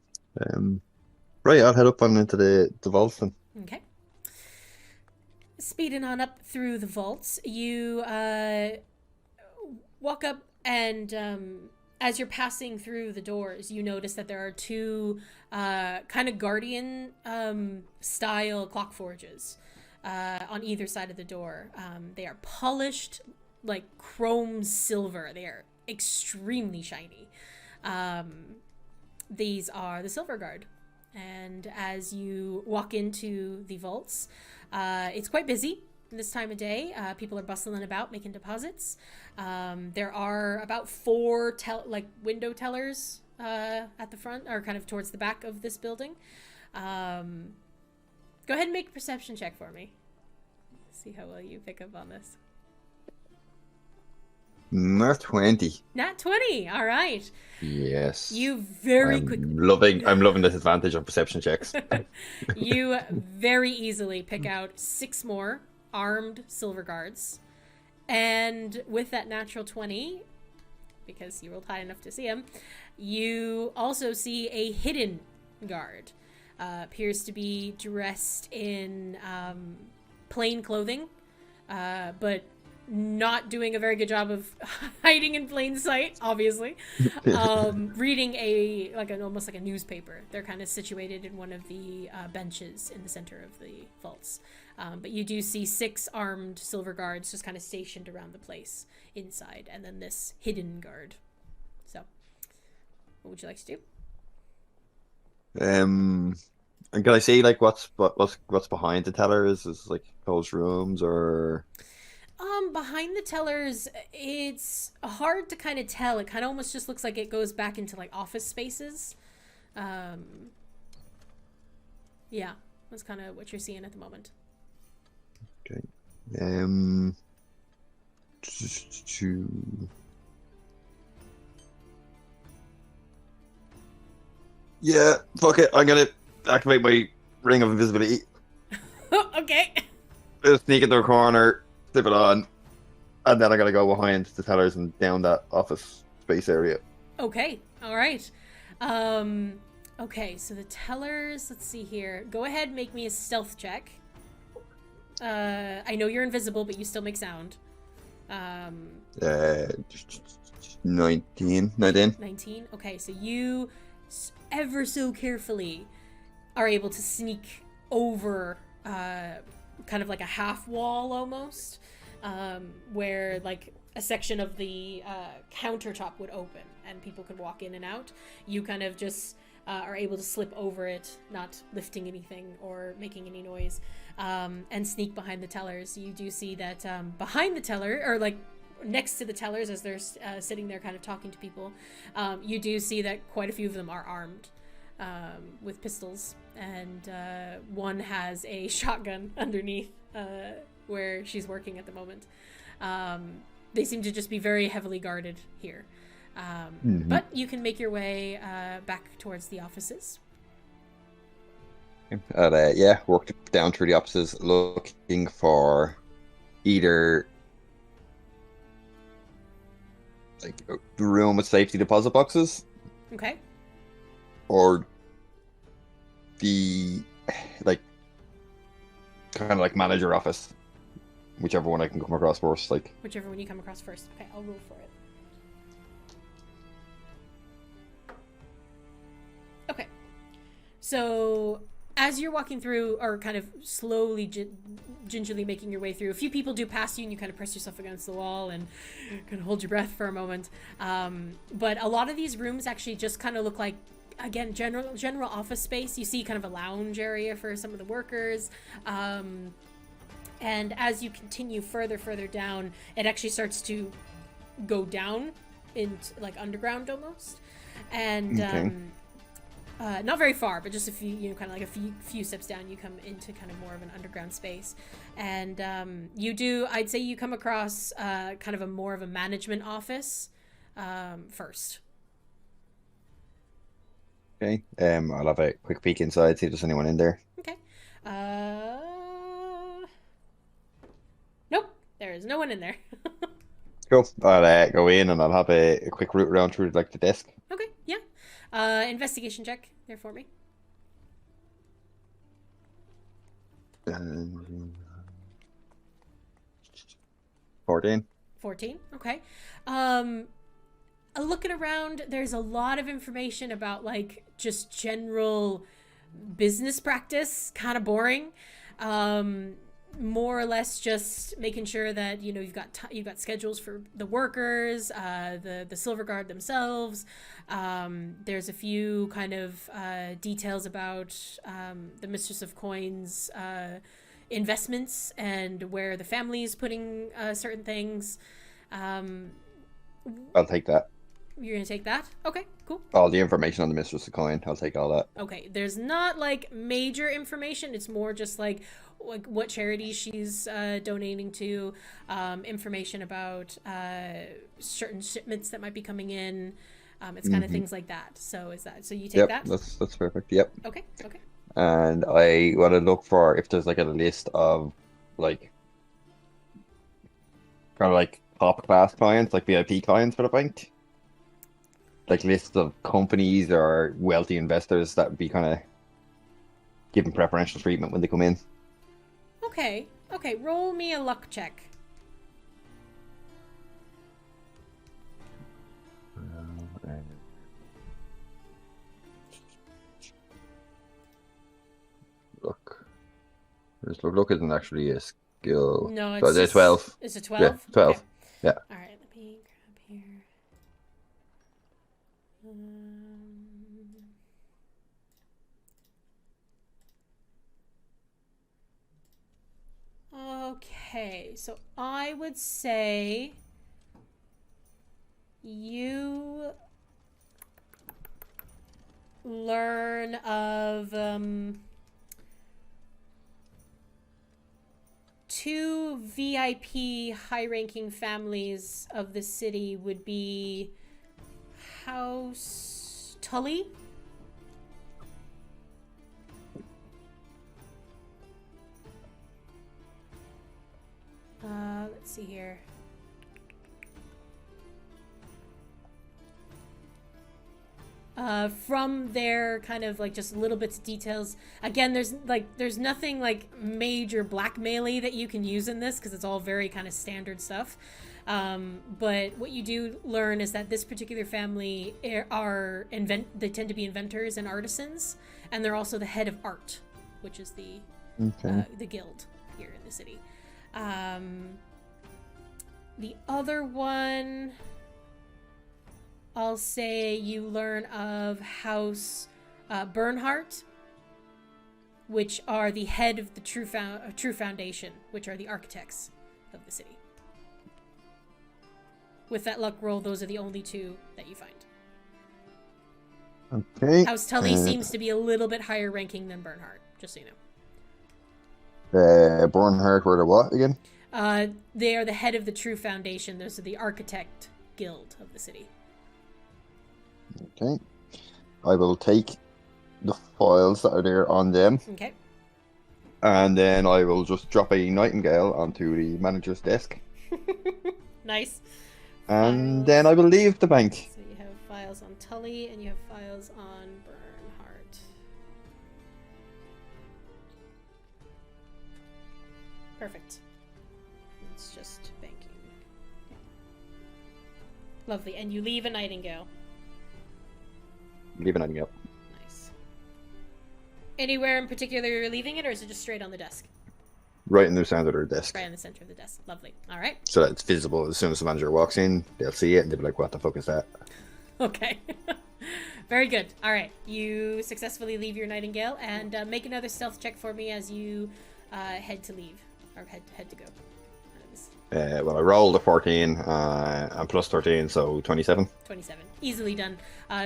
Right, I'll head up on into the vaults then. Okay. Speeding on up through the vaults, you walk up, and as you're passing through the doors, you notice that there are two kind of guardian style clock forges on either side of the door. They are polished like chrome silver. They are extremely shiny. These are the Silver Guard. And as you walk into the vaults, it's quite busy this time of day. People are bustling about, making deposits. There are about 4 window tellers at the front, or kind of towards the back of this building. Go ahead and make a perception check for me. See how well you pick up on this. Nat 20. Nat 20. All right. Yes. You very I'm quickly. I'm loving this advantage on perception checks. You very easily pick out 6 more armed silver guards, and with that natural 20, because you rolled high enough to see him, you also see a hidden guard. Appears to be dressed in plain clothing, but not doing a very good job of hiding in plain sight, obviously. Reading almost like a newspaper. They're kind of situated in one of the benches in the center of the vaults. But you do see 6 armed silver guards just kind of stationed around the place inside, and then this hidden guard. So, what would you like to do? And can I see like what's behind the tellers? Is like closed rooms or? Behind the tellers, it's hard to kind of tell. It kind of almost just looks like it goes back into like office spaces. Yeah, that's kind of what you're seeing at the moment. Okay. Yeah, fuck it. I'm gonna activate my ring of invisibility. Okay. Just sneak into a corner, slip it on, and then I'm gonna go behind the tellers and down that office space area. Okay. All right. Okay, so the tellers, let's see here. Go ahead, make me a stealth check. I know you're invisible, but you still make sound. 19. 19? Okay, so you ever so carefully are able to sneak over kind of like a half wall almost, where like a section of the countertop would open and people could walk in and out. You kind of just are able to slip over it, not lifting anything or making any noise, and sneak behind the tellers. You do see that behind the teller, or like next to the tellers as they're sitting there kind of talking to people, you do see that quite a few of them are armed with pistols, and one has a shotgun underneath where she's working at the moment. They seem to just be very heavily guarded here. But you can make your way back towards the offices. Yeah, worked down through the offices looking for either like the room with safety deposit boxes. Okay. Or the like kind of like manager office. Whichever one I can come across first, like. Whichever one you come across first. Okay, I'll roll for it. Okay. So as you're walking through, or kind of slowly, gingerly making your way through, a few people do pass you, and you kind of press yourself against the wall and kind of hold your breath for a moment. But a lot of these rooms actually just kind of look like, again, general office space. You see kind of a lounge area for some of the workers. And as you continue further down, it actually starts to go down into like underground almost. And Okay. not very far, but just a few, kind of like a few steps down, you come into kind of more of an underground space. And I'd say you come across kind of more of a management office first. Okay. I'll have a quick peek inside, see if there's anyone in there. Okay. Nope, there is no one in there. Cool. I'll go in and I'll have a quick route around through like the desk. Okay, yeah. Investigation check there for me. 14. 14. Okay. Looking around, there's a lot of information about like just general business practice, kind of boring. More or less just making sure that you've got schedules for the workers, the Silver Guard themselves. There's a few kind of details about the Mistress of Coins investments and where the family is putting certain things. I'll take that. You're gonna take that? Okay, cool. All the information on the Mistress of Coin. I'll take all that. Okay, there's not like major information. It's more just like what charities she's donating to, information about certain shipments that might be coming in. It's kind of things like that. So you take that? That's perfect. Yep. Okay. And I want to look for if there's like a list of like kind of like top class clients, like VIP clients for the bank. Like lists of companies or wealthy investors that would be kind of given preferential treatment when they come in. Okay, roll me a luck check. Look. Look isn't actually a skill. No, So it's it's 12. Is it 12? Yeah, 12. Okay. Yeah. All right, let me grab here. Okay, so I would say you learn of two VIP high-ranking families of the city would be House Tully. Let's see here. From their kind of like just little bits of details. Again, there's nothing like major blackmail-y that you can use in this because it's all very kind of standard stuff. But what you do learn is that this particular family they tend to be inventors and artisans, and they're also the head of art, which is the guild here in the city. The other one, I'll say you learn of House Bernhardt, which are the head of the True Foundation, which are the architects of the city. With that luck roll, those are the only two that you find. Okay. House Tully seems to be a little bit higher ranking than Bernhardt, just so you know. Bernhardt were the what again? They are the head of the True Foundation. Those are the architect guild of the city. Okay. I will take the files that are there on them. Okay. And then I will just drop a nightingale onto the manager's desk. Nice. And then I will leave the bank. So you have files on Tully and you have files on Bernhardt. Perfect. It's just banking. Lovely. And you leave a nightingale. Leave a nightingale. Nice. Anywhere in particular you're leaving it, or is it just straight on the desk? Right in the center of their desk. Right in the center of the desk. Lovely. All right. So that it's visible as soon as the manager walks in, they'll see it and they'll be like, what the fuck is that? Okay. Very good. All right. You successfully leave your Nightingale, and make another stealth check for me as you head to leave, or head to go. Well, I rolled a 14 and plus 13, so 27. 27. Easily done.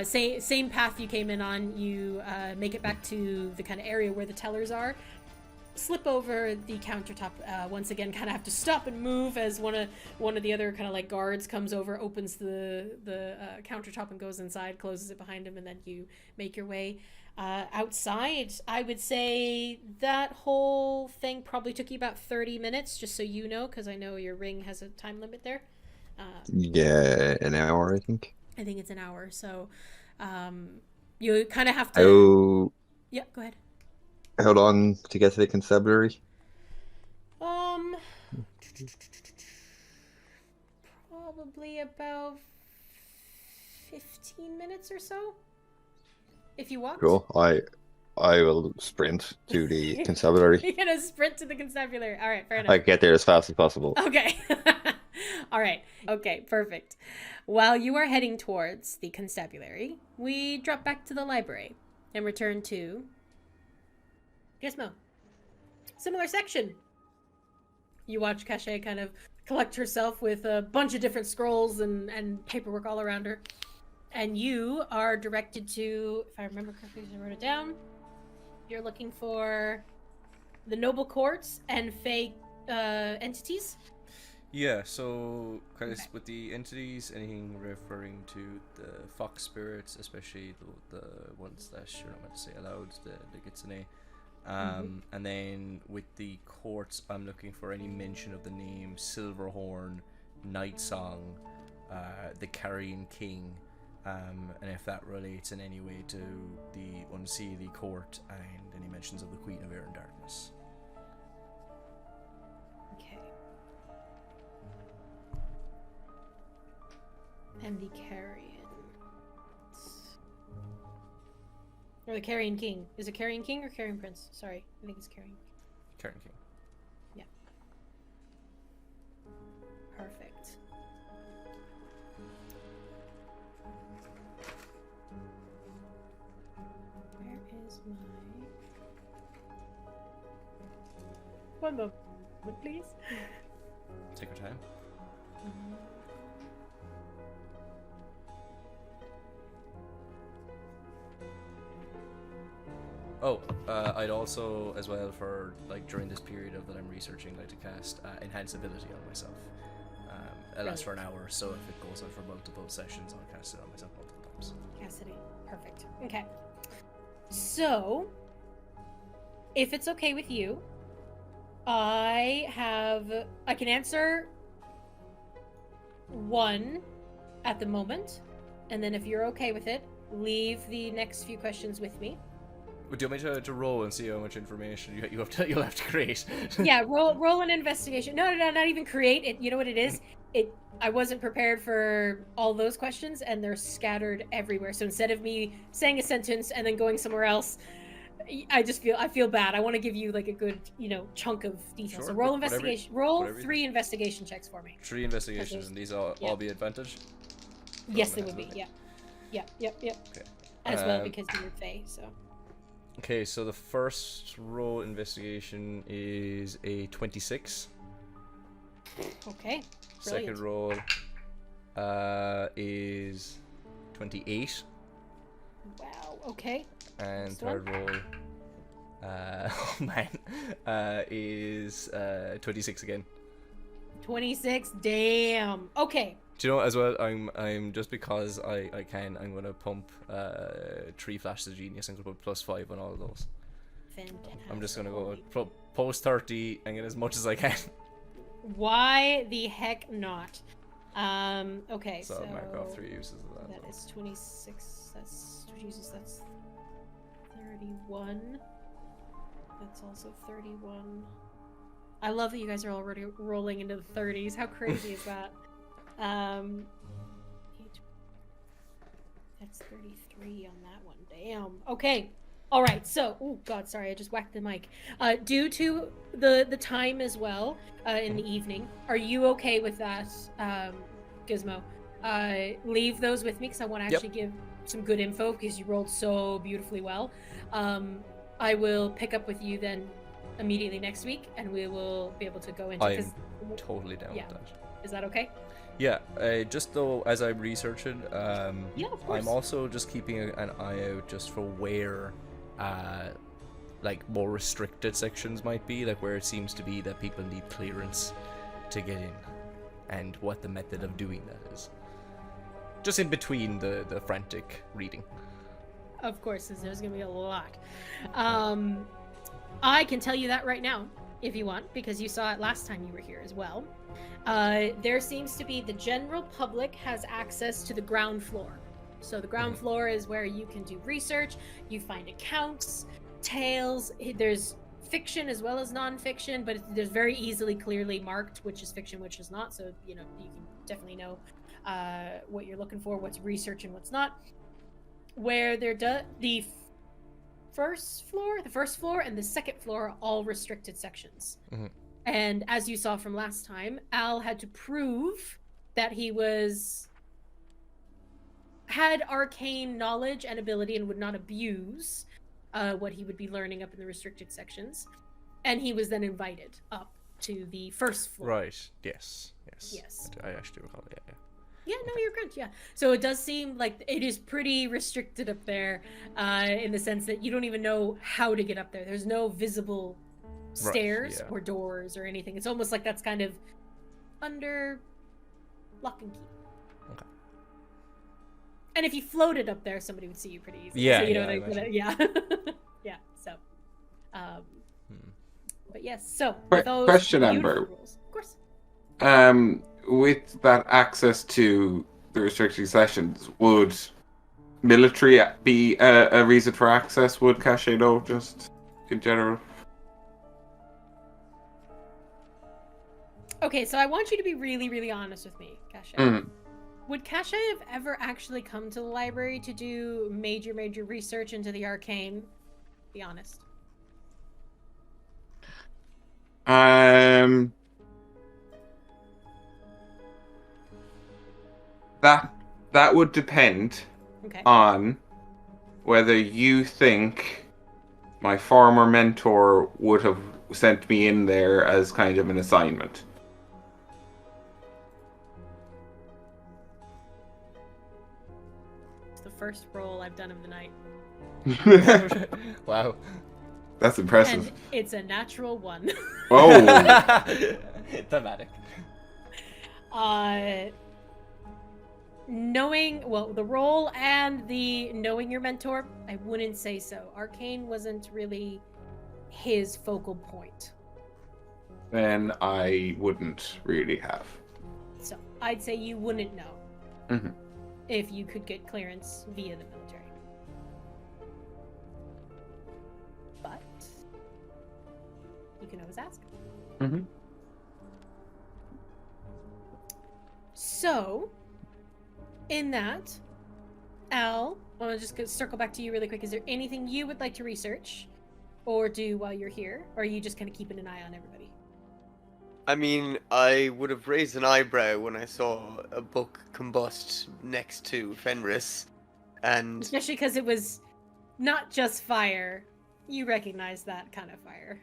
Same path you came in on. You make it back to the kind of area where the tellers are. Slip over the countertop once again. Kind of have to stop and move as one of the other kind of like guards comes over, opens the countertop and goes inside, closes it behind him, and then you make your way outside. I would say that whole thing probably took you about 30 minutes, just so you know, because I know your ring has a time limit there. Yeah, an hour, I think. I think it's an hour, so you kind of have to... Yeah, go ahead. How long to get to the constabulary? Probably about 15 minutes or so. If you walk. Cool. I will sprint to the constabulary. You're gonna sprint to the constabulary. All right, fair enough. I get there as fast as possible. Okay. All right. Okay, perfect. While you are heading towards the constabulary, we drop back to the library and return to Gizmo. Similar section. You watch Caché kind of collect herself with a bunch of different scrolls and paperwork all around her. And you are directed to, if I remember correctly, I wrote it down. You're looking for the noble courts and fey entities. Yeah, so kind of with the entities, anything referring to the fox spirits, especially the ones that you're not meant to say aloud, the Gizmo. And then with the courts, I'm looking for any mention of the name Silverhorn, Night Song, the Carrion King, and if that relates in any way to the Unseelie Court, and any mentions of the Queen of Air and Darkness. Okay. And the Carrion. Or the Carrion King. Is it Carrion King or Carrion Prince? Sorry, I think it's Carrion. Carrion King. Yeah. Perfect. Where is my... One moment, please. Take your time. Oh, I'd also, as well, for like during this period of that I'm researching, like to cast enhance ability on myself. It lasts for an hour, so if it goes on for multiple sessions, I'll cast it on myself multiple times. Cassidy. Perfect. Okay. So, if it's okay with you, I can answer one at the moment, and then if you're okay with it, leave the next few questions with me. Do you want me to roll and see how much information you'll have to create? Yeah, roll an investigation. No, not even create it. You know what it is? I wasn't prepared for all those questions, and they're scattered everywhere. So instead of me saying a sentence and then going somewhere else, I feel bad. I want to give you like a good, chunk of detail. Sure, so roll investigation. Roll 3 investigation checks for me. 3 investigations, and these all be advantage? Yes, they would be. Yeah. Yep. Okay. As well, because you're Fae, so. Okay, so the first roll investigation is a 26. Okay. Brilliant. Second roll is 28. Wow. Okay. And Next third roll, is 26 again. 26. Damn. Okay. Do you know as well? I'm just because I can. I'm gonna pump 3 flashes of genius and put +5 on all of those. Fantastic. I'm just gonna go post 30 and get as much as I can. Why the heck not? Okay. So I'll mark off 3 uses of that. That is 26. That's Jesus. That's 31. That's also 31. I love that you guys are already rolling into the 30s. How crazy is that? That's 33 on that one. Damn. Okay. All right, so oh god, sorry, I just whacked the mic. Due to the time as well in the evening, are you okay with that, Gizmo? Leave those with me because I want to actually give some good info because you rolled so beautifully well. I will pick up with you then immediately next week, and we will be able to go into. I'm totally down with that. Is that okay? Yeah, just though, as I'm researching, Yeah, of course. I'm also just keeping an eye out just for where, like, more restricted sections might be, like where it seems to be that people need clearance to get in, and what the method of doing that is. Just in between the frantic reading. Of course, there's going to be a lot. I can tell you that right now, if you want, because you saw it last time you were here as well. There seems to be the general public has access to the ground floor. So the ground floor is where you can do research, you find accounts, tales, there's fiction as well as non-fiction, but there's very easily clearly marked which is fiction, which is not. So, you know, you can definitely know what you're looking for, what's research and what's not. Where the first floor and the second floor are all restricted sections. And as you saw from last time, Al had to prove that he had arcane knowledge and ability and would not abuse what he would be learning up in the restricted sections. And he was then invited up to the first floor. Right. Yes. I actually recall. Yeah. Yeah, no, you're correct. Yeah. So it does seem like it is pretty restricted up there, in the sense that you don't even know how to get up there. There's no visible stairs or doors or anything. It's almost like that's kind of under lock and key. Okay. And if you floated up there, somebody would see you pretty easily. Yeah. So, you know, Yeah. yeah. So, but yes. So Question, Amber. Rules, of course. With that access to the restricted sessions, would military be a reason for access? Would Caché know, just in general? Okay, so I want you to be really, really honest with me, Caché. Would Caché have ever actually come to the library to do major research into the arcane? Be honest. That would depend on whether you think my former mentor would have sent me in there as kind of an assignment. It's the first roll I've done of the night. Wow. That's impressive. And it's a natural 1. Oh. Thematic. The role and the knowing your mentor, I wouldn't say so. Arcane wasn't really his focal point. Then I wouldn't really have. So I'd say you wouldn't know if you could get clearance via the military. But you can always ask. So, in that, Al, I want to just circle back to you really quick. Is there anything you would like to research or do while you're here? Or are you just kind of keeping an eye on everybody? I mean, I would have raised an eyebrow when I saw a book combust next to Fenris, and... Especially because it was not just fire. You recognize that kind of fire.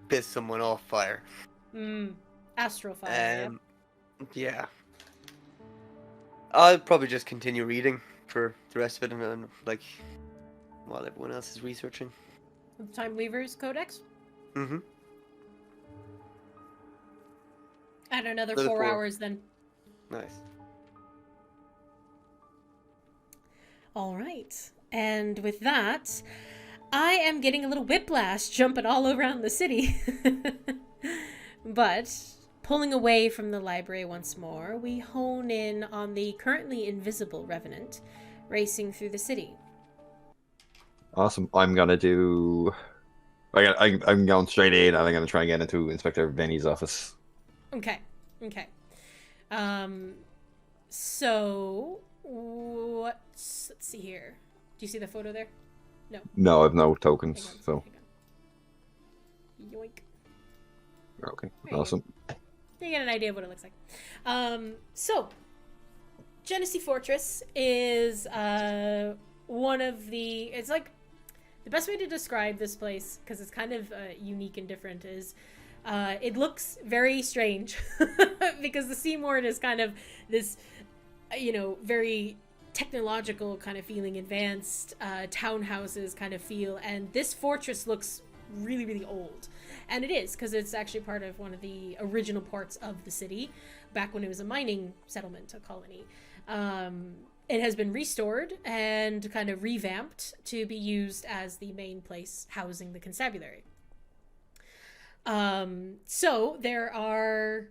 Piss someone off fire. Astral fire, yeah. I'll probably just continue reading for the rest of it, and like, while everyone else is researching. Time Weaver's Codex? And another 4 hours then. Nice. All right. And with that, I am getting a little whiplash jumping all around the city. But pulling away from the library once more, we hone in on the currently invisible Revenant racing through the city. Awesome. I'm gonna do. I'm going straight in, and I'm gonna try and get into Inspector Benny's office. Okay. So let's see here. Do you see the photo there? No. No, I've no Hang tokens. on, So hang on. Yoink. okay, There you awesome. You get an idea of what it looks like. So, Genesee Fortress is one of the... It's like... The best way to describe this place, because it's kind of unique and different, is it looks very strange. Because the Seamort is kind of this, very technological kind of feeling, advanced townhouses kind of feel. And this fortress looks really, really old. And it is, because it's actually part of one of the original parts of the city, back when it was a mining settlement, a colony. It has been restored and kind of revamped to be used as the main place housing the constabulary. So there are...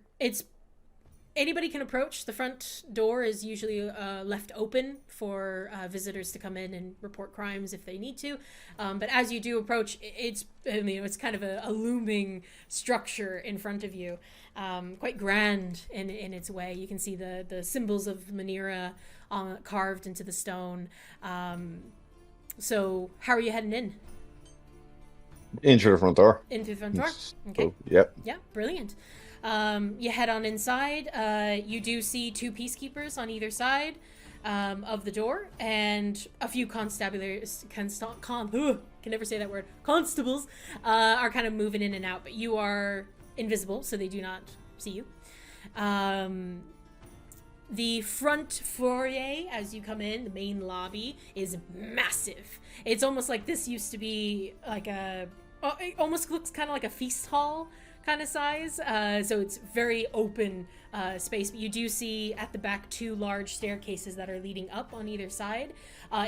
Anybody can approach. The front door is usually left open for visitors to come in and report crimes if they need to. But as you do approach, it's kind of a looming structure in front of you, quite grand in its way. You can see the symbols of Manira carved into the stone. So how are you heading in? Into the front door. Into the front door? Okay. So, yep. Yeah, brilliant. You head on inside. You do see 2 peacekeepers on either side of the door, and a few constabularies, can never say that word, constables, are kind of moving in and out, but you are invisible, so they do not see you. The front foyer, as you come in, the main lobby, is massive. It's almost like this used to be like it almost looks kind of like a feast hall kind of size. So it's very open space. But you do see at the back 2 large staircases that are leading up on either side.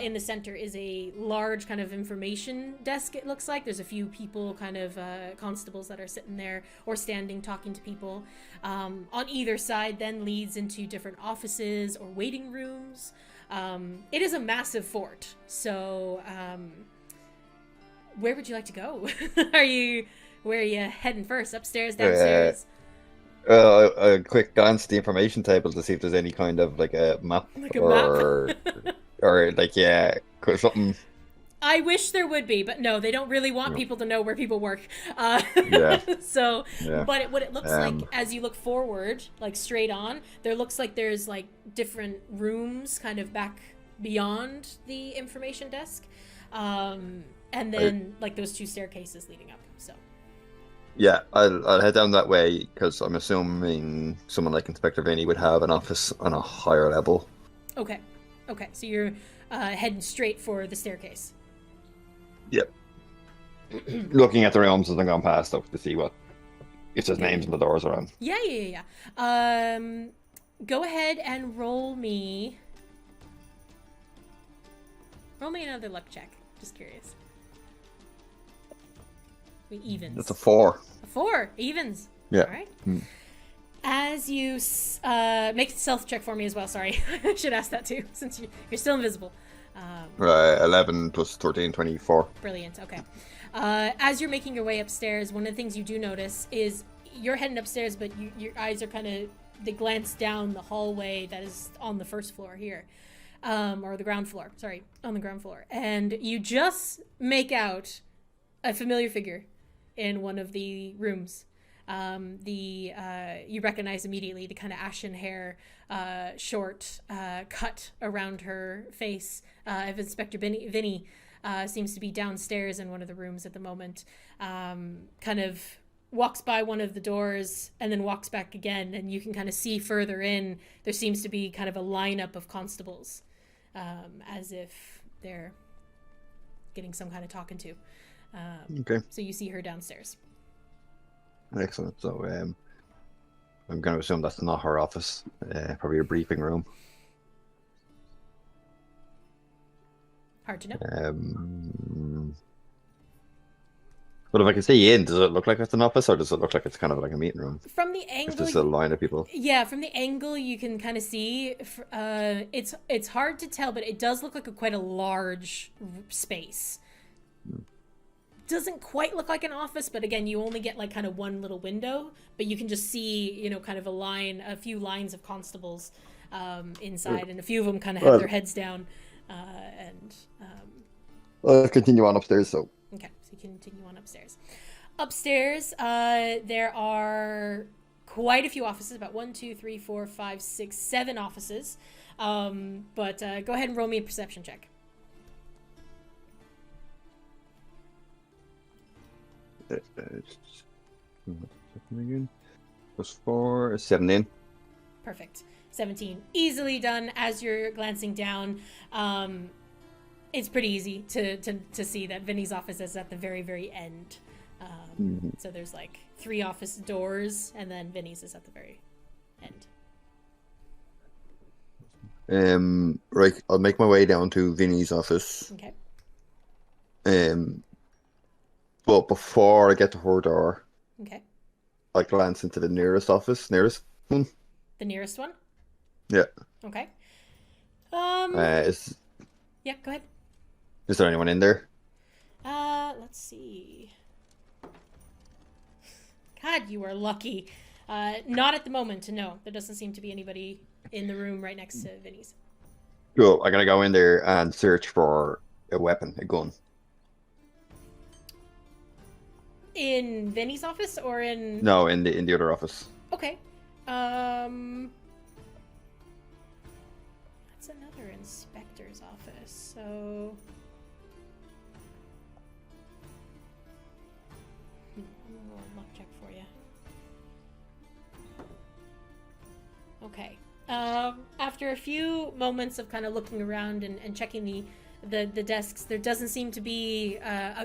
In the center is a large kind of information desk, it looks like. There's a few people, kind of constables that are sitting there or standing talking to people. On either side then leads into different offices or waiting rooms. It is a massive fort. So where would you like to go? Where are you heading first? Upstairs, downstairs? A quick glance at the information table to see if there's any kind of like a map Like a or map? or like something. I wish there would be, but no, they don't really want people to know where people work. Yeah. So, Yeah. but what it looks like as you look forward, like straight on, there looks like there's like different rooms kind of back beyond the information desk. And then like those 2 staircases leading up. So. Yeah, I'll head down that way because I'm assuming someone like Inspector Vinny would have an office on a higher level. Okay. So you're heading straight for the staircase. Yep. Looking at the rooms as I'm going past though to see if there's names on the doors around. Yeah. Go ahead and roll me another luck check. Just curious. Evens. It's a 4. A 4 evens. Yeah. All right. As you make a stealth check for me as well. Sorry, I should ask that too, since you're still invisible. Right, 11 plus 13, 24. Brilliant. Okay. As you're making your way upstairs, one of the things you do notice is you're heading upstairs, but your eyes are they glance down the hallway that is on the first floor here, or the ground floor. Sorry, on the ground floor, and you just make out a familiar figure in one of the rooms. You recognize immediately the kind of ashen hair, short cut around her face of Inspector Vinny. Seems to be downstairs in one of the rooms at the moment. Kind of walks by one of the doors and then walks back again, and you can kind of see further in there seems to be kind of a lineup of constables, as if they're getting some kind of talking to. Okay. So you see her downstairs. Excellent. So I'm going to assume that's not her office. Probably a briefing room. Hard to know. But if I can see in, does it look like it's an office, or does it look like it's kind of like a meeting room? From the angle, If there's a line of people. Yeah, from the angle you can kind of see. It's hard to tell, but it does look like quite a large space. Doesn't quite look like an office, but again, you only get like kind of one little window, but you can just see, kind of a few lines of constables inside, and a few of them kind of have their heads down, and I'll continue on upstairs. So Okay, so you continue on upstairs. Upstairs, there are quite a few offices, about 1, 2, 3, 4, 5, 6, 7 offices. But go ahead and roll me a perception check. plus 4, 17. Perfect. 17. Easily done as you're glancing down. It's pretty easy to see that Vinny's office is at the very, very end. So there's like 3 office doors, and then Vinny's is at the very end. Right, I'll make my way down to Vinny's office. Okay. But before I get to her door, Okay. I glance into the nearest office. Nearest one? The nearest one? Yeah. Okay. Is Yeah, go ahead. there anyone in there? Let's see. God, you are lucky. Not at the moment, no. There doesn't seem to be anybody in the room right next to Vinny's. Cool. I'm gonna go in there and search for a weapon, a gun. In Vinny's office or in... No, in the other office. Okay. That's another inspector's office, so... I'll luck check for you. Okay. After a few moments of kind of looking around and checking the desks, there doesn't seem to be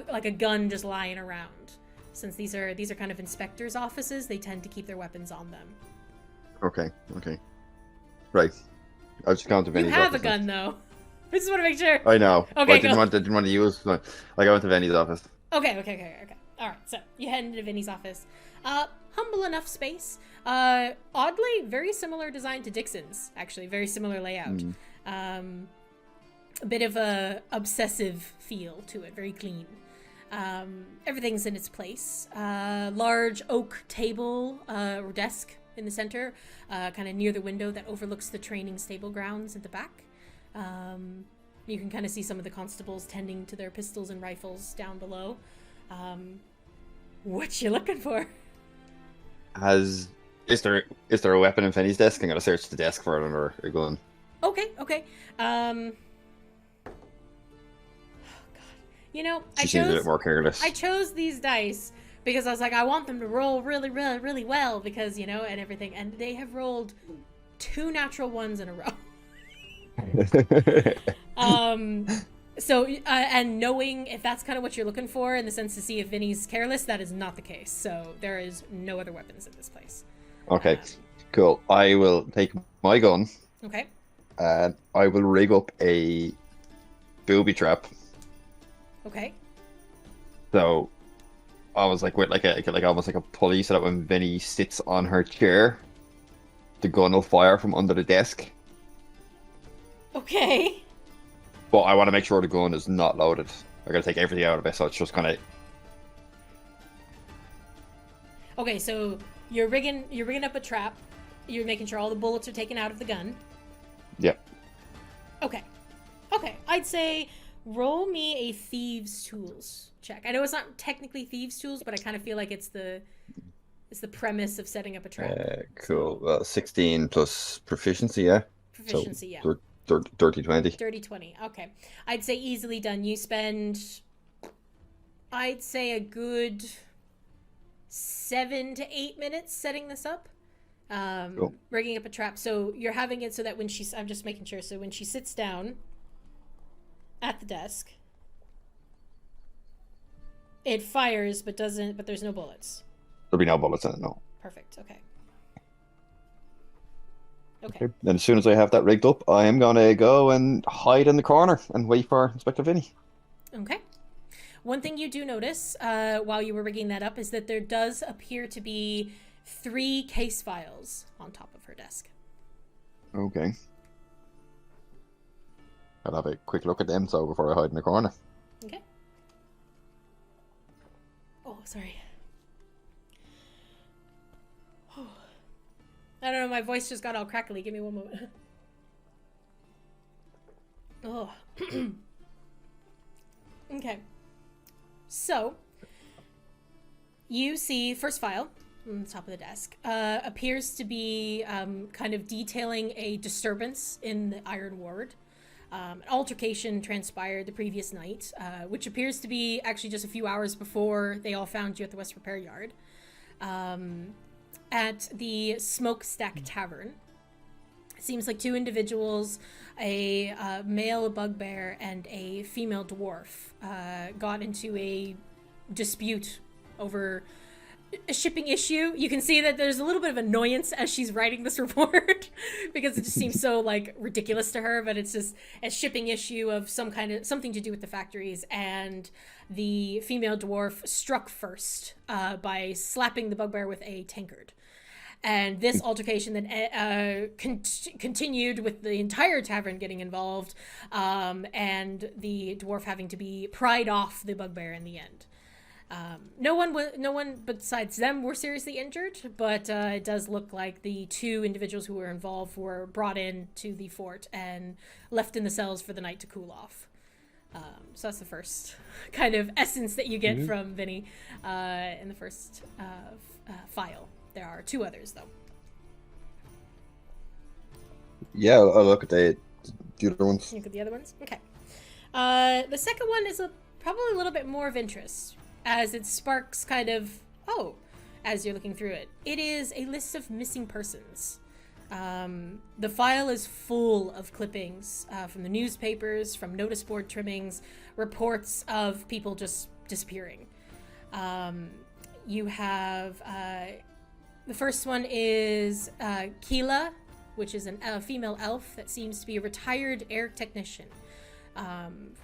like a gun just lying around. Since these are kind of inspectors' offices, they tend to keep their weapons on them. Okay. Right. I'll just go into Vinny's You have a office. gun, though. I just want to make sure. I know. Okay, But I didn't go. want to use. I go into Vinny's office. Okay. All right, so you head into Vinny's office. Humble enough space. Oddly, very similar design to Dixon's. Actually, very similar layout. A bit of a obsessive feel to it. Very clean. Everything's in its place. Large oak table or desk in the center, kind of near the window that overlooks the training stable grounds at the back. You can kind of see some of the constables tending to their pistols and rifles down below. What you looking for? Is there a weapon in Vinny's desk? I'm gonna search the desk for another gun. Okay. Oh, God. You know, She seems a bit more careless. I chose these dice because I was like, I want them to roll really, really, really well because, and everything. And they have rolled 2 natural ones in a row. So, and knowing if that's kind of what you're looking for in the sense to see if Vinny's careless, that is not the case. So there is no other weapons in this place. Okay, cool. I will take my gun Okay. and I will rig up a booby trap. Okay. So I was like with like almost like a pulley, so that when Vinny sits on her chair, the gun will fire from under the desk. Okay. But I want to make sure the gun is not loaded. I gotta take everything out of it, so it's just kind of. Okay, so you're rigging up a trap. You're making sure all the bullets are taken out of the gun. Yep. Okay. I'd say roll me a thieves' tools check. I know it's not technically thieves' tools, but I kind of feel like it's the premise of setting up a trap. Cool. 16 plus proficiency, yeah. Proficiency, yeah. Dirty 20. Dirty 20. Okay. I'd say easily done. You spend, I'd say, a good 7 to 8 minutes setting this up. Cool. Rigging up a trap. So you're having it so that when she's, I'm just making sure, so when she sits down at the desk, it fires but there's no bullets. There'll be no bullets in it, no. Perfect. Okay. Then as soon as I have that rigged up, I am gonna go and hide in the corner and wait for Inspector Vinny. Okay. One thing you do notice while you were rigging that up is that there does appear to be 3 case files on top of her desk. Okay. I'll have a quick look at them before I hide in the corner. Okay. Oh, sorry. I don't know, my voice just got all crackly. Give me one moment. Oh. Okay. So, you see first file on the top of the desk appears to be kind of detailing a disturbance in the Iron Ward. An altercation transpired the previous night, which appears to be actually just a few hours before they all found you at the West Repair Yard. At the Smokestack Tavern. It seems like two individuals, a male bugbear and a female dwarf, got into a dispute over a shipping issue. You can see that there's a little bit of annoyance as she's writing this report because it just seems so like ridiculous to her, but it's just a shipping issue of something to do with the factories, and the female dwarf struck first by slapping the bugbear with a tankard. And this altercation then continued with the entire tavern getting involved, and the dwarf having to be pried off the bugbear in the end. No one besides them were seriously injured, but it does look like the two individuals who were involved were brought in to the fort and left in the cells for the night to cool off. So that's the first kind of essence that you get from Vinny in the first file. There are two others, though. Yeah, I'll look at the other ones. Look at the other ones? Okay. The second one is probably a little bit more of interest, as it sparks kind of, as you're looking through it. It is a list of missing persons. The file is full of clippings from the newspapers, from notice board trimmings, reports of people just disappearing. You have, the first one is Keela, which is a female elf that seems to be a retired air technician.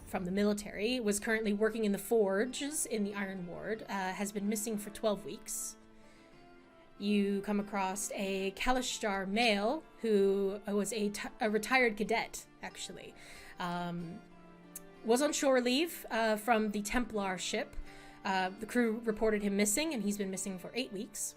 From the military, was currently working in the forges in the Iron Ward, has been missing for 12 weeks. You come across a Kalishtar male who was a retired cadet, actually. Was on shore leave from the Templar ship. The crew reported him missing, and he's been missing for 8 weeks.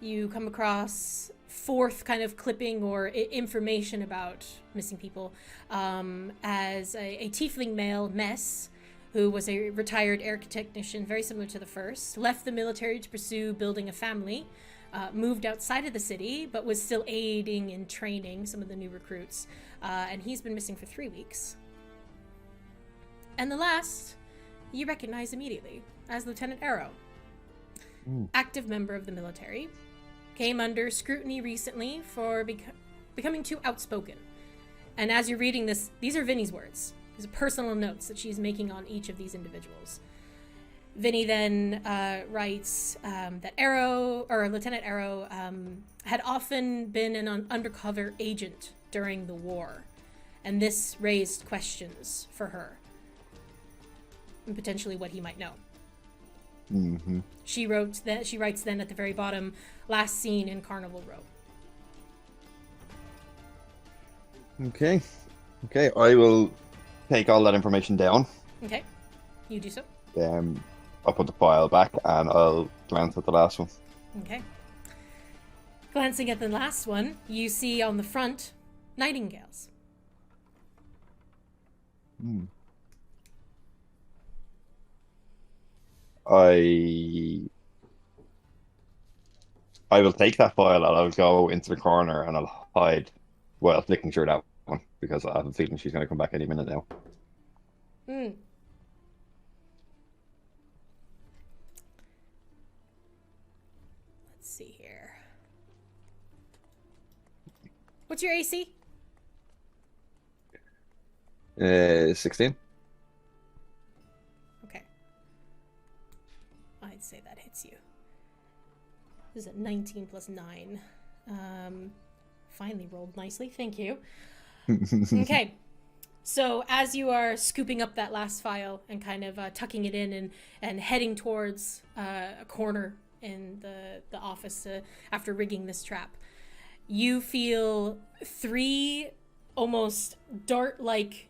You come across fourth kind of clipping or information about missing people as a tiefling male, Mess, who was a retired air technician, very similar to the first, left the military to pursue building a family, moved outside of the city, but was still aiding in training some of the new recruits, and he's been missing for 3 weeks. And the last, you recognize immediately as Lieutenant Arrow, active member of the military. Came under scrutiny recently for becoming too outspoken. And as you're reading this, these are Vinny's words. These are personal notes that she's making on each of these individuals. Vinny then writes that Lieutenant Arrow had often been an undercover agent during the war. And this raised questions for her. And potentially what he might know. Mm-hmm. She writes then at the very bottom, last seen in Carnival Row. Okay, I will take all that information down. Okay, you do so. I'll put the file back and I'll glance at the last one. Okay. Glancing at the last one, you see on the front, nightingales. I will take that file and I'll go into the corner and I'll hide. Well, making sure that one, because I have a feeling she's going to come back any minute now. Let's see here. What's your AC? 16. Okay. I'd say that hits you. This is at 19 plus 9. Finally rolled nicely. Thank you. Okay. So as you are scooping up that last file and kind of tucking it in and heading towards a corner in the office after rigging this trap, you feel 3 almost dart-like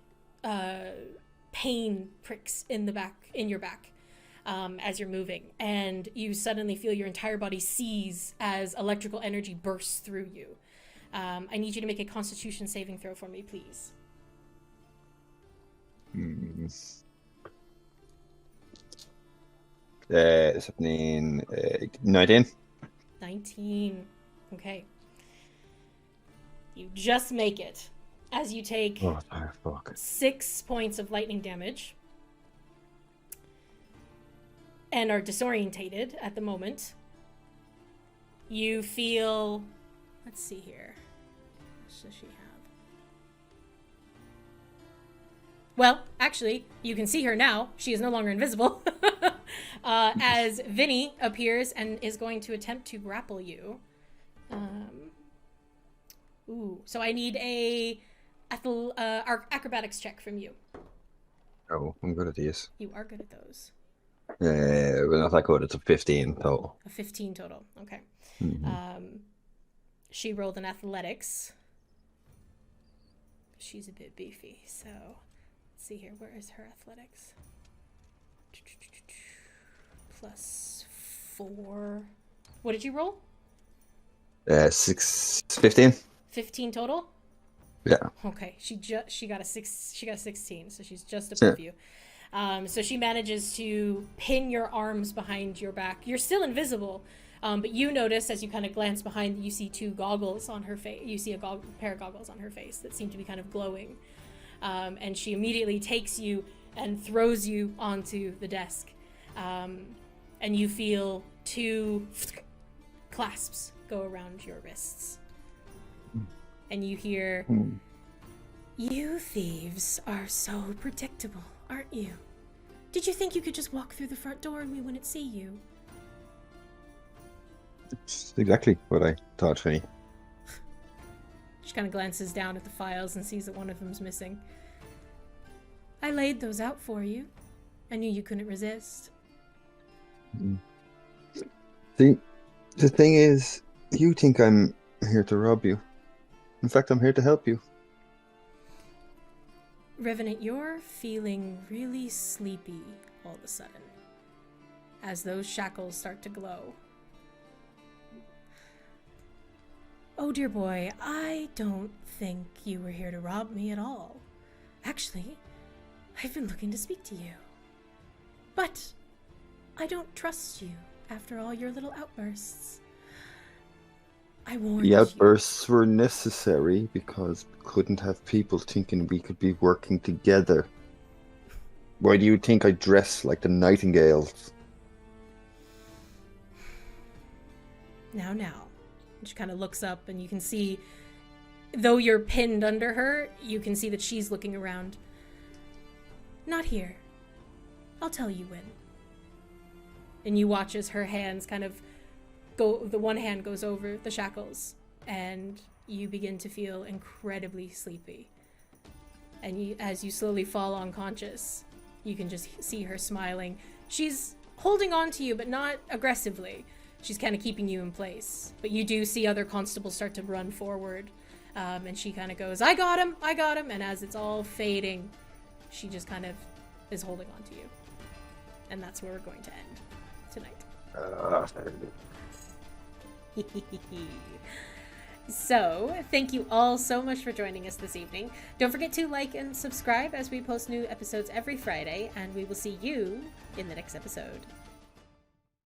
pain pricks in your back as you're moving, and you suddenly feel your entire body seize as electrical energy bursts through you. I need you to make a Constitution saving throw for me, please. 17, 19. 19. Okay. You just make it as you take Oh, fuck. 6 points of lightning damage and are disorientated at the moment. You feel... Let's see here. What does she have? Well, actually, you can see her now. She is no longer invisible. As Vinny appears and is going to attempt to grapple you. So I need a acrobatics check from you. Oh, I'm good at these. You are good at those. Well, not that good. It's a 15 total. A 15 total. Okay. Mm-hmm. She rolled an athletics. She's a bit beefy, so let's see here. Where is her athletics? +4. What did you roll? 15. 15 total? Yeah. Okay. She got a 16, so she's just above you. So she manages to pin your arms behind your back. You're still invisible, but you notice as you kind of glance behind, you see 2 goggles on her face. You see a pair of goggles on her face that seem to be kind of glowing. And she immediately takes you and throws you onto the desk. And you feel 2 clasps go around your wrists. And you hear, "You thieves are so predictable, aren't you? Did you think you could just walk through the front door and we wouldn't see you?" It's exactly what I thought, Finny. She kind of glances down at the files and sees that one of them's missing. "I laid those out for you. I knew you couldn't resist." See, the thing is, you think I'm here to rob you. In fact, I'm here to help you. Revenant, you're feeling really sleepy all of a sudden as those shackles start to glow. "Oh dear boy, I don't think you were here to rob me at all. Actually, I've been looking to speak to you. But I don't trust you after all your little outbursts. I warned you." The outbursts were necessary because we couldn't have people thinking we could be working together. Why do you think I dress like the nightingales? Now. And she kind of looks up and you can see, though you're pinned under her, you can see that she's looking around. "Not here. I'll tell you when." And you watch as her hands kind of go, the one hand goes over the shackles and you begin to feel incredibly sleepy. And as you slowly fall unconscious, you can just see her smiling. She's holding on to you, but not aggressively. She's kind of keeping you in place. But you do see other constables start to run forward. And she kind of goes, I got him. And as it's all fading, she just kind of is holding on to you. And that's where we're going to end tonight. So, thank you all so much for joining us this evening. Don't forget to like and subscribe as we post new episodes every Friday, and we will see you in the next episode.